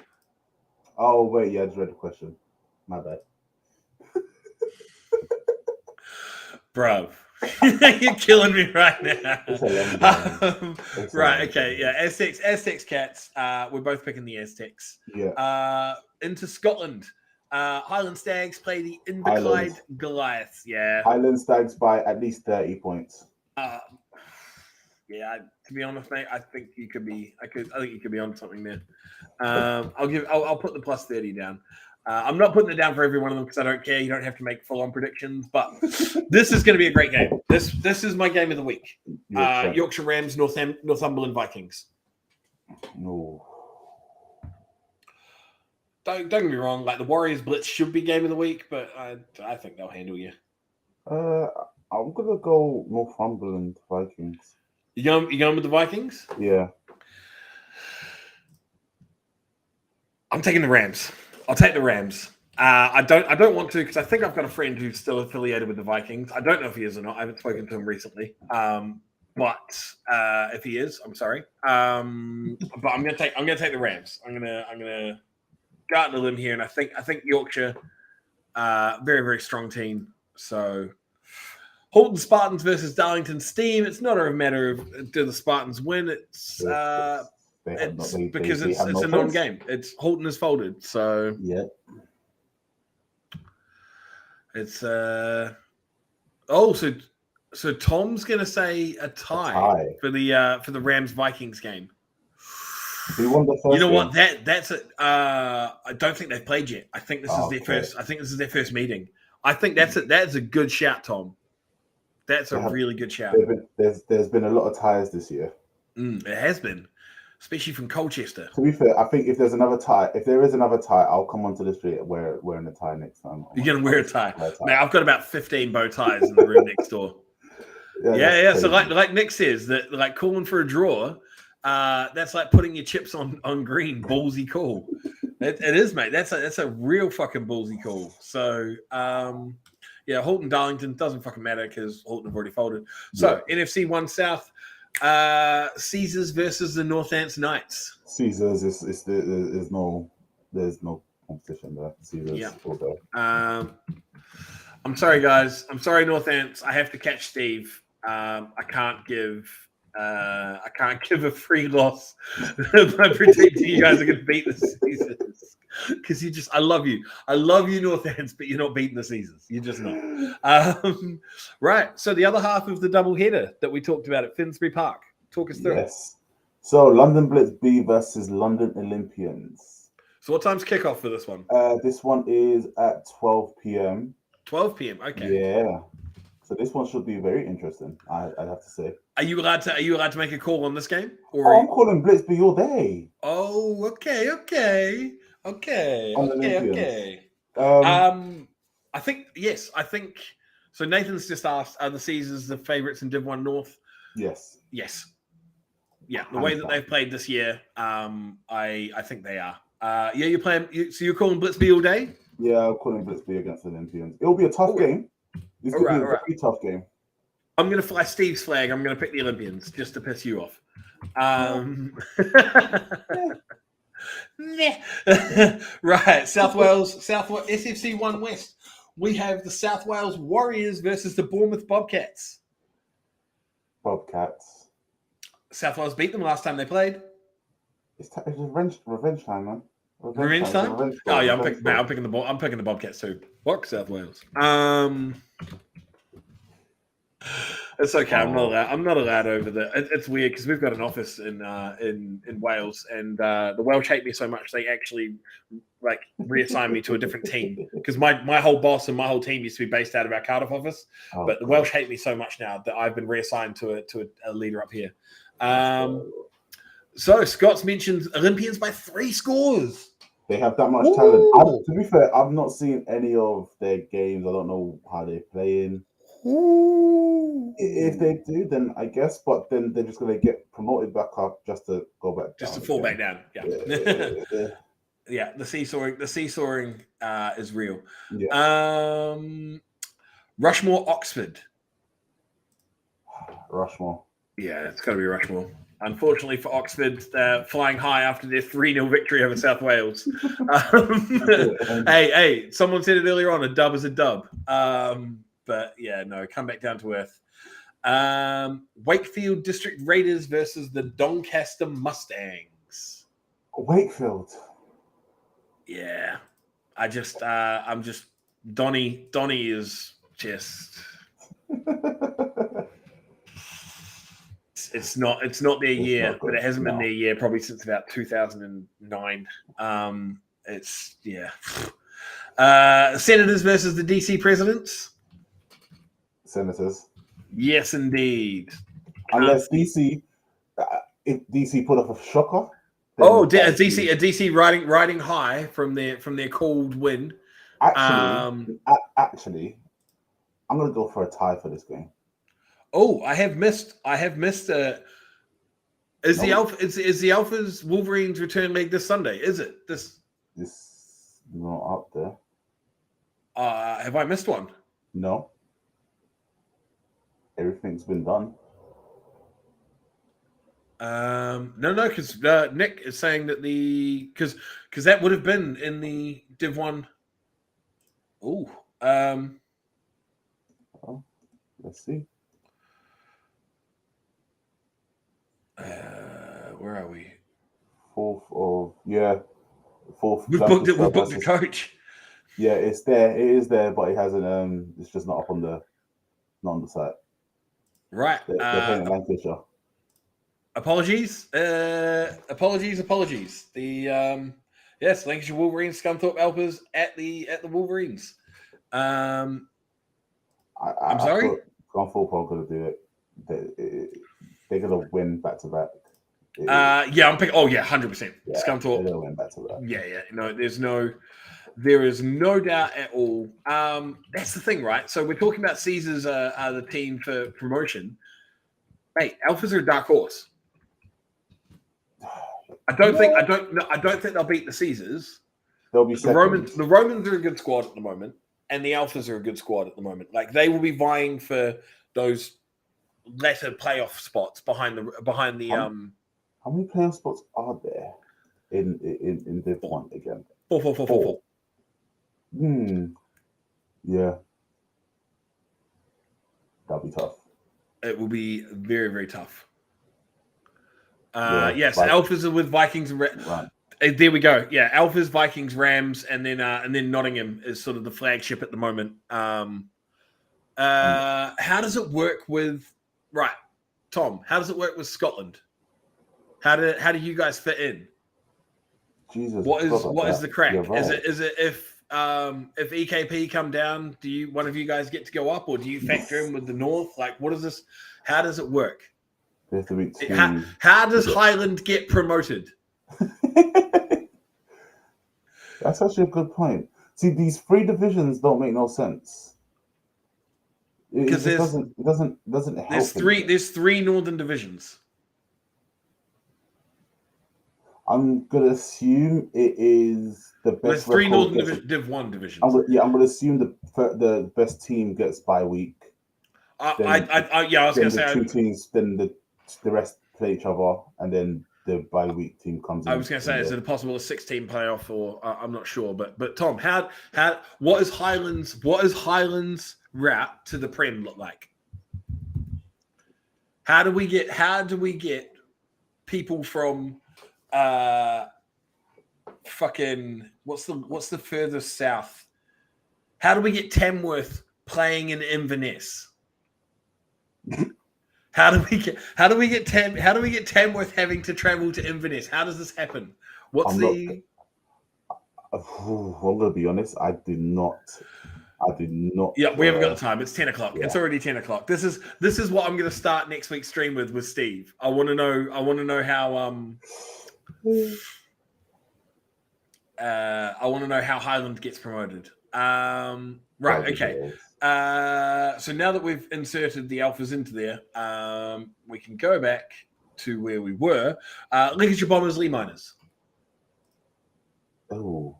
Oh wait, yeah, I just read the question. My bad, bro. You're killing me right now. Right, okay, yeah. Aztecs Cats. We're both picking the Aztecs. Yeah. Into Scotland. Highland Stags play the Inverclyde Goliaths. Yeah. Highland Stags by at least 30 points. Yeah, to be honest, mate, I think you could be. I think you could be on something there. I'll put the plus 30 down. I'm not putting it down for every one of them because I don't care. You don't have to make full-on predictions, but this is going to be a great game. This is my game of the week. Yorkshire Rams, Northumberland Vikings. No. Don't get me wrong. Like the Warriors Blitz should be game of the week, but I think they'll handle you. I'm gonna go Northumberland Vikings. You going with the Vikings? Yeah. I'm taking the Rams. I'll take the Rams. I don't want to because I think I've got a friend who's still affiliated with the Vikings. I don't know if he is or not. I haven't spoken to him recently. But if he is, I'm sorry. But I'm gonna take the Rams. I'm gonna go out on a limb here, and I think Yorkshire, very, very strong team. So Halton Spartans versus Darlington Steam. It's not a matter of do the Spartans win. It's because it's a non-game. It's Halton is folded, so yeah. It's so Tom's gonna say a tie. For the Rams Vikings game. Who won the first? You know game? what? That's I don't think they've played yet. I think this is their first. I think this is their first meeting. I think that's a good shout, Tom. That's a really good shout. There's been a lot of ties this year. It has been, especially from Colchester. To be fair, I think if there is another tie, I'll come onto the street wearing a tie next time. You're gonna wear a tie. Man, I've got about 15 bow ties in the room next door. Yeah. So like Nick says, that like calling for a draw, that's like putting your chips on green. Ballsy call. It is, mate. That's a real fucking ballsy call. So Halton Darlington doesn't fucking matter because Halton have already folded. So NFC 1 South. Caesars versus the Northants Knights. Caesars there's no competition there. Caesars all day. I'm sorry, guys. I'm sorry, Northants. I have to catch Steve. I can't give a free loss by predicting you guys are going to beat the Caesars because I love you. I love you, Northants, but you're not beating the Caesars. You're just not. Right. So the other half of the doubleheader that we talked about at Finsbury Park. Talk us through. Yes. So London Blitz B versus London Olympians. So what time's kickoff for this one? This one is at 12 p.m. 12 p.m. Okay. Yeah. So this one should be very interesting. I'd have to say. Are you allowed to make a call on this game? Or I'm calling Blitz B all day. Oh, okay. I think yes. I think so. Nathan's just asked: are the Caesars the favourites in Div 1 North? Yes. Yeah, the way that they've played this year, I think they are. Yeah, you're playing. So you're calling Blitzby all day? Yeah, I'm calling Blitzby against the Olympians. It'll be a tough game. It's going to be a very tough game. I'm going to fly Steve's flag. I'm going to pick the Olympians just to piss you off. Right, South Wales, SFC 1 West. We have the South Wales Warriors versus the Bournemouth Bobcats. Bobcats. South Wales beat them last time they played. It's revenge time, man. Revenge time? Oh yeah, I'm picking the Bobcats too. Fuck South Wales. It's okay. I'm not allowed over there. It's weird because we've got an office in Wales, and the Welsh hate me so much they actually like reassign me to a different team because my whole boss and my whole team used to be based out of our Cardiff office, but the Welsh hate me so much now that I've been reassigned to a leader up here. So Scott's mentioned Olympians by 3 scores. They have that much talent. To be fair, I've not seen any of their games. I don't know how they're playing. Ooh. If they do, then I guess, but then they're just going to get promoted back up just to go back down. Just to fall back down. Yeah. Yeah, the seesawing is real. Yeah. Rushmore, Oxford. Rushmore. Yeah, it's got to be Rushmore. Unfortunately for Oxford, flying high after their 3-0 victory over South Wales. Hey, someone said it earlier on, a dub is a dub. But yeah, no, come back down to earth. Wakefield District Raiders versus the Doncaster Mustangs. Wakefield. Yeah. I'm just Donny is just it's not their year, but it hasn't been their year probably since about 2009. It's Senators versus the DC Presidents. Senators. Yes, indeed. Unless DC, if DC put off a shocker. A DC riding high from their cold win. Actually, I'm gonna go for a tie for this game. Oh, I have missed. Is the Alphas Wolverines return leg this Sunday? Is it this? This not up there. Have I missed one? No. Everything's been done. No, because Nick is saying that because that would have been in the Div 1. Oh, let's see. Where are we? Fourth. We've booked it. We've booked the coach. Yeah, it's there. It is there, but it hasn't. It's just not on the site. Right. They're playing Lancashire. Apologies. The Lancashire Wolverines, Scunthorpe Alpers at the Wolverines. I'm sorry. Scunthorpe are going to do it. They're going to win back to back. I'm picking. Oh yeah, 100%. Yeah, Scunthorpe. They're going to win back to back. Yeah. No, there is no doubt at all. That's the thing, right? So we're talking about Caesars are the team for promotion. Hey, Alphas are a dark horse. I don't think they'll beat the Caesars. They'll be the Romans. The Romans are a good squad at the moment, and the Alphas are a good squad at the moment. Like they will be vying for those latter playoff spots behind the. How many playoff spots are there in Div 1 again? Four. Yeah. That'll be tough. It will be very, very tough. Yes, Alphas are with Vikings and right. There we go. Yeah, Alphas, Vikings, Rams, and then Nottingham is sort of the flagship at the moment. How does it work with Tom? How does it work with Scotland? How do you guys fit in? Jesus, what is the crack? Right. Is it if EKP come down, do one of you guys get to go up, or do you factor in with the North? Like, what is this? How does it work? How does Highland get promoted? That's actually a good point. See, these 3 divisions don't make no sense. Because it doesn't help. There's three northern divisions. I'm gonna assume it is the Well, there's best three record Northern gets. Div 1 divisions. I'm gonna assume the best team gets bye week. Then I was going to the say, two teams, then the rest play each other, and then the bye week team comes in. I was going to say, is it a possible 16 playoff, or I'm not sure, but Tom, what is Highland's route to the Prem look like? How do we get people from fucking what's the furthest south? How do we get Tamworth playing in Inverness? How do we get Tamworth having to travel to Inverness? How does this happen? I'm gonna be honest. I did not. Yeah, we haven't got the time. It's 10 o'clock. Yeah. It's already 10 o'clock. This is what I'm going to start next week's stream with Steve. I want to know how Highland gets promoted. Right. Okay. So now that we've inserted the alphas into there, we can go back to where we were. Lincolnshire Bombers, Lee Miners. Oh,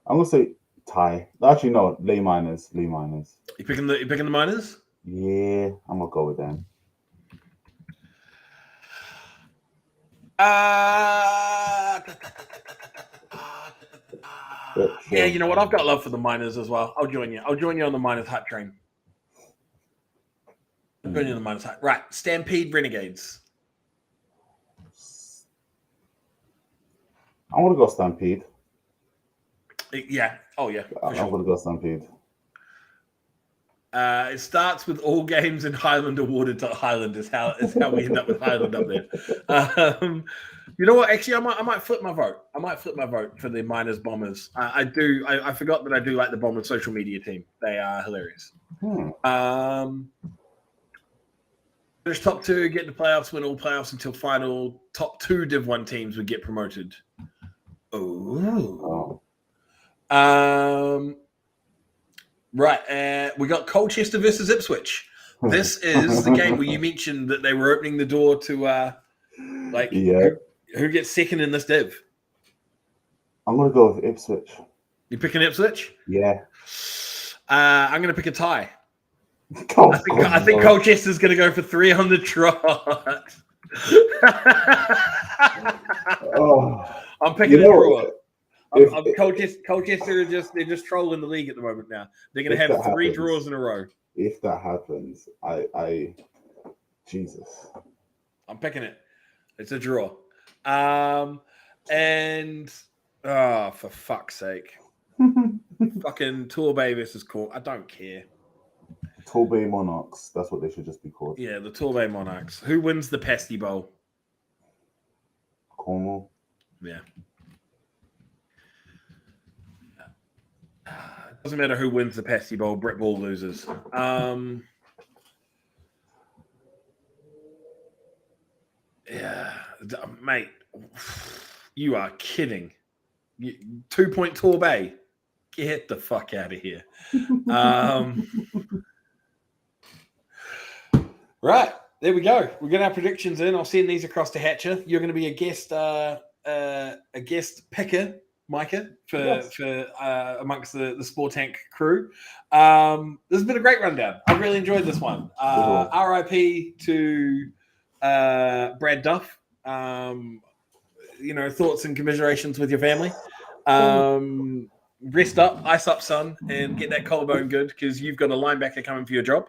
I'm gonna say tie. Actually, no, Lee Miners. You picking the Miners? Yeah, I'm gonna go with them. Yeah, you know what? I've got love for the Miners as well. I'll join you. I'll join you on the Miners hype train. I'm joining you on the Miners hype. Right, Stampede Renegades. I want to go Stampede. Yeah. Oh, yeah. I'm going to go Stampede. It starts with all games in Highland awarded to Highland is how we end up with Highland up there. You know what? Actually, I might flip my vote. I might flip my vote for the Miners Bombers. I forgot that I do like the Bombers social media team. They are hilarious. Finish top two, get the playoffs, win all playoffs until final. Top two Div 1 teams would get promoted. Oh. Right. We got Colchester versus Ipswich. This is the game where you mentioned that they were opening the door to who gets second in this div. I'm going to go with Ipswich. You picking Ipswich? Yeah. I'm going to pick a tie. I think Colchester's going to go for 3 on the trot. I'm picking a draw. Colchester they're just trolling the league at the moment now. They're going to have 3 draws in a row. If that happens, Jesus. I'm picking it. It's a draw. And for fuck's sake. Fucking Torbay versus Cork. I don't care. Torbay Monarchs. That's what they should just be called. Yeah, the Torbay Monarchs. Who wins the Pasty Bowl? Cornwall. Yeah. Doesn't matter who wins the Pasty Bowl. Brett Ball loses. Yeah, mate. You are kidding. 2-point Torbay. Get the fuck out of here. Right, there we go. We're getting our predictions in. I'll send these across to Hatcher. You're going to be a guest picker, Micah, for amongst the Sportank crew. This has been a great rundown. I've really enjoyed this one. RIP to Brad Duff. Thoughts and commiserations with your family. Rest up, ice up, son, and get that collarbone good because you've got a linebacker coming for your job.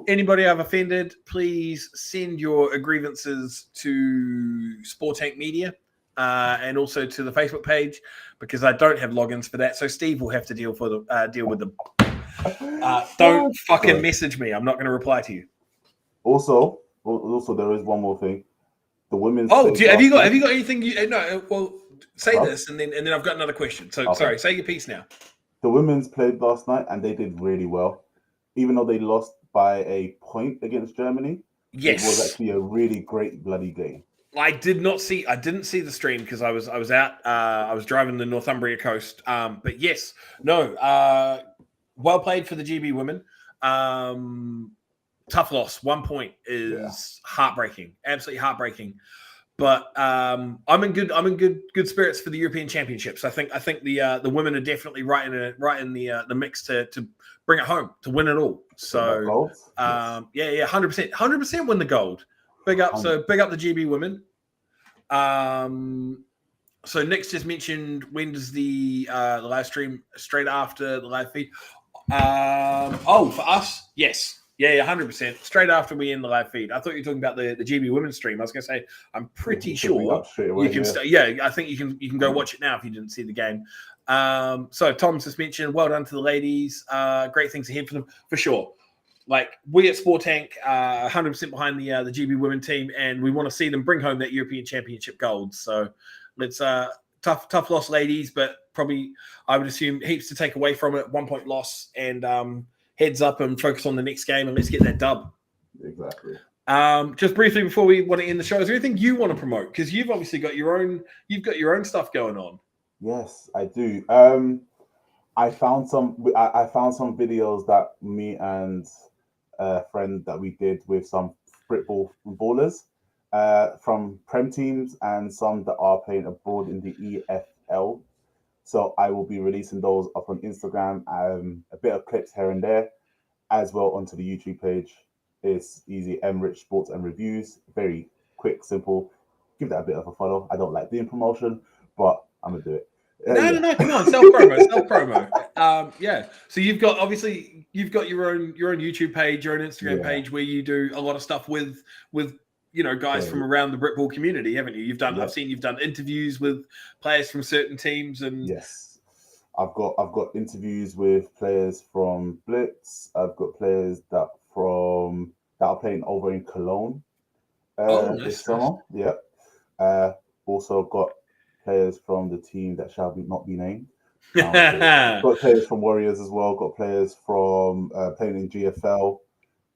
Anybody I've offended, please send your grievances to Sportank Media and also to the Facebook page because I don't have logins for that. So Steve will have to deal with them. Don't fucking message me. I'm not going to reply to you. Also, there is one more thing. The women's. Oh, have you got anything? Say this, and then I've got another question. So okay. Sorry, say your piece now. The women's played last night, and they did really well, even though they lost by a point against Germany. Yes, it was actually a really great bloody game. I didn't see the stream because I was out. I was driving the Northumbria coast. But yes, no. Well played for the GB women. Tough loss. 1 point is heartbreaking, absolutely heartbreaking. But I'm in good spirits for the European Championships. I think the women are definitely right in the mix to bring it home, to win it all. So yeah, 100% win the gold. Big up the GB women. So Nick's just mentioned, when does the live stream? Straight after the live feed. For us, yes. Yeah, 100%. Straight after we end the live feed. I thought you were talking about the GB women's stream. I was going to say, I'm pretty sure you can. I think you can go watch it now if you didn't see the game. So Tom's just mentioned, well done to the ladies. Great things ahead for them, for sure. Like, we at Sport Tank, 100% behind the GB women team, and we want to see them bring home that European Championship gold. So let's tough loss, ladies, but probably I would assume heaps to take away from it. 1 point loss, and heads up and focus on the next game, and let's get that dub. Exactly. Just briefly before we want to end the show, is there anything you want to promote? Because you've obviously got your own stuff going on. Yes, I do. I found some videos that me and a friend that we did with some football ballers from Prem teams and some that are playing abroad in the EFL. So I will be releasing those up on Instagram, a bit of clips here and there, as well onto the YouTube page. It's easy, Emrich Sports and Reviews. Very quick, simple. Give that a bit of a follow. I don't like doing promotion, but I'm gonna do it. No, come on, self promo. Yeah. So you've got your own YouTube page, your own Instagram page, where you do a lot of stuff with guys from around the Britball community, haven't you? I've seen you've done interviews with players from certain teams, and yes, I've got interviews with players from Blitz. I've got players that are playing over in Cologne this summer. Nice. Yeah. Also got players from the team that shall not be named. Got players from Warriors as well. Got players from playing in GFL.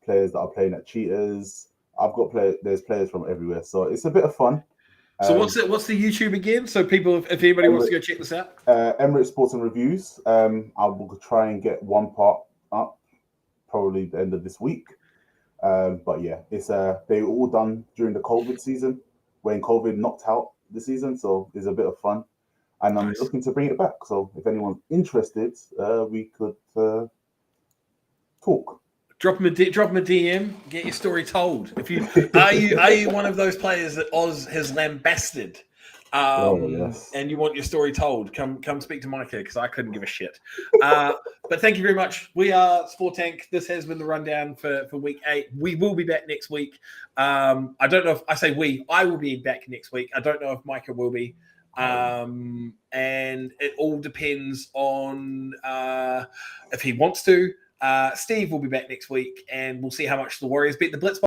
Players that are playing at Cheetahs. I've got there's players from everywhere, so it's a bit of fun. So what's the YouTube again? So people, if anybody wants to go check this out, Emirates Sports and Reviews. I will try and get one part up, probably the end of this week. But yeah, it's they were all done during the COVID season when COVID knocked out the season, so it's a bit of fun, and I'm looking to bring it back. So if anyone's interested, we could talk. Drop him a DM. Get your story told. If you are you one of those players that Oz has lambasted, and you want your story told, come speak to Micah, because I couldn't give a shit. But thank you very much. We are Sport Tank. This has been the rundown for week 8. We will be back next week. I don't know if I say we. I will be back next week. I don't know if Micah will be. And it all depends on if he wants to. Steve will be back next week, and we'll see how much the Warriors beat the Blitz.